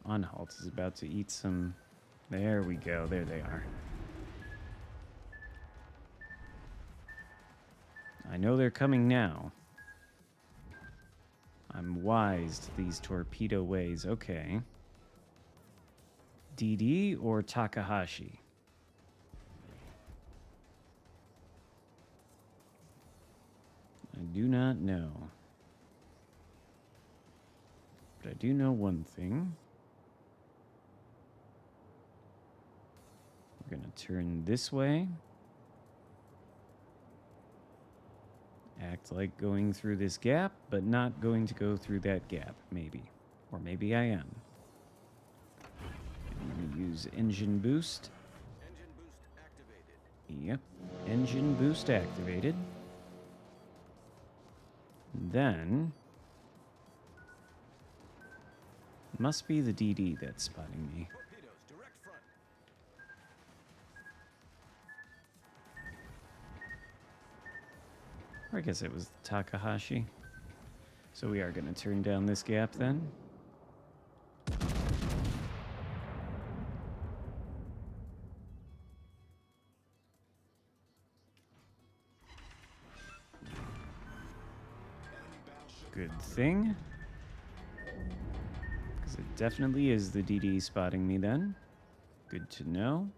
Anhalt is about to eat some... There we go. There they are. I know they're coming now. I'm wise to these torpedo ways. Okay. DD or Takahashi? I do not know. But I do know one thing. We're going to turn this way. Act like going through this gap, but not going to go through that gap, maybe. Or maybe I am. I'm going to use engine boost. Engine boost activated. Yep, engine boost activated. Then, must be the DD that's spotting me. Torpedoes, direct front. Or I guess it was Takahashi. So we are going to turn down this gap then. Good thing. Because it definitely is the DD spotting me then. Good to know.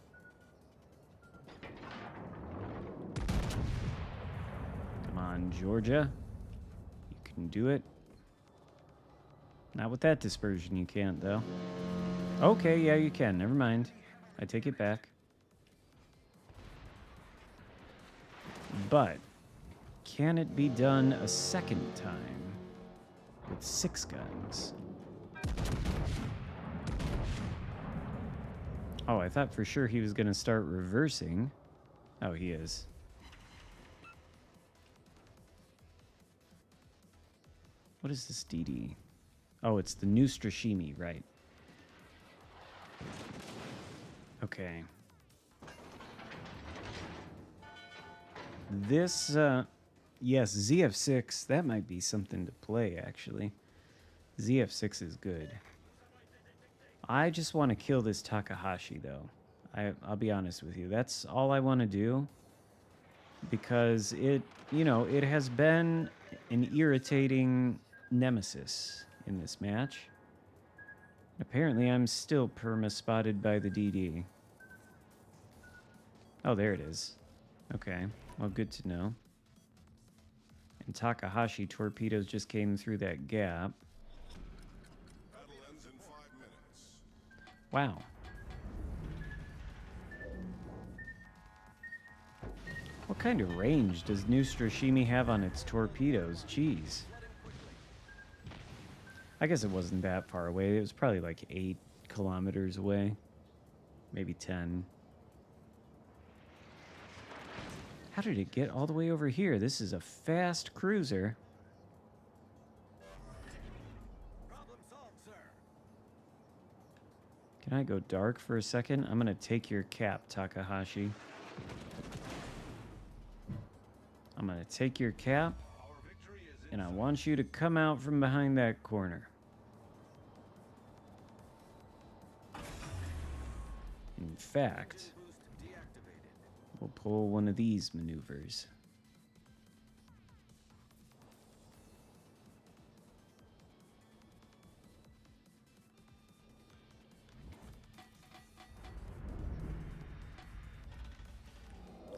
Come on, Georgia. You can do it. Not with that dispersion, you can't, though. Okay, yeah, you can. Never mind. I take it back. But can it be done a second time with 6 guns? Oh, I thought for sure he was going to start reversing. Oh, he is. What is this DD? Oh, it's the new Strashimi, right. Okay. This, yes, ZF6, that might be something to play, actually. ZF6 is good. I just want to kill this Takahashi, though. I'll be honest with you. That's all I want to do. Because it, you know, it has been an irritating nemesis in this match. Apparently, I'm still perma-spotted by the DD. Oh, there it is. Okay, well, good to know. And Takahashi torpedoes just came through that gap. Battle ends in 5 minutes. Wow. What kind of range does New Strashimi have on its torpedoes? Jeez. I guess it wasn't that far away. It was probably like 8 kilometers away. Maybe 10. How did it get all the way over here? This is a fast cruiser. Problem solved, sir. Can I go dark for a second? I'm going to take your cap, Takahashi. I'm going to take your cap, Our victory is in and I want you to come out from behind that corner. In fact, boost deactivated. we'll pull one of these maneuvers.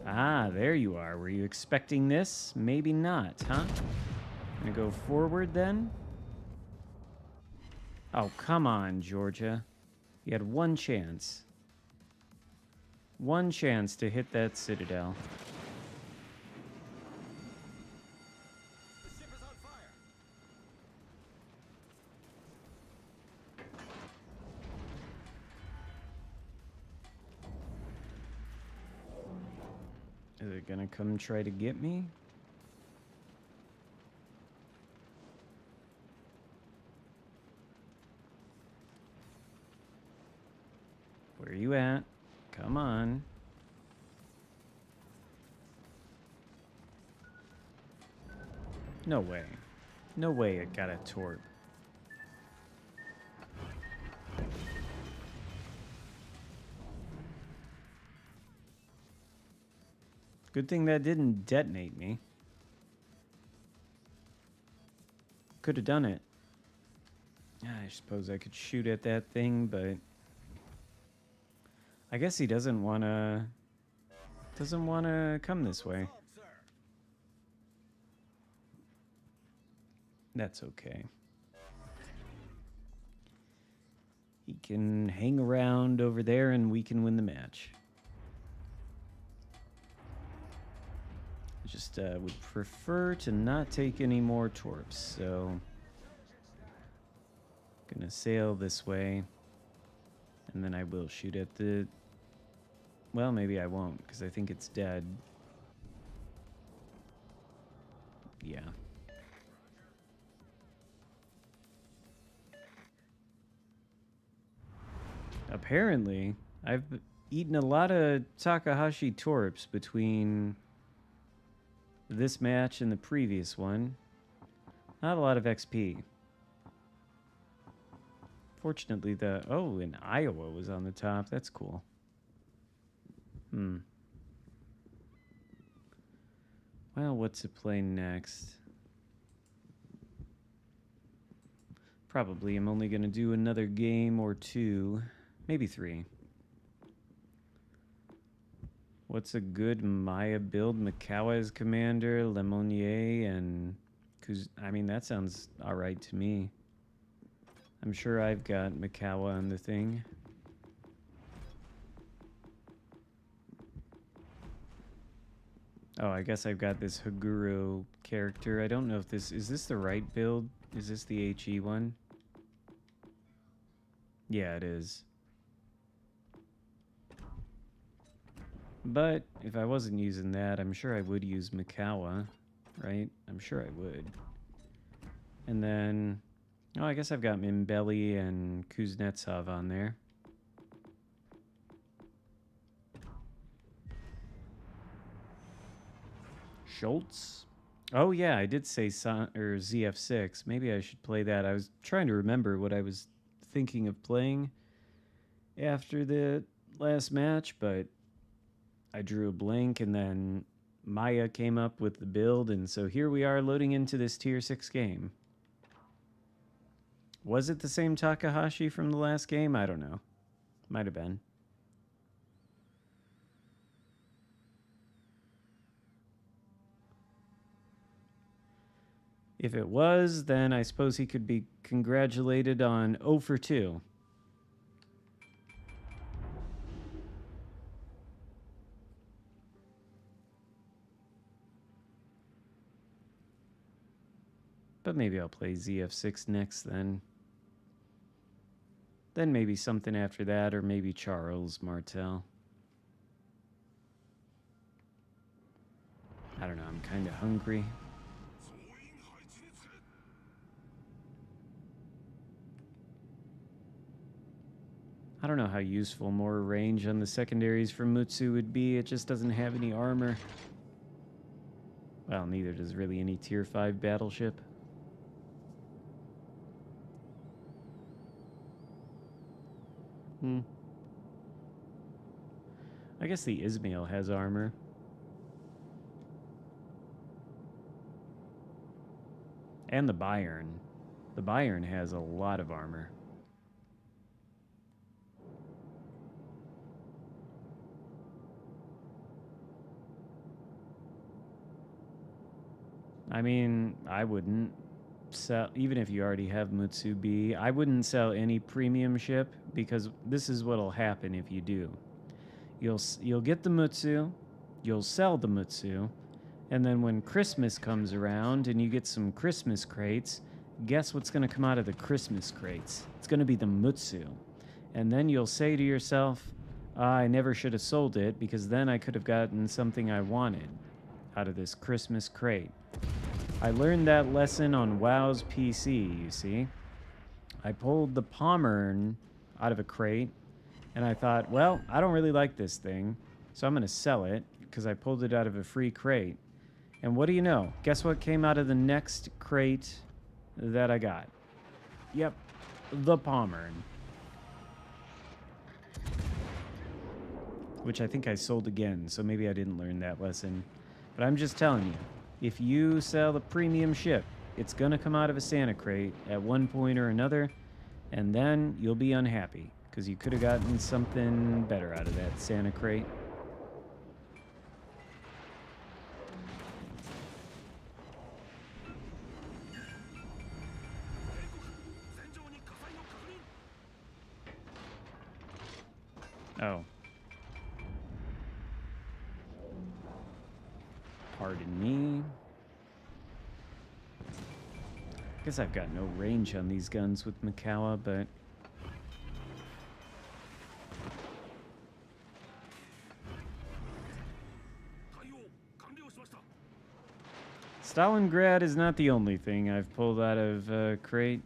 Ah, there you are. Were you expecting this? Maybe not, huh? Gonna go forward then? Oh, come on, Georgia. You had one chance. One chance to hit that citadel. The ship is on fire. Is it gonna come try to get me? Where are you at? Come on. No way. No way it got a torp. Good thing that didn't detonate me. Could have done it. I suppose I could shoot at that thing, but I guess he doesn't want to come this way. Solved, sir. That's okay. He can hang around over there and we can win the match. Just just would prefer to not take any more torps, so gonna sail this way, and then I will shoot at the... Well, maybe I won't, because I think it's dead. Yeah. Apparently, I've eaten a lot of Takahashi torps between this match and the previous one. Not a lot of XP. Fortunately, oh, and Iowa was on the top. That's cool. Well, what to play next? Probably I'm only going to do another game or two. Maybe 3. What's a good Maya build? Mikawa as commander, Lemonnier, and... I mean, that sounds alright to me. I'm sure I've got Mikawa on the thing. Oh, I guess I've got this Haguro character. I don't know if this... Is this the right build? Is this the HE one? Yeah, it is. But if I wasn't using that, I'm sure I would use Mikawa, right? I'm sure I would. And then... Oh, I guess I've got Mimbelli and Kuznetsov on there. Schultz? Oh yeah, I did say or ZF6. Maybe I should play that. I was trying to remember what I was thinking of playing after the last match, but I drew a blank, and then Maya came up with the build, and so here we are loading into this tier 6 game. Was it the same Takahashi from the last game? I don't know. Might have been. If it was, then I suppose he could be congratulated on 0 for 2. But maybe I'll play ZF6 next then. Then maybe something after that, or maybe Charles Martel. I don't know, I'm kind of hungry. I don't know how useful more range on the secondaries for Mutsu would be. It just doesn't have any armor. Well, neither does really any tier 5 battleship. I guess the Ismail has armor. And the Bayern. The Bayern has a lot of armor. I mean, I wouldn't sell, even if you already have Mutsu B, I wouldn't sell any premium ship, because this is what'll happen if you do. You'll get the Mutsu, you'll sell the Mutsu, and then when Christmas comes around and you get some Christmas crates, guess what's going to come out of the Christmas crates? It's going to be the Mutsu. And then you'll say to yourself, I never should have sold it, because then I could have gotten something I wanted out of this Christmas crate. I learned that lesson on WoW's PC, you see. I pulled the Pommern out of a crate, and I thought, well, I don't really like this thing, so I'm going to sell it, because I pulled it out of a free crate. And what do you know? Guess what came out of the next crate that I got? Yep, the Pommern. Which I think I sold again, so maybe I didn't learn that lesson. But I'm just telling you, if you sell the premium ship, it's going to come out of a Santa crate at one point or another, and then you'll be unhappy, because you could have gotten something better out of that Santa crate. Oh. Pardon me. Guess I've got no range on these guns with Mikawa, but Stalingrad is not the only thing I've pulled out of crate.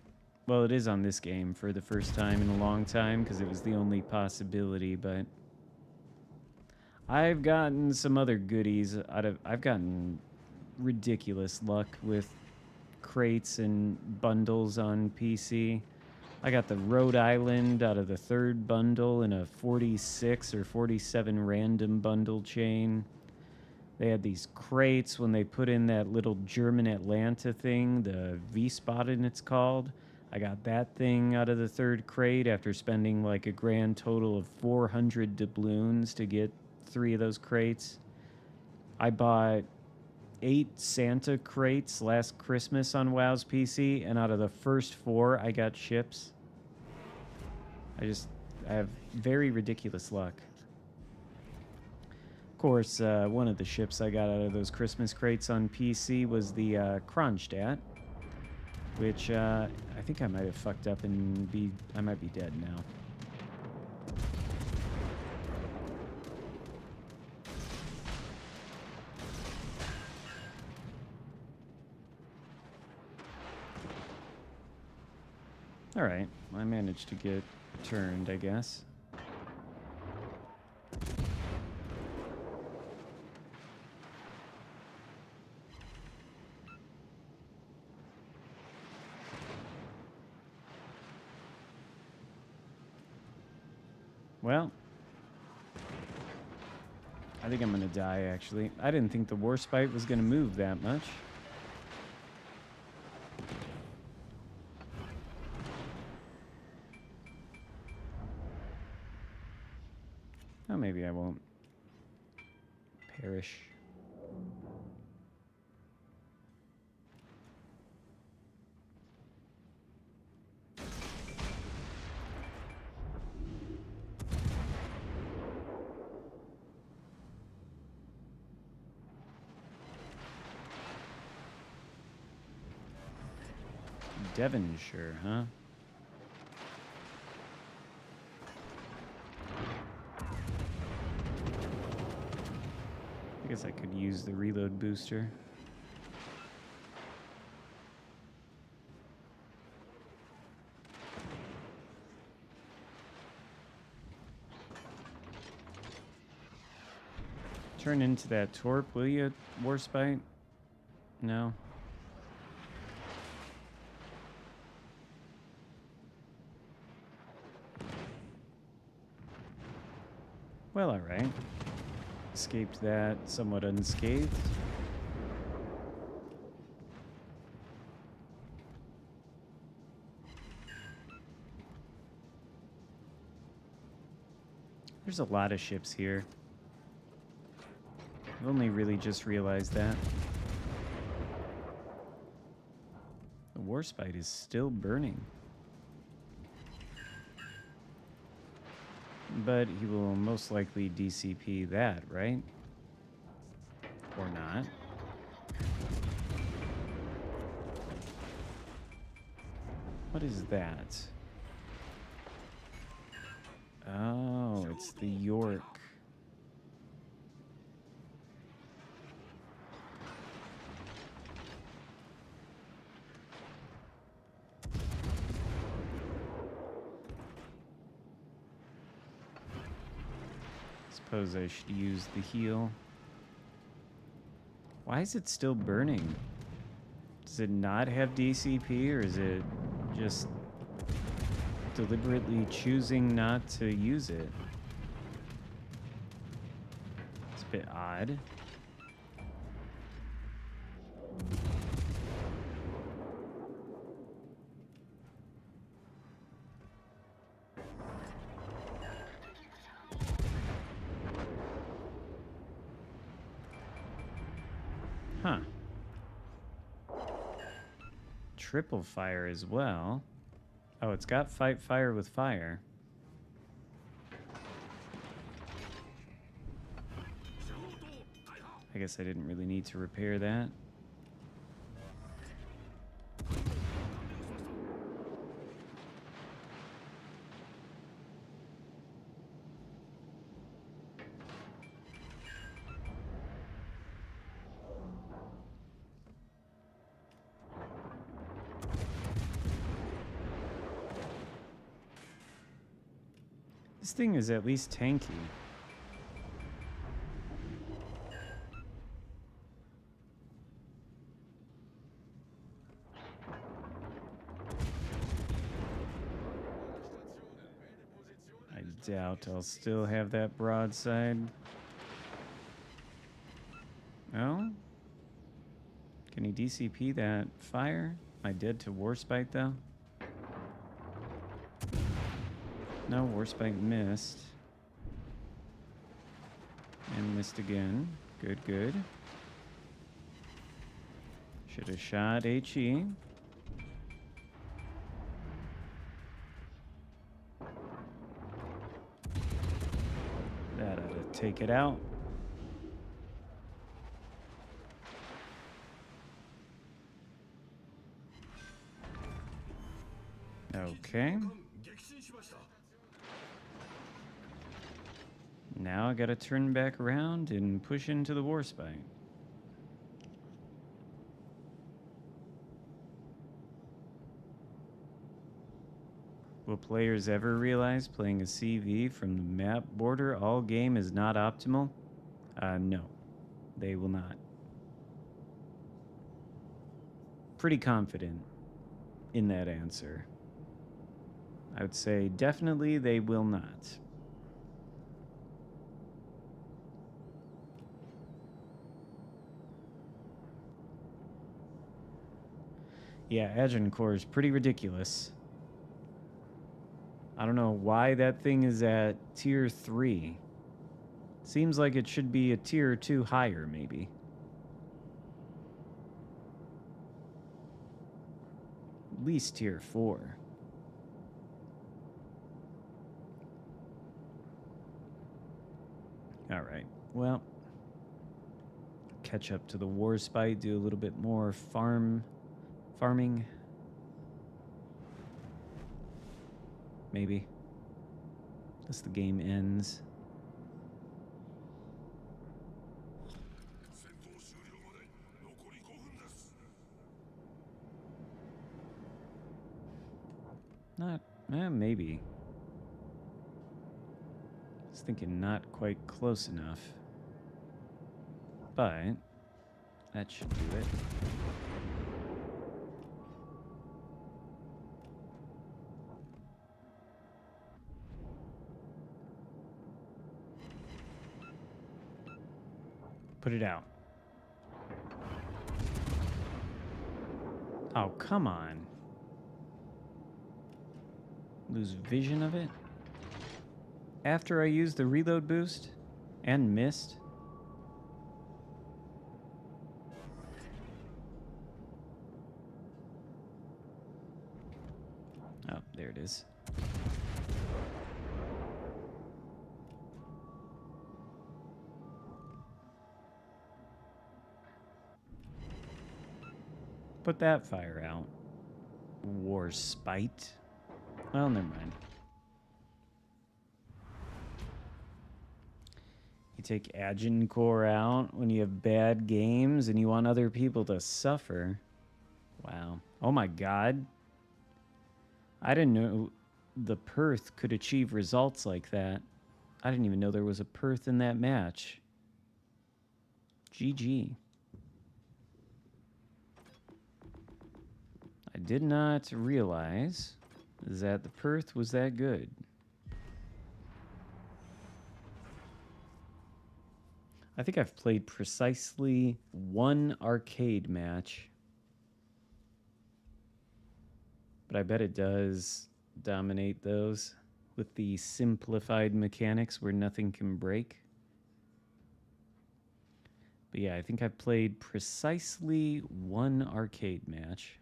Well, it is on this game for the first time in a long time because it was the only possibility, but I've gotten some other goodies out of... I've gotten ridiculous luck with crates and bundles on PC. I got the Rhode Island out of the 3rd bundle in a 46 or 47 random bundle chain. They had these crates when they put in that little German Atlanta thing, the V-Spotted it's called. I got that thing out of the 3rd crate after spending like a grand total of 400 doubloons to get 3 of those crates. I bought 8 Santa crates last Christmas on WoW's PC, and out of the first 4, I got ships. I have very ridiculous luck. Of course, one of the ships I got out of those Christmas crates on PC was the Kronstadt, which I think I might have fucked up and I might be dead now. All right, I managed to get turned, I guess. Well, I think I'm gonna die, actually. I didn't think the Warspite was gonna move that much. Oh, maybe I won't perish. Devonshire, huh? I guess I could use the reload booster. Turn into that torp, will you, Warspite? No. Well, all right. Escaped that somewhat unscathed. There's a lot of ships here. I've only really just realized that. The Warspite is still burning. But he will most likely DCP that, right? Or not. What is that? Oh, it's the York. Suppose I should use the heal. Why is it still burning? Does it not have DCP, or is it just deliberately choosing not to use it? It's a bit odd. Huh. Triple fire as well. Oh, it's got fight fire with fire. I guess I didn't really need to repair that. This thing is at least tanky. I doubt I'll still have that broadside. Oh? Can he DCP that fire? Am I dead to Warspite though? No, Warspite missed. And missed again. Good, good. Should have shot HE. That ought to take it out. Okay. Now I gotta turn back around and push into the Warspite. Will players ever realize playing a CV from the map border all game is not optimal? No, they will not. Pretty confident in that answer. I would say definitely they will not. Yeah, Agincourt is pretty ridiculous. I don't know why that thing is at tier 3. Seems like it should be a tier 2 higher, maybe. At least tier 4. Alright, well. Catch up to the Warspite, do a little bit more farming. Maybe. As the game ends. Not, maybe. I was thinking not quite close enough. But that should do it. Put it out. Oh, come on. Lose vision of it? After I used the reload boost and missed? Oh, there it is. Put that fire out. Warspite. Well, never mind. You take Agincourt out when you have bad games and you want other people to suffer. Wow. Oh my god. I didn't know the Perth could achieve results like that. I didn't even know there was a Perth in that match. GG. I did not realize that the Perth was that good. I think I've played precisely one arcade match. But I bet it does dominate those with the simplified mechanics where nothing can break. But yeah, I think I've played precisely one arcade match.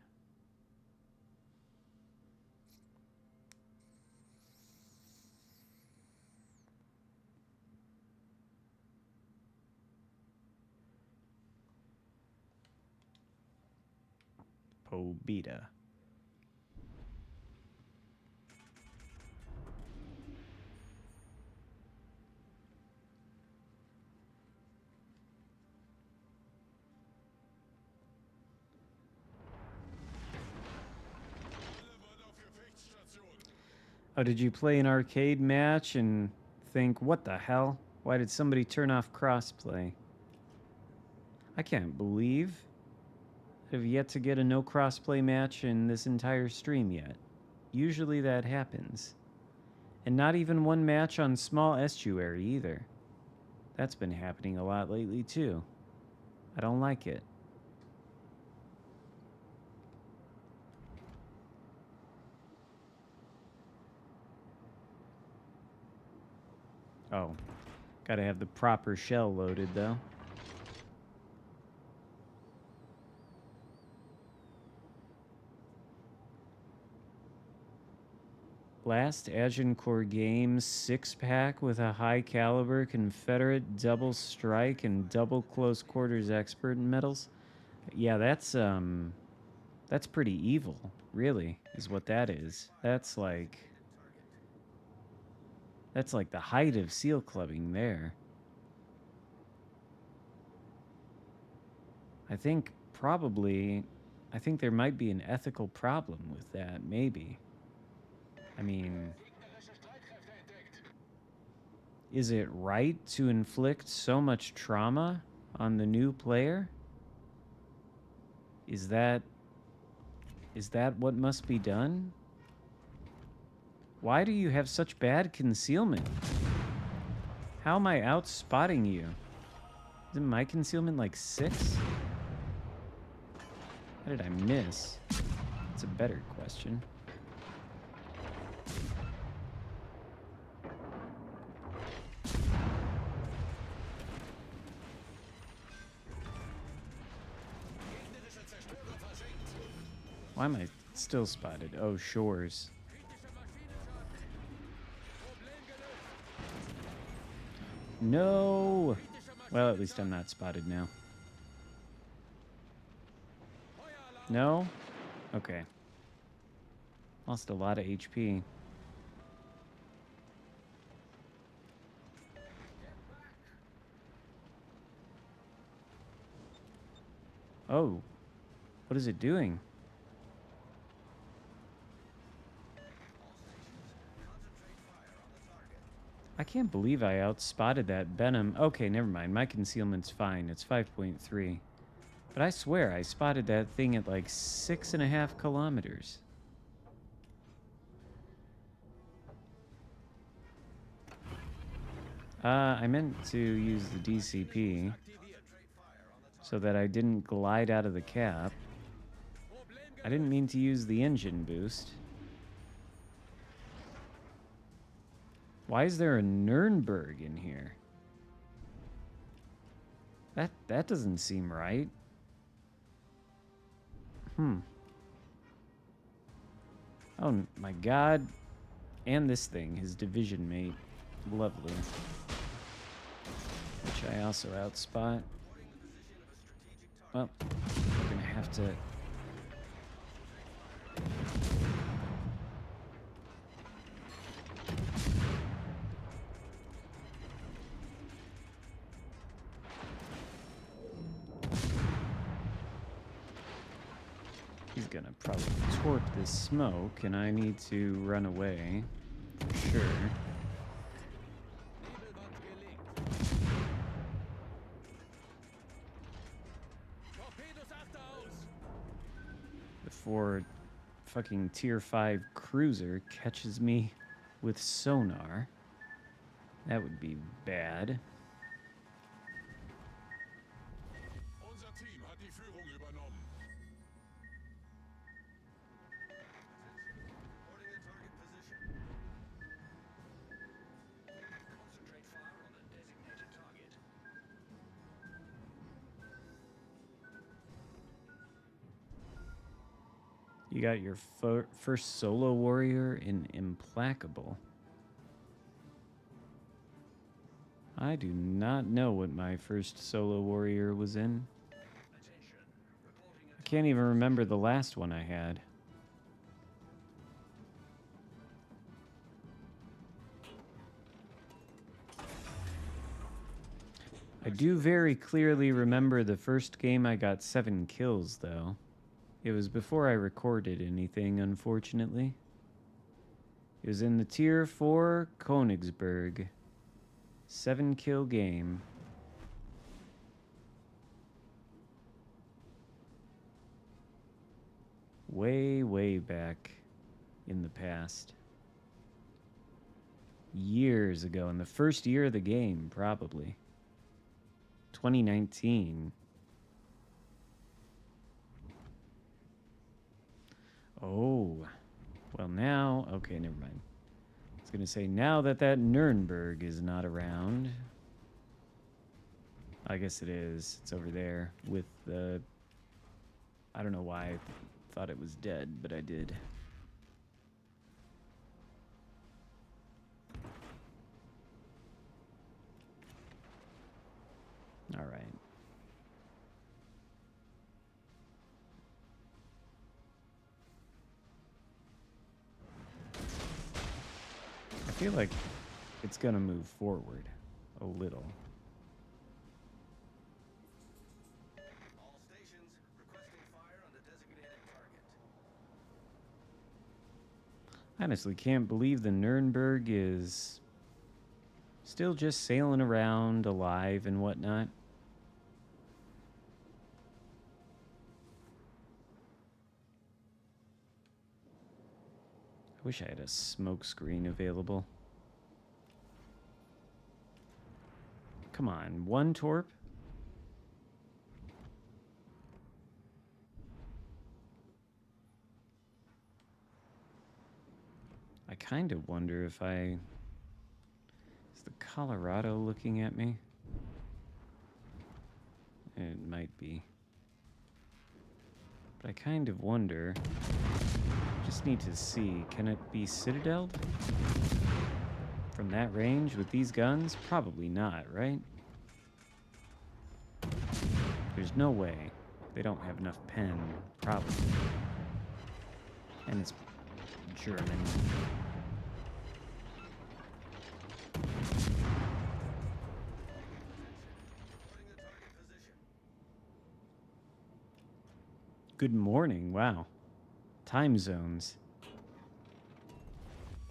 Pobita. Oh, did you play an arcade match and think, what the hell? Why did somebody turn off crossplay? I can't believe I've yet to get a no crossplay match in this entire stream yet. Usually that happens. And not even one match on small estuary either. That's been happening a lot lately too. I don't like it. Oh, gotta have the proper shell loaded though. Last Agincourt game, 6-pack with a high caliber Confederate double strike and double close quarters expert medals. Yeah, that's pretty evil, really, is what that is. That's like the height of seal clubbing there. I think there might be an ethical problem with that, maybe. I mean, is it right to inflict so much trauma on the new player? Is that what must be done? Why do you have such bad concealment? How am I out spotting you? Isn't my concealment like 6? How did I miss? That's a better question. Why am I still spotted? Oh, shores. No! Well, at least I'm not spotted now. No? Okay. Lost a lot of HP. Oh. What is it doing? I can't believe I outspotted that venom. Okay, never mind. My concealment's fine. It's 5.3. But I swear, I spotted that thing at like 6.5 kilometers. I meant to use the DCP so that I didn't glide out of the cap. I didn't mean to use the engine boost. Why is there a Nuremberg in here? That doesn't seem right. Oh my god. And this thing, his division mate. Lovely. Which I also outspot. Well, we're gonna have to... He's gonna probably torp this smoke, and I need to run away, for sure. Before fucking tier 5 cruiser catches me with sonar. That would be bad. Unser Team hat die Führung übernommen. Reporting the target position. Concentrate fire on the designated target. You got your first solo warrior in Implacable. I do not know what my first solo warrior was in. I can't even remember the last one I had. I do very clearly remember the first game I got 7 kills, though. It was before I recorded anything, unfortunately. It was in the tier 4 Königsberg. 7-kill game. Way, way back in the past. Years ago, in the first year of the game, probably. 2019. Oh, well now, okay, never mind. I was gonna say, now that Nuremberg is not around, I guess it is. It's over there with the, I don't know why I thought it was dead, but I did. All right. I feel like it's gonna move forward a little. All stations requesting fire on the designated target. I honestly can't believe the Nuremberg is still just sailing around alive and whatnot. I wish I had a smoke screen available. Come on, one torp? I kind of wonder if I... Is the Colorado looking at me? It might be. But I kind of wonder... Just need to see, can it be citadeled? From that range with these guns? Probably not, right? There's no way. They don't have enough pen, probably. And it's German. Reporting the target position. Good morning, wow. Time zones.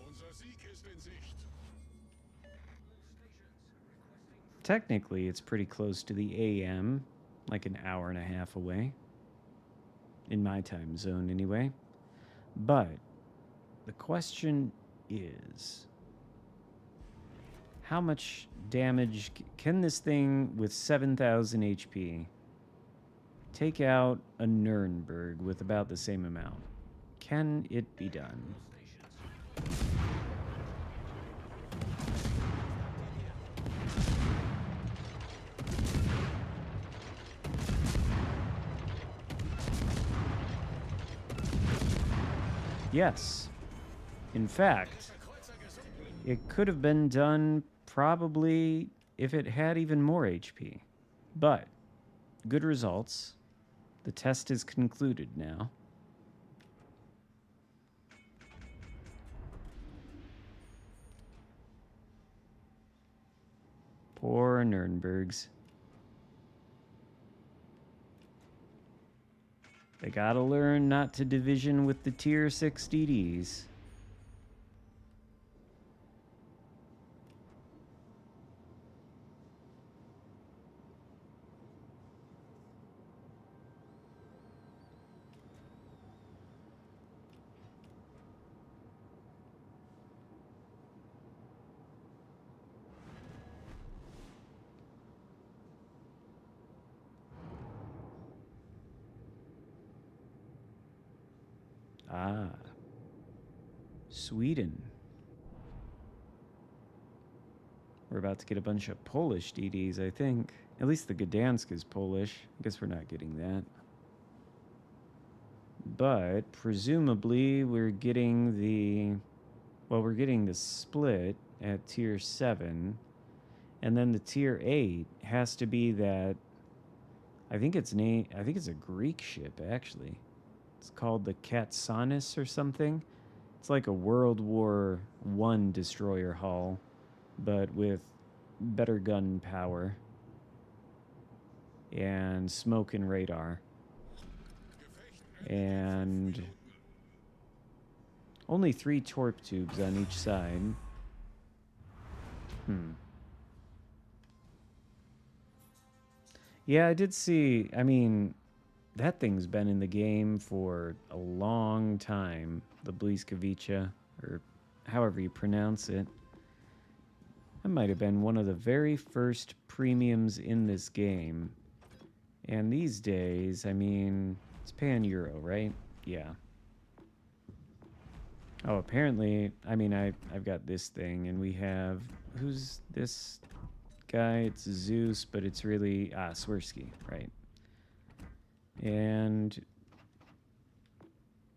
Unser Sieg ist in Sicht. Technically, it's pretty close to the AM, like an hour and a half away. In my time zone, anyway. But the question is, how much damage can this thing with 7,000 HP take out a Nuremberg with about the same amount? Can it be done? Yes. In fact, it could have been done probably if it had even more HP. But good results. The test is concluded now. Poor Nurembergs. They gotta learn not to division with the tier 6 DDs. Ah, Sweden. We're about to get a bunch of Polish DDs, I think. At least the Gdansk is Polish. I guess we're not getting that. But presumably we're getting the... Well, we're getting the split at tier 7. And then the tier 8 has to be that... I think it's a Greek ship, actually. It's called the Katsanis or something. It's like a World War I destroyer hull, but with better gun power and smoke and radar. And Only 3 torp tubes on each side. Yeah, I did see. I mean, that thing's been in the game for a long time. The Bliskovica, or however you pronounce it. That might have been one of the very first premiums in this game. And these days, I mean, it's pan-Euro, right? Yeah. Oh, apparently, I mean, I've got this thing, and we have... Who's this guy? It's Zeus, but it's really... Swirsky, right. And...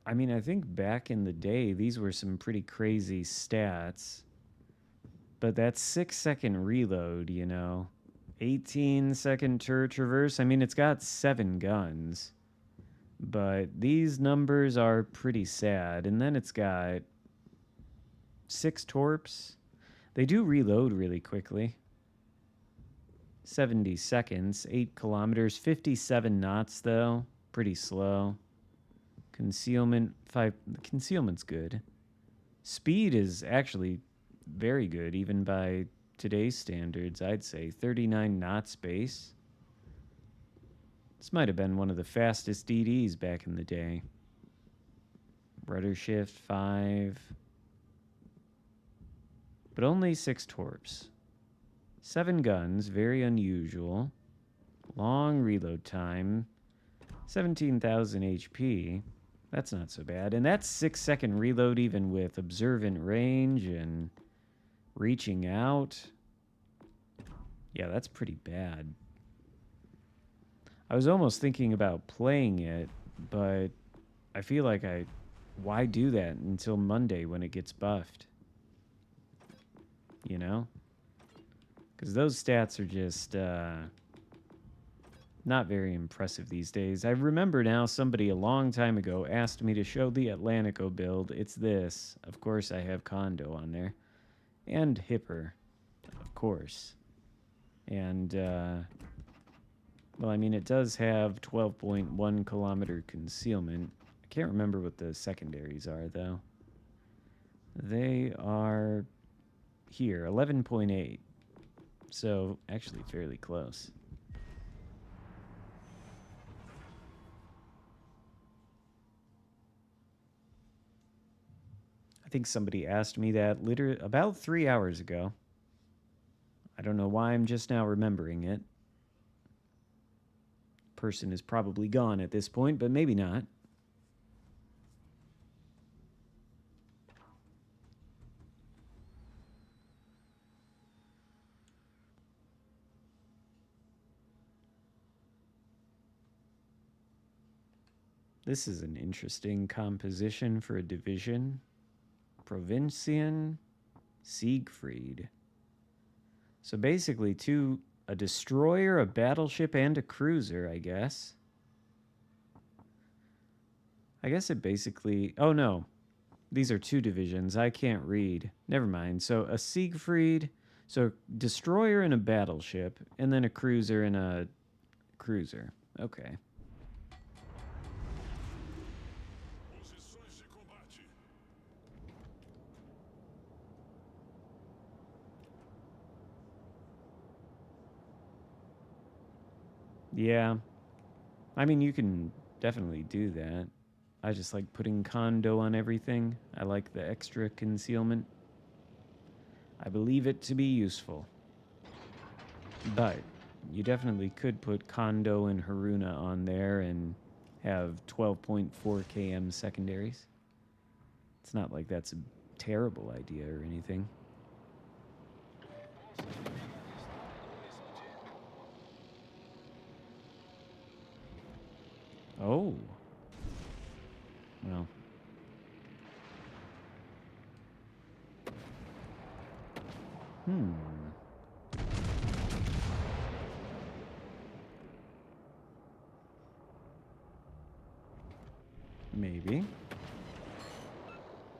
I mean, I think back in the day, these were some pretty crazy stats. But that 6-second reload, you know... 18-second turret traverse. I mean, it's got 7 guns. But these numbers are pretty sad. And then it's got 6 torps. They do reload really quickly. 70 seconds, 8 kilometers, 57 knots though. Pretty slow. Concealment, 5. Concealment's good. Speed is actually very good, even by today's standards, I'd say. 39 knots base. This might have been one of the fastest DDs back in the day. Rudder shift, 5. But only 6 torps. 7 guns, very unusual. Long reload time. 17,000 HP. That's not so bad. And that's 6-second reload even with observant range and reaching out. Yeah, that's pretty bad. I was almost thinking about playing it, but I feel like why do that until Monday when it gets buffed? You know? Because those stats are just not very impressive these days. I remember now somebody a long time ago asked me to show the Atlantico build. It's this. Of course, I have Kondo on there. And Hipper, of course. And, well, I mean, it does have 12.1 kilometer concealment. I can't remember what the secondaries are, though. They are here, 11.8. So, actually fairly close. I think somebody asked me that literally about 3 hours ago. I don't know why I'm just now remembering it. Person is probably gone at this point, but maybe not. This is an interesting composition for a division. Provincian Siegfried. So basically a destroyer, a battleship, and a cruiser, I guess. I guess it basically... Oh, no. These are 2 divisions. I can't read. Never mind. So a Siegfried... So destroyer and a battleship, and then a cruiser and a cruiser. Okay. Posições de combate. Yeah. I mean, you can definitely do that. I just like putting Kondo on everything. I like the extra concealment. I believe it to be useful. But you definitely could put Kondo and Haruna on there and have 12.4 km secondaries. It's not like that's a terrible idea or anything. Oh. Well. Maybe.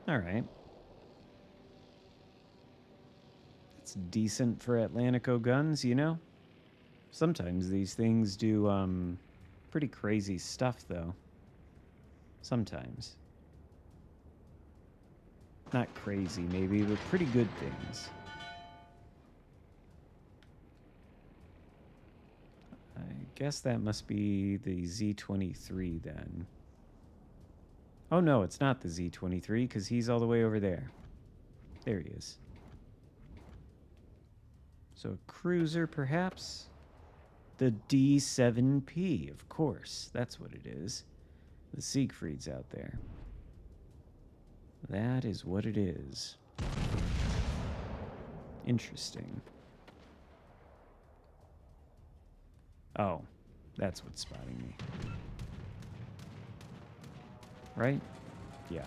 All right. It's decent for Atlantico guns, you know? Sometimes these things do pretty crazy stuff, though. Sometimes. Not crazy, maybe, but pretty good things. I guess that must be the Z-23 then. Oh no, it's not the Z-23 because he's all the way over there. There he is. So a cruiser, perhaps? The D-7P, of course. That's what it is. The Siegfried's out there. That is what it is. Interesting. Oh, that's what's spotting me. Right? Yeah.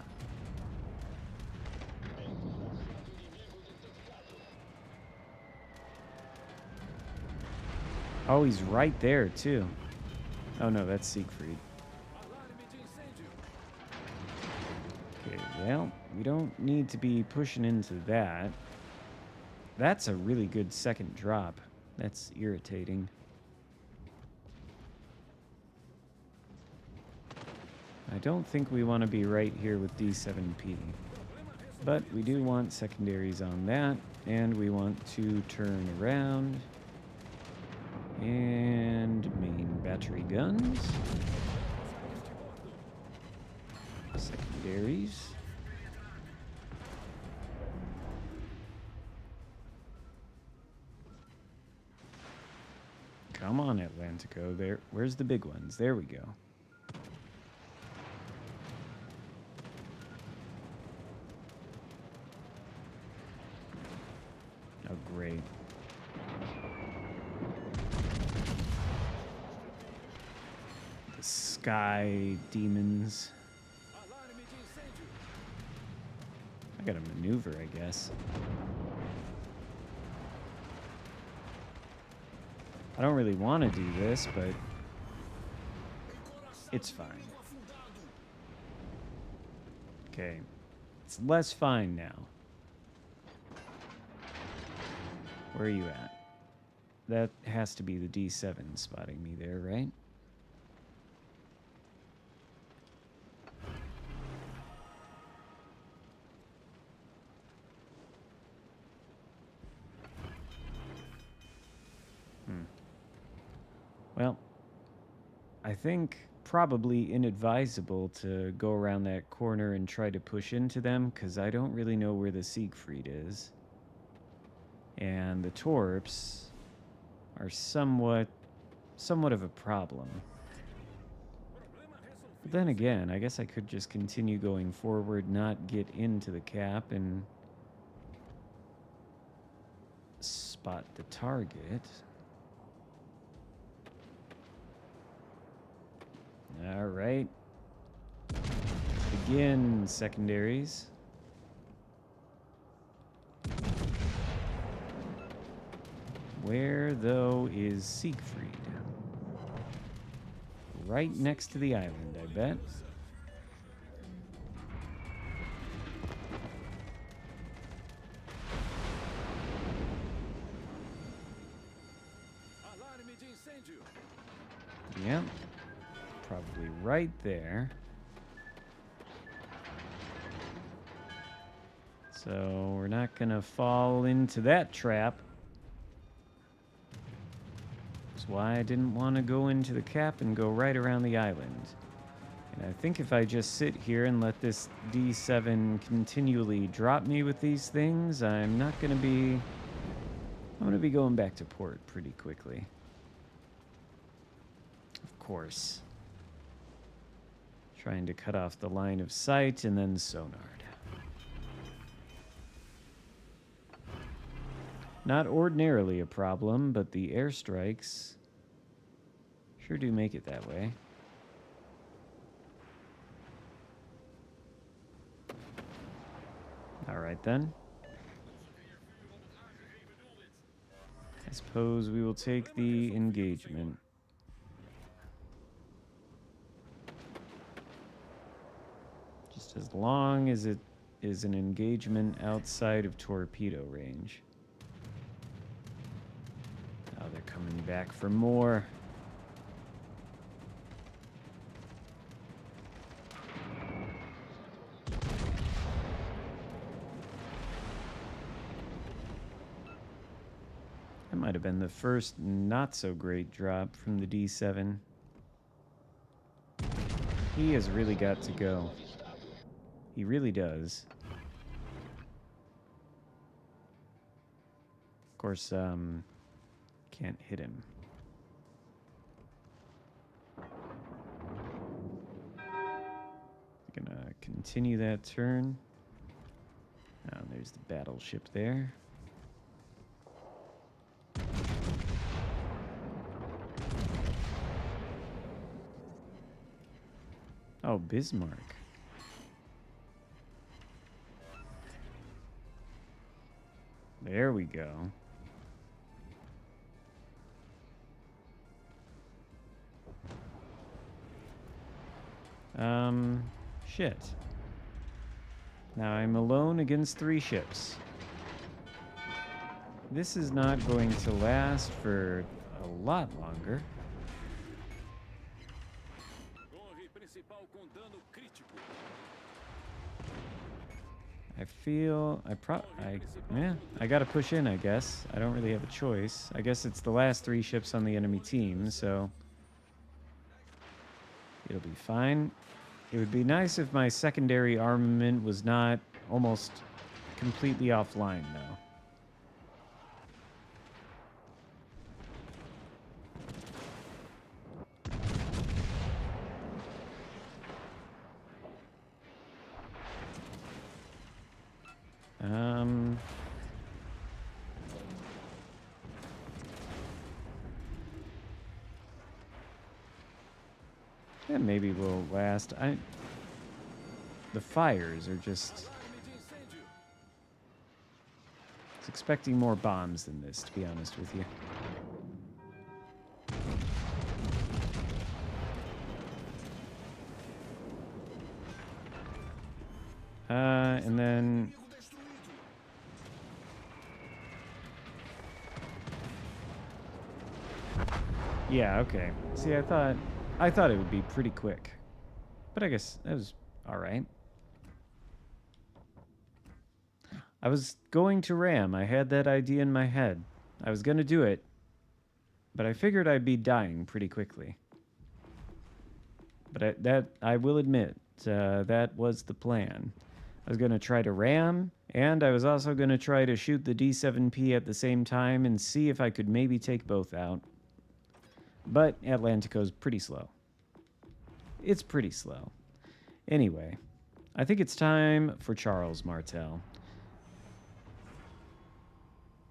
Oh, he's right there, too. Oh, no, that's Siegfried. Okay, well, we don't need to be pushing into that. That's a really good second drop. That's irritating. I don't think we want to be right here with D7P. But we do want secondaries on that, and we want to turn around. And main battery guns. Secondaries. Come on, Atlantico. There. Where's the big ones? There we go. Oh, great. The sky demons. I gotta maneuver, I guess. I don't really want to do this, but it's fine. Okay. It's less fine now. Where are you at? That has to be the D7 spotting me there, right? Well, I think probably inadvisable to go around that corner and try to push into them, because I don't really know where the Siegfried is. And the Torps are somewhat of a problem. But then again, I guess I could just continue going forward, not get into the cap, and spot the target. All right. Begin secondaries. Where, though, is Siegfried? Right next to the island, I bet. Yep. Probably right there. So we're not gonna fall into that trap. That's why I didn't want to go into the cap and go right around the island. And I think if I just sit here and let this D7 continually drop me with these things, I'm gonna be going back to port pretty quickly. Of course. Trying to cut off the line of sight and then sonar'd. Not ordinarily a problem, but the airstrikes sure do make it that way. All right then. I suppose we will take the engagement. Just as long as it is an engagement outside of torpedo range. Oh, they're coming back for more. might have been the first not so great drop from the D7. He has really got to go. He really does. Of course, can't hit him. Gonna continue that turn. Oh, there's the battleship there. Oh, Bismarck. There we go. Shit. Now I'm alone against 3 ships. This is not going to last for a lot longer. Torre principal com dano crítico. I feel I gotta push in, I guess. I don't really have a choice. I guess it's the last 3 ships on the enemy team, so it'll be fine. It would be nice if my secondary armament was not almost completely offline, though. Yeah, maybe we'll last. The fires are just... I was expecting more bombs than this, to be honest with you. And then... Yeah, okay. See, I thought it would be pretty quick. But I guess that was alright. I was going to ram. I had that idea in my head. I was going to do it. But I figured I'd be dying pretty quickly. But I will admit, that was the plan. I was going to try to ram, and I was also going to try to shoot the D7P at the same time and see if I could maybe take both out. But Atlantico's pretty slow. It's pretty slow. Anyway, I think it's time for Charles Martel.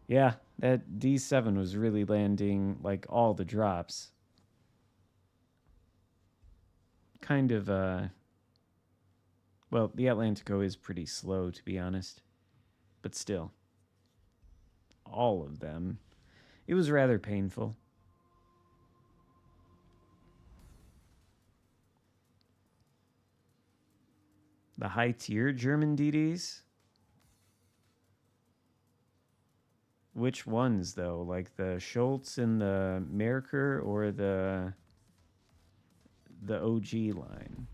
Yeah, that D7 was really landing like all the drops. Kind of, well, the Atlantico is pretty slow, to be honest. But still. All of them. It was rather painful. The high-tier German DDs? Which ones, though? Like the Schultz and the Merker, or the OG line?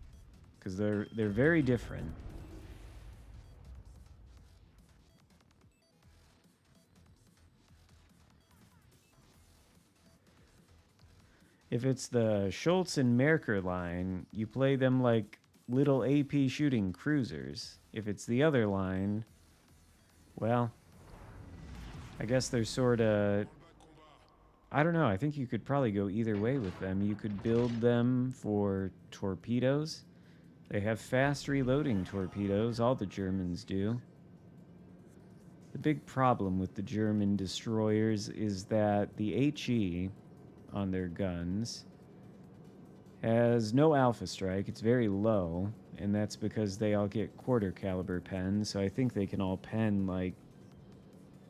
Because they're very different. If it's the Schultz and Merker line, you play them like little AP shooting cruisers. If it's the other line, well, I guess they're sort of... I don't know. I think you could probably go either way with them. You could build them for torpedoes. They have fast reloading torpedoes. All the Germans do. The big problem with the German destroyers is that the HE on their guns has no alpha strike. It's very low, and that's because they all get quarter caliber pens, so I think they can all pen like,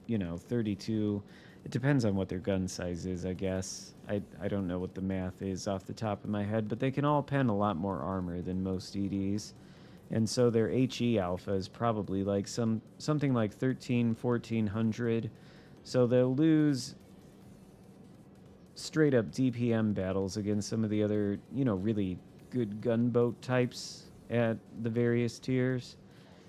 you know, 32. It depends on what their gun size is, I guess. I don't know what the math is off the top of my head, but they can all pen a lot more armor than most EDs. And so their HE alpha is probably like something like 1400. So they'll lose straight up DPM battles against some of the other, you know, really good gunboat types at the various tiers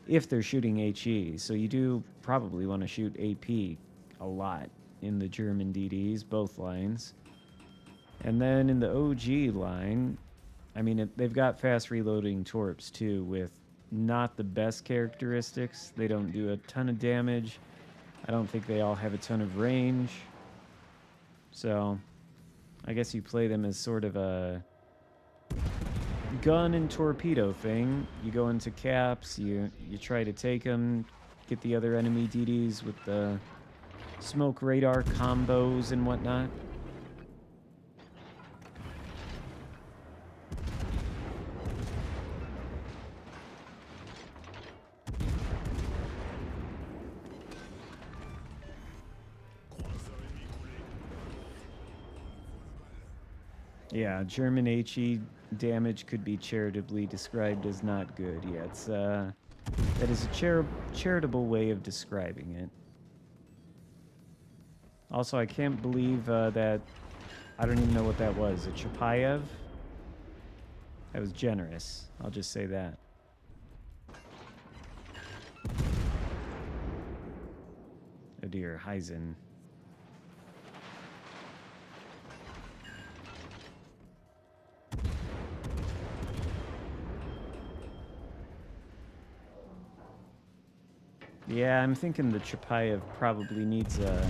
if they're shooting HE. So you do probably want to shoot AP a lot in the German DDs, both lines. And then in the OG line, I mean, they've got fast reloading torps too, with not the best characteristics. They don't do a ton of damage. I don't think they all have a ton of range. So, I guess you play them as sort of a gun and torpedo thing. You go into caps, you try to take them, get the other enemy DDs with the smoke radar combos and whatnot. Yeah, German HE damage could be charitably described as not good. Yeah, it's that is a charitable way of describing it. Also, I can't believe that I don't even know what that was. A Chapayev? That was generous. I'll just say that. Oh dear, Heisen. Yeah, I'm thinking the Chapayev probably needs a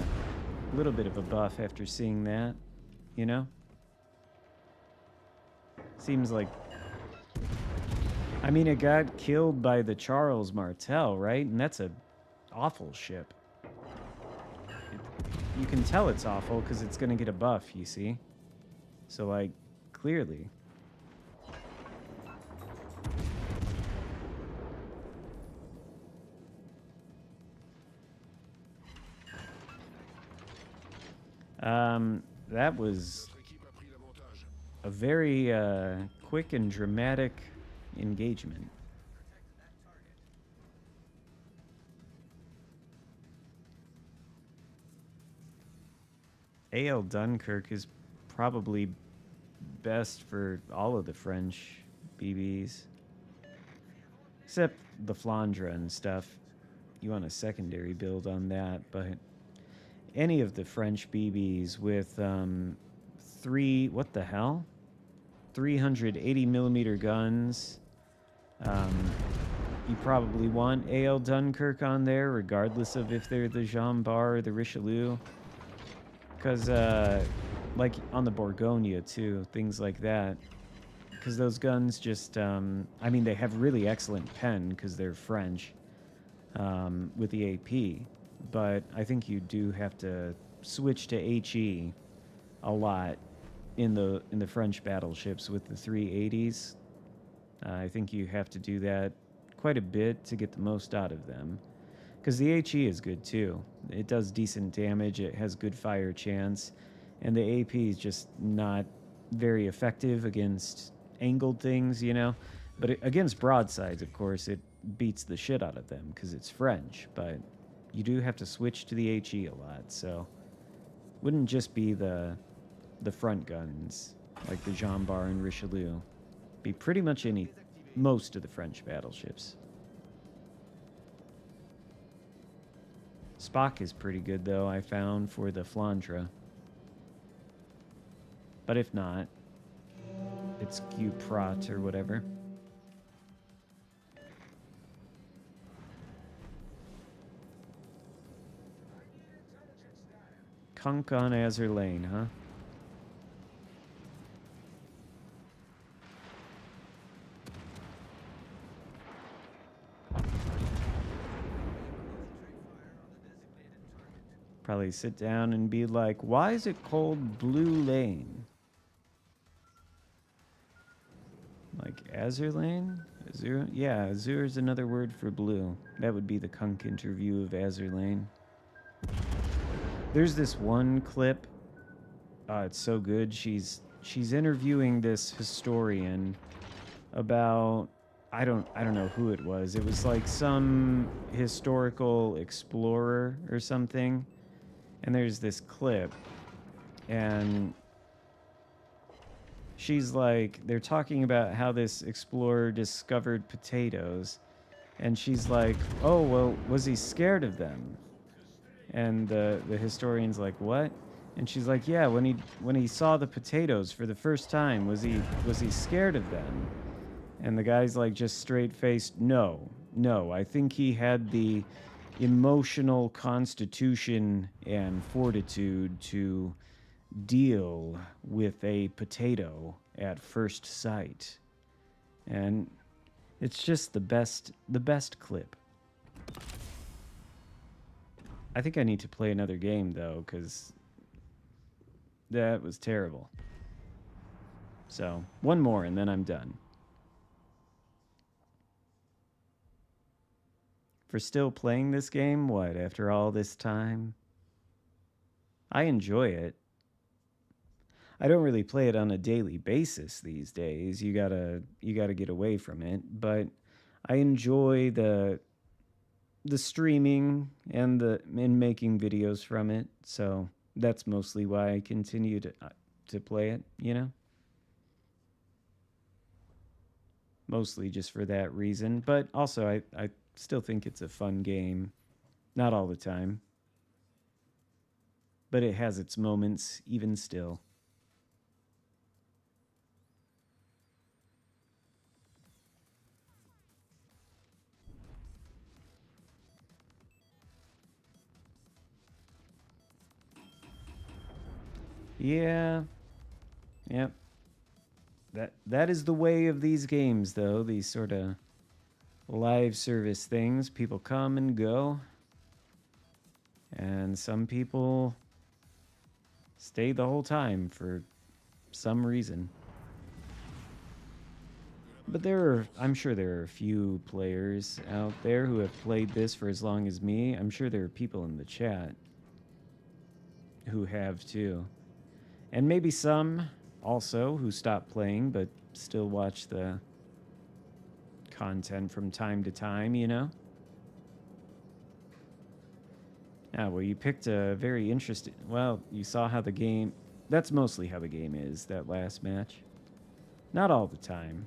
little bit of a buff after seeing that, you know? Seems like... I mean, it got killed by the Charles Martel, right? And that's an awful ship. You can tell it's awful because it's going to get a buff, you see? So, like, clearly... That was a very quick and dramatic engagement. AL Dunkirk is probably best for all of the French BBs. Except the Flandre and stuff. You want a secondary build on that, but... any of the French BBs with what the hell? 380 millimeter guns. You probably want AL Dunkirk on there, regardless of if they're the Jean Bar or the Richelieu. Because, like on the Bourgogne too, things like that. Because those guns just, I mean, they have really excellent pen because they're French with the AP. But I think you do have to switch to HE a lot in the French battleships with the 380s. I think you have to do that quite a bit to get the most out of them. Because the HE is good too. It does decent damage, it has good fire chance, and the AP is just not very effective against angled things, you know? But against broadsides, of course, it beats the shit out of them because it's French, but... you do have to switch to the HE a lot, so wouldn't just be the front guns like the Jean Bar and Richelieu. Be pretty much most of the French battleships. Spock is pretty good though, I found, for the Flandre. But if not, it's Q Prot or whatever. Kunk on Azur Lane, huh? Probably sit down and be like, why is it called Blue Lane? Like Azur Lane? Azur? Yeah, Azur is another word for blue. That would be the Kunk interview of Azur Lane. There's this one clip. It's so good. She's interviewing this historian about I don't know who it was. It was like some historical explorer or something. And there's this clip, and she's like, they're talking about how this explorer discovered potatoes, and she's like, oh well, was he scared of them? And the historian's like, what? And she's like, yeah, when he saw the potatoes for the first time, was he scared of them? And the guy's like, just straight faced, no, no. I think he had the emotional constitution and fortitude to deal with a potato at first sight. And it's just the best clip. I think I need to play another game though, because that was terrible. So, one more and then I'm done. For still playing this game, what, after all this time? I enjoy it. I don't really play it on a daily basis these days. You gotta get away from it. But I enjoy the streaming and making videos from it. So that's mostly why I continue to play it. You know, mostly just for that reason. But also, I still think it's a fun game. Not all the time, but it has its moments even still. Yeah. Yep. That is the way of these games, though. These sort of live service things. People come and go. And some people stay the whole time for some reason. But I'm sure there are a few players out there who have played this for as long as me. I'm sure there are people in the chat who have too. And maybe some also who stopped playing but still watch the content from time to time, you know? Ah, well, you picked a very interesting... Well, you saw how the game... That's mostly how the game is, that last match. Not all the time.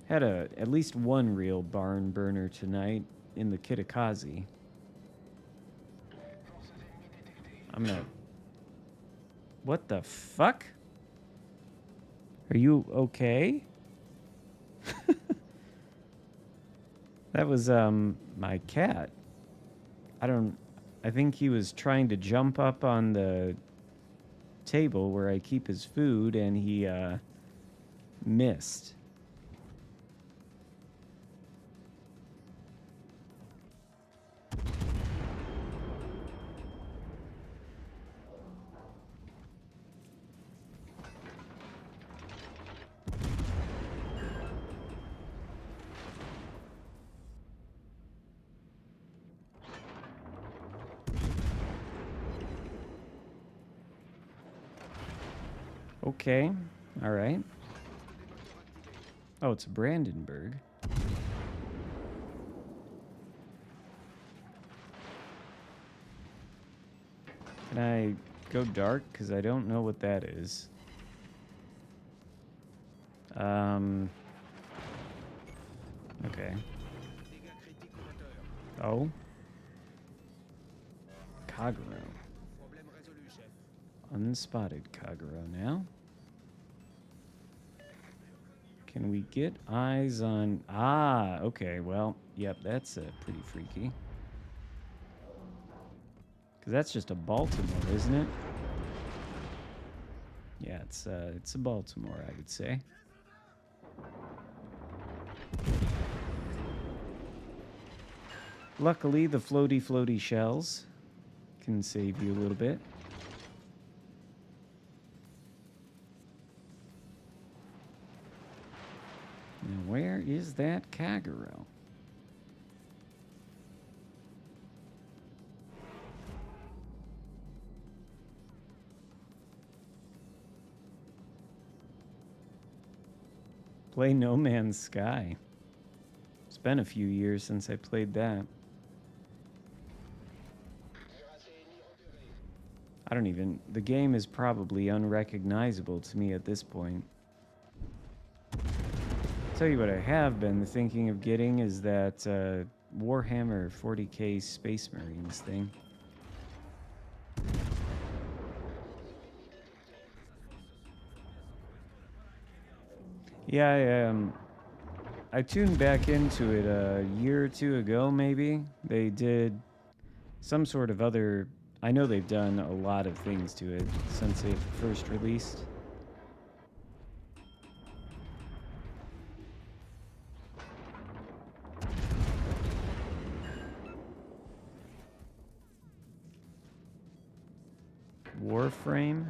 Had at least one real barn burner tonight in the Kitakazi. I'm gonna... What the fuck? Are you okay? That was, my cat. I think he was trying to jump up on the table where I keep his food, and he, missed. Okay, all right. Oh, it's Brandenburg. Can I go dark? Because I don't know what that is. Okay. Oh. Kagero. Unspotted Kagero now. Can we get eyes on... Ah, okay, well, yep, that's pretty freaky. Because that's just a Baltimore, isn't it? Yeah, it's a Baltimore, I would say. Luckily, the floaty shells can save you a little bit. Now, where is that Kagero? Play No Man's Sky. It's been a few years since I played that. I don't even... The game is probably unrecognizable to me at this point. Tell you what I have been thinking of getting is that Warhammer 40k Space Marines thing. Yeah, I tuned back into it a year or two ago, maybe. They did some sort of other. I know they've done a lot of things to it since it first released. Warframe?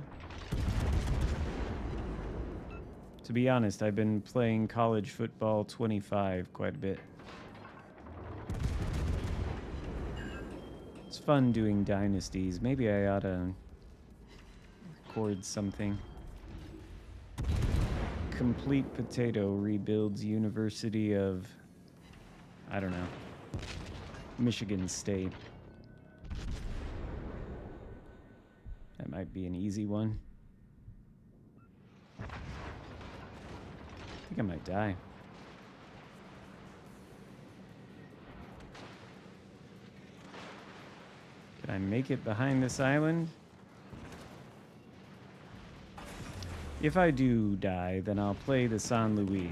To be honest, I've been playing college football 25 quite a bit. It's fun doing dynasties. Maybe I ought to record something. Complete Potato rebuilds University of, I don't know, Michigan State. That might be an easy one. I think I might die. Can I make it behind this island? If I do die, then I'll play the San Luis.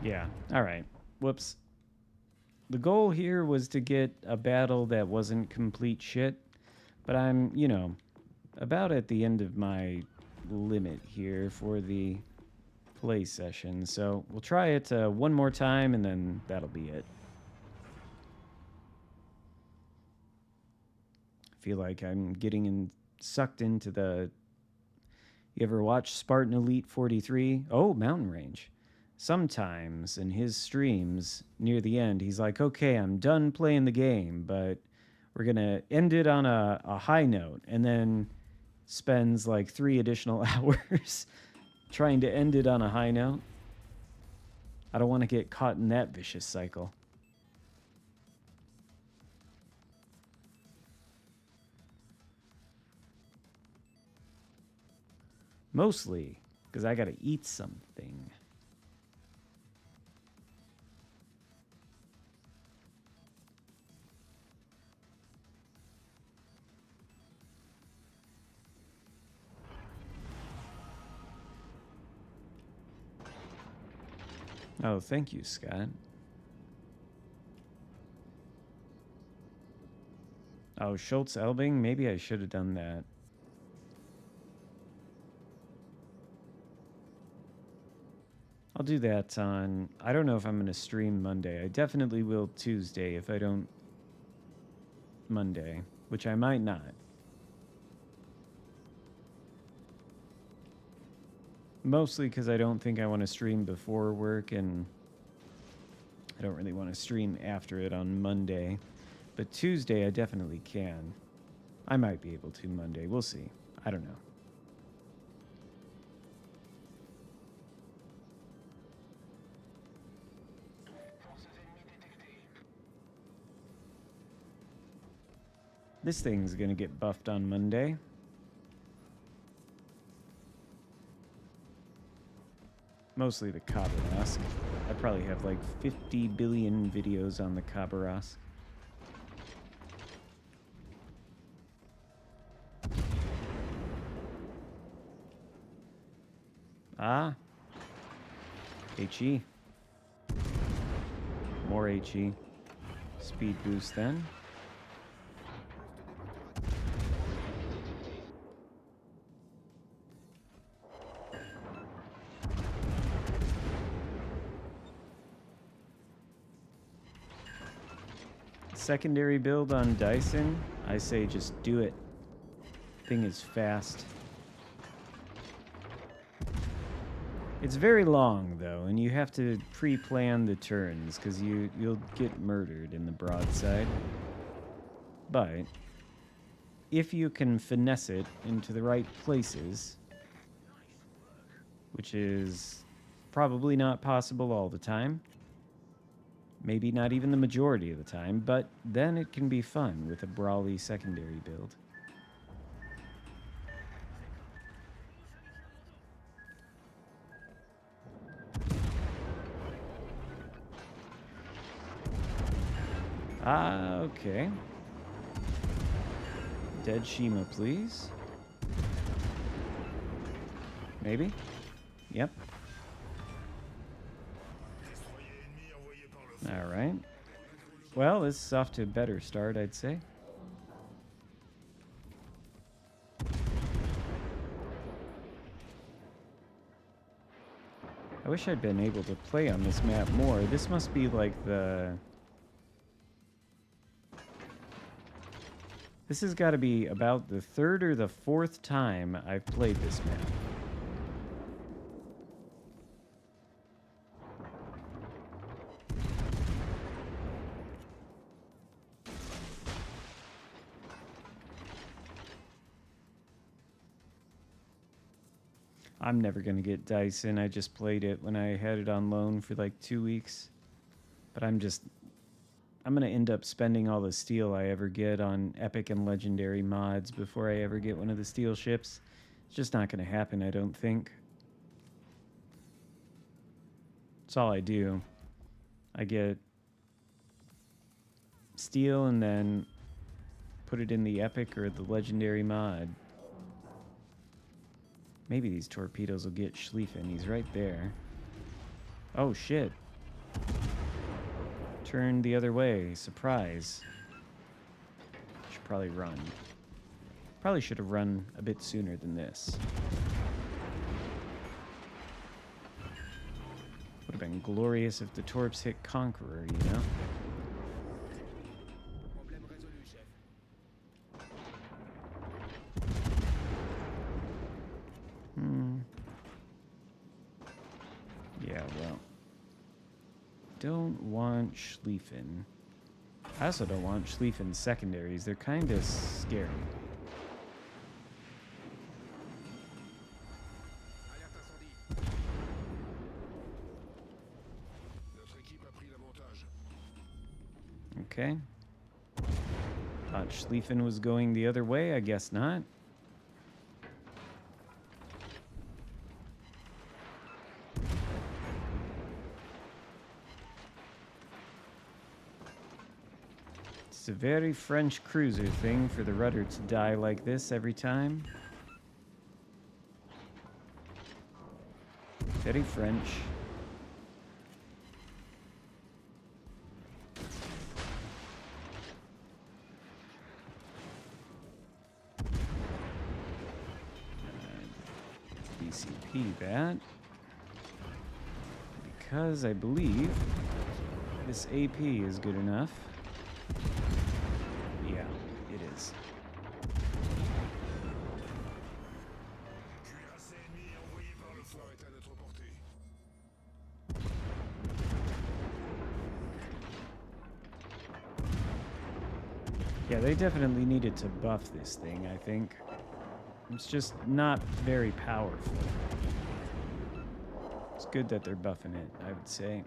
Yeah, alright. Whoops. The goal here was to get a battle that wasn't complete shit, but I'm, you know, about at the end of my limit here for the play session, so we'll try it one more time and then that'll be it. I feel like I'm getting sucked into the... You ever watch Spartan Elite 43? Oh, Mountain Range. Sometimes in his streams near the end, he's like, okay, I'm done playing the game, but we're going to end it on a high note, and then spends like 3 additional hours trying to end it on a high note. I don't want to get caught in that vicious cycle. Mostly because I got to eat something. Oh, thank you, Scott. Oh, Schultz Elbing? Maybe I should have done that. I'll do that on... I don't know if I'm going to stream Monday. I definitely will Tuesday if I don't... Monday, which I might not. Mostly because I don't think I want to stream before work, and I don't really want to stream after it on Monday. But Tuesday I definitely can. I might be able to Monday. We'll see. I don't know. This thing's gonna get buffed on Monday. Mostly the Khabarovsk. I probably have like 50 billion videos on the Khabarovsk. Ah. HE. More HE. Speed boost then. Secondary build on Dyson, I say just do it. Thing is fast. It's very long though, and you have to pre-plan the turns because you'll get murdered in the broadside. But if you can finesse it into the right places, which is probably not possible all the time, maybe not even the majority of the time, but then it can be fun with a brawly secondary build. Ah, okay. Dead Shima, please. Maybe? Yep. All right. Well, this is off to a better start, I'd say. I wish I'd been able to play on this map more. This must be like the... This has got to be about the third or the fourth time I've played this map. I'm never going to get Dyson. I just played it when I had it on loan for like 2 weeks. But I'm going to end up spending all the steel I ever get on epic and legendary mods before I ever get one of the steel ships. It's just not going to happen, I don't think. That's all I do. I get steel and then put it in the epic or the legendary mod. Maybe these torpedoes will get Schlieffen. He's right there. Oh, shit. Turn the other way. Surprise. Should probably run. Probably should have run a bit sooner than this. Would have been glorious if the torps hit Conqueror, you know? Yeah, well. Don't want Schlieffen. I also don't want Schlieffen secondaries. They're kind of scary. Okay. Thought Schlieffen was going the other way. I guess not. It's a very French cruiser thing for the rudder to die like this every time. Very French. BCP that. Because I believe this AP is good enough. Yeah, it is. Yeah, they definitely needed to buff this thing, I think. It's just not very powerful. It's good that they're buffing it, I would say.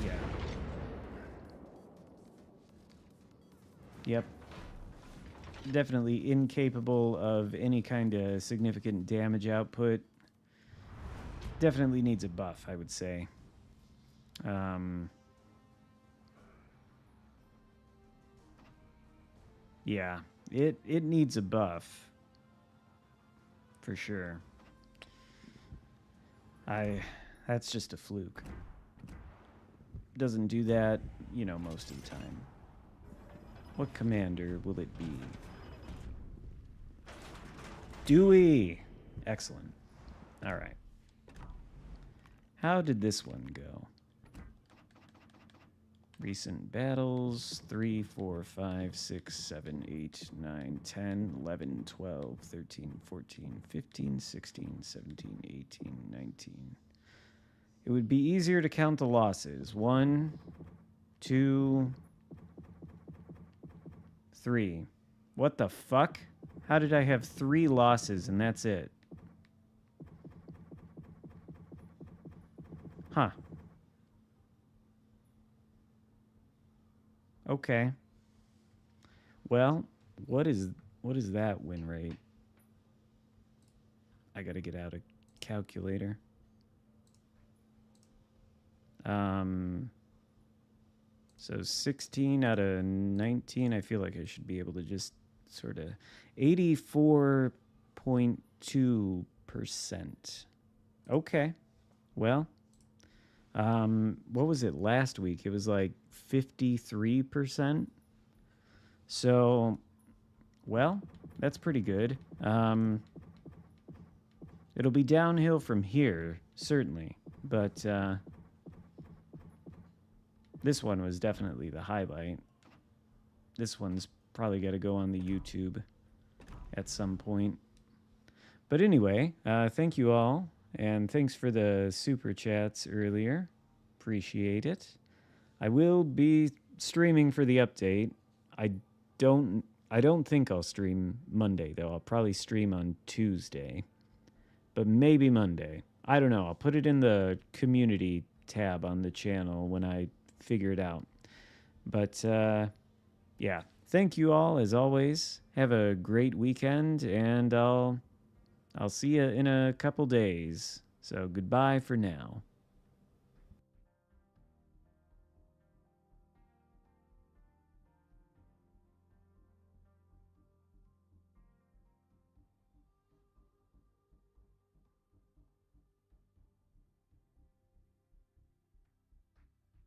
Yeah. Yep. Definitely incapable of any kind of significant damage output. Definitely needs a buff, I would say. Yeah, it needs a buff. For sure. That's just a fluke. Doesn't do that, you know, most of the time. What commander will it be? Dewey! Excellent. All right. How did this one go? Recent battles, 3, 4, 5, 6, 7, 8, 9, 10, 11, 12, 13, 14, 15, 16, 17, 18, 19. It would be easier to count the losses. 1, 2, 3. What the fuck? How did I have 3 losses and that's it? Huh. Okay. Well, what is that win rate? I gotta get out a calculator. So 16 out of 19, I feel like I should be able to just sort of 84.2%. Okay. Well, What was it last week? It was like 53%. So, well, that's pretty good. It'll be downhill from here, certainly. But this one was definitely the highlight. This one's probably got to go on the YouTube at some point. But anyway, thank you all. And thanks for the super chats earlier. Appreciate it. I will be streaming for the update. I don't think I'll stream Monday though. I'll probably stream on Tuesday. But maybe Monday. I don't know. I'll put it in the community tab on the channel when I figure it out. But yeah, thank you all as always. Have a great weekend, and I'll see you in a couple days. So goodbye for now.